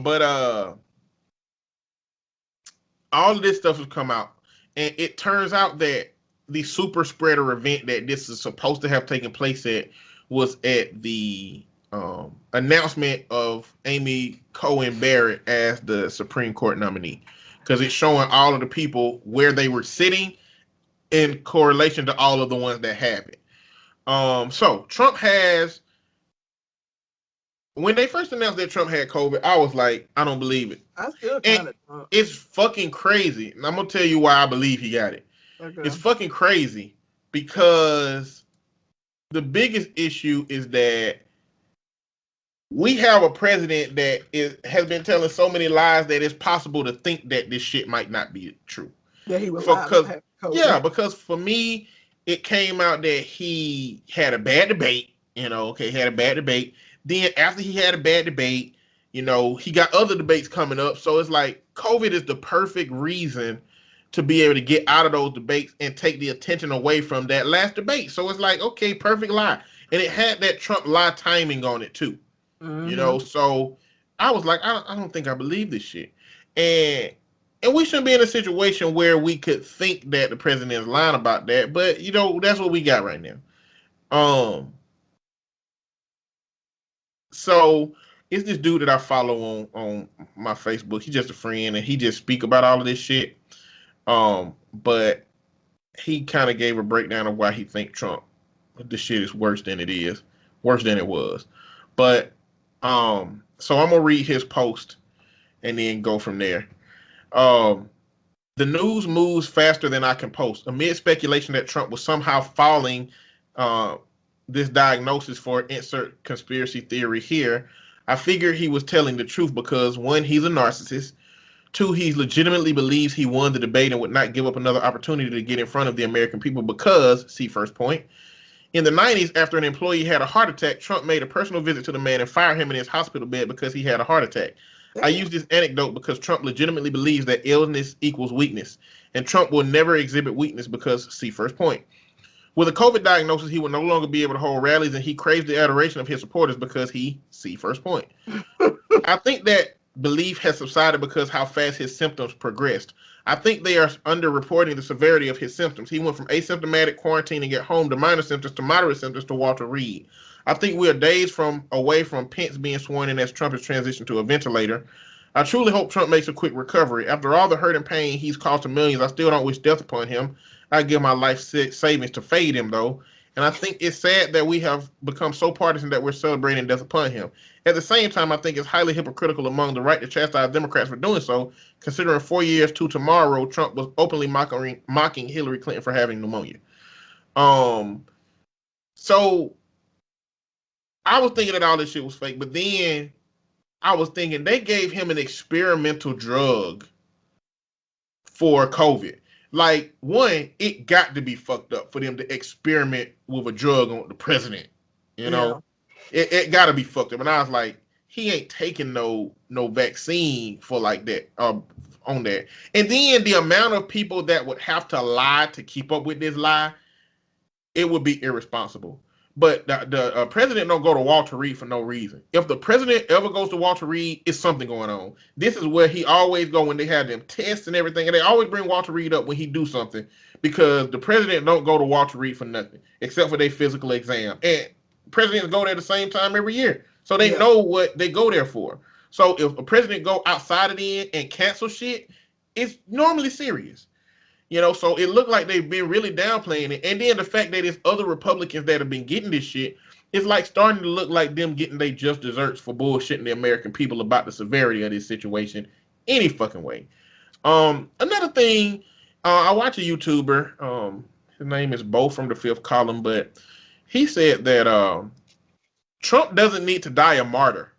[SPEAKER 3] but all of this stuff has come out, and it turns out that the super spreader event that this is supposed to have taken place at was at the announcement of Amy Coney Barrett as the Supreme Court nominee, because it's showing all of the people where they were sitting in correlation to all of the ones that have it. So Trump has, when they first announced that Trump had COVID, I was like, I don't believe it.
[SPEAKER 2] I still kind of.
[SPEAKER 3] It's fucking crazy. And I'm gonna tell you why I believe he got it. Okay. It's fucking crazy because the biggest issue is that we have a president that has been telling so many lies that it's possible to think that this shit might not be true.
[SPEAKER 2] Yeah, he was
[SPEAKER 3] because for me, it came out that he had a bad debate. Had a bad debate. Then after he had a bad debate, he got other debates coming up. So it's like COVID is the perfect reason to be able to get out of those debates and take the attention away from that last debate. So it's like, okay, perfect lie. And it had that Trump lie timing on it too. Mm-hmm. So I was like, I don't think I believe this shit. And we shouldn't be in a situation where we could think that the president is lying about that. But, that's what we got right now. So it's this dude that I follow on my Facebook. He's just a friend, and he just speak about all of this shit. But he kind of gave a breakdown of why he think the shit is worse than it is, worse than it was. But so I'm gonna read his post and then go from there. The news moves faster than I can post. Amid speculation that Trump was somehow falling this diagnosis for insert conspiracy theory here, I figured he was telling the truth because 1, he's a narcissist. 2, he legitimately believes he won the debate and would not give up another opportunity to get in front of the American people because, see first point, in the 90s, after an employee had a heart attack, Trump made a personal visit to the man and fired him in his hospital bed because he had a heart attack. Damn. I use this anecdote because Trump legitimately believes that illness equals weakness, and Trump will never exhibit weakness because, see first point. With a COVID diagnosis, he will no longer be able to hold rallies, and he craves the adoration of his supporters because he, see first point. I think that belief has subsided because how fast his symptoms progressed. I think they are underreporting the severity of his symptoms. He went from asymptomatic quarantining at home to minor symptoms to moderate symptoms to Walter Reed. I think we are days away from Pence being sworn in as Trump has transitioned to a ventilator. I truly hope Trump makes a quick recovery. After all the hurt and pain he's caused to millions, I still don't wish death upon him. I give my life savings to fade him, though. And I think it's sad that we have become so partisan that we're celebrating death upon him. At the same time, I think it's highly hypocritical among the right to chastise Democrats for doing so, considering 4 years to tomorrow, Trump was openly mocking Hillary Clinton for having pneumonia. So I was thinking that all this shit was fake, but then I was thinking they gave him an experimental drug for COVID. Like, one, it got to be fucked up for them to experiment with a drug on the president. You know, it got to be fucked up. And I was like, he ain't taking no vaccine for like that on that. And then the amount of people that would have to lie to keep up with this lie, it would be irresponsible. But the president don't go to Walter Reed for no reason. If the president ever goes to Walter Reed, it's something going on. This is where he always go when they have them tests and everything, and they always bring Walter Reed up when he do something because the president don't go to Walter Reed for nothing except for their physical exam. And presidents go there the same time every year, so they know what they go there for. So if a president go outside of the and cancel shit, it's normally serious. You know, so it looked like they've been really downplaying it. And then the fact that it's other Republicans that have been getting this shit, it's like starting to look like them getting their just desserts for bullshitting the American people about the severity of this situation any fucking way. Another thing, I watch a YouTuber, his name is Bo from the Fifth Column, but he said that Trump doesn't need to die a martyr.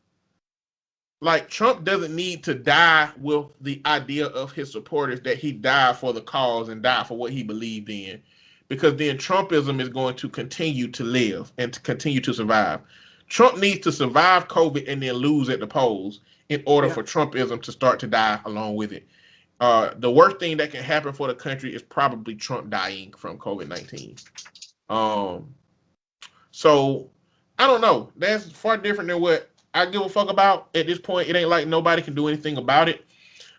[SPEAKER 3] Like, Trump doesn't need to die with the idea of his supporters that he died for the cause and died for what he believed in, because then Trumpism is going to continue to live and to continue to survive. Trump needs to survive COVID and then lose at the polls in order for Trumpism to start to die along with it. The worst thing that can happen for the country is probably Trump dying from COVID-19. So I don't know. That's far different than what I give a fuck about at this point. It ain't like nobody can do anything about it.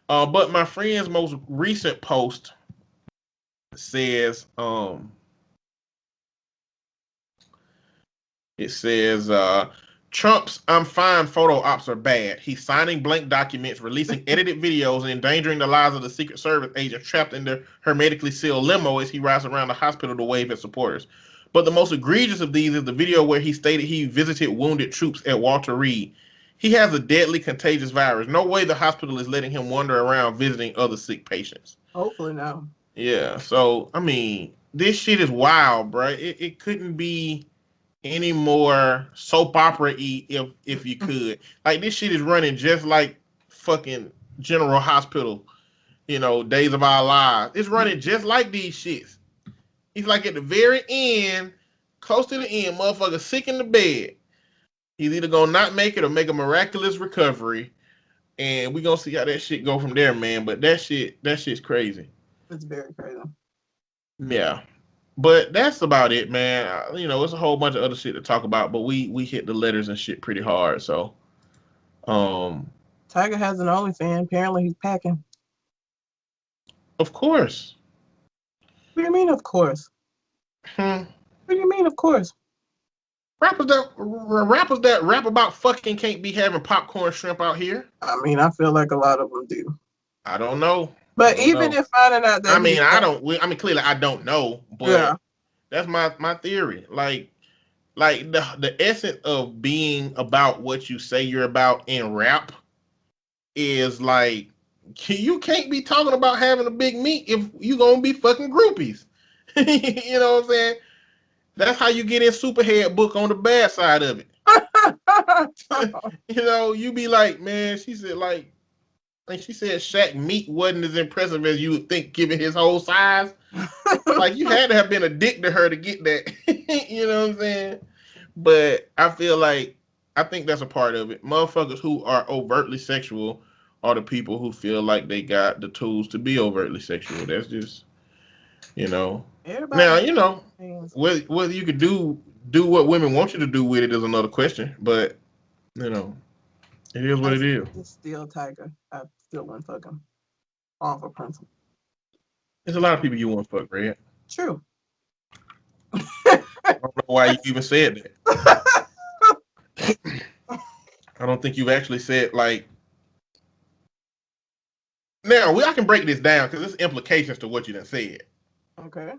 [SPEAKER 3] But my friend's most recent post says, Trump's I'm fine photo ops are bad. He's signing blank documents, releasing edited videos, and endangering the lives of the Secret Service agents trapped in their hermetically sealed limo as he rides around the hospital to wave at supporters. But the most egregious of these is the video where he stated he visited wounded troops at Walter Reed. He has a deadly contagious virus. No way the hospital is letting him wander around visiting other sick patients.
[SPEAKER 2] Hopefully no.
[SPEAKER 3] Yeah, so, I mean, this shit is wild, bro. It couldn't be any more soap opera-y if you could. Like, this shit is running just like fucking General Hospital, you know, Days of Our Lives. It's running just like these shits. He's like at the very end, close to the end, motherfucker sick in the bed. He's either gonna not make it or make a miraculous recovery. And we're gonna see how that shit go from there, man. But that shit's crazy.
[SPEAKER 2] It's very crazy.
[SPEAKER 3] Yeah. But that's about it, man. You know, it's a whole bunch of other shit to talk about, but we hit the letters and shit pretty hard, so
[SPEAKER 2] Tiger has an OnlyFans. Apparently he's packing.
[SPEAKER 3] Of course.
[SPEAKER 2] What do you mean, of course? What do you mean, of course?
[SPEAKER 3] Rappers that rap about fucking can't be having popcorn shrimp out here.
[SPEAKER 2] I mean, I feel like a lot of them do.
[SPEAKER 3] I don't know.
[SPEAKER 2] But even if finding out that
[SPEAKER 3] clearly I don't know, but that's my theory. Like the essence of being about what you say you're about in rap is like, you can't be talking about having a big meat if you gonna be fucking groupies. You know what I'm saying? That's how you get in Superhead book on the bad side of it. You know, you be like, man, she said Shaq meat wasn't as impressive as you would think given his whole size. Like, you had to have been a dick to her to get that. You know what I'm saying? But I think that's a part of it. Motherfuckers who are overtly sexual are the people who feel like they got the tools to be overtly sexual. That's just, you know. Everybody now, you know, whether you could do what women want you to do with it is another question. But, you know, It is what it is.
[SPEAKER 2] It's still Tiger. I still wouldn't fuck him. Off of principle.
[SPEAKER 3] There's a lot of people you want to fuck, Red.
[SPEAKER 2] True.
[SPEAKER 3] I don't know why you even said that. I don't think you've actually said like. Now I can break this down because there's implications to what you done said.
[SPEAKER 2] Okay.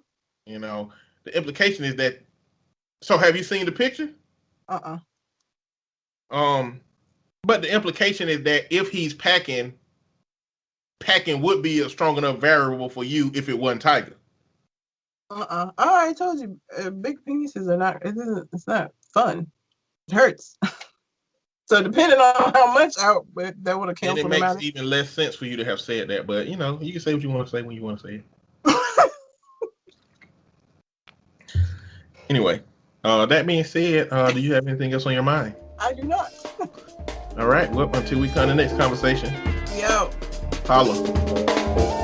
[SPEAKER 3] You know, the implication is that. So, have you seen the picture? But the implication is that if he's packing would be a strong enough variable for you if it wasn't Tiger.
[SPEAKER 2] I already told you, big penises are not. It's not fun. It hurts. So depending on how much out, but that would have
[SPEAKER 3] And
[SPEAKER 2] canceled.
[SPEAKER 3] it makes even less sense for you to have said that. But you know, you can say what you want to say when you want to say it. Anyway, that being said, do you have anything else on your mind?
[SPEAKER 2] I do not.
[SPEAKER 3] All right. Well, until we come to the next conversation.
[SPEAKER 2] Yo.
[SPEAKER 3] Holla.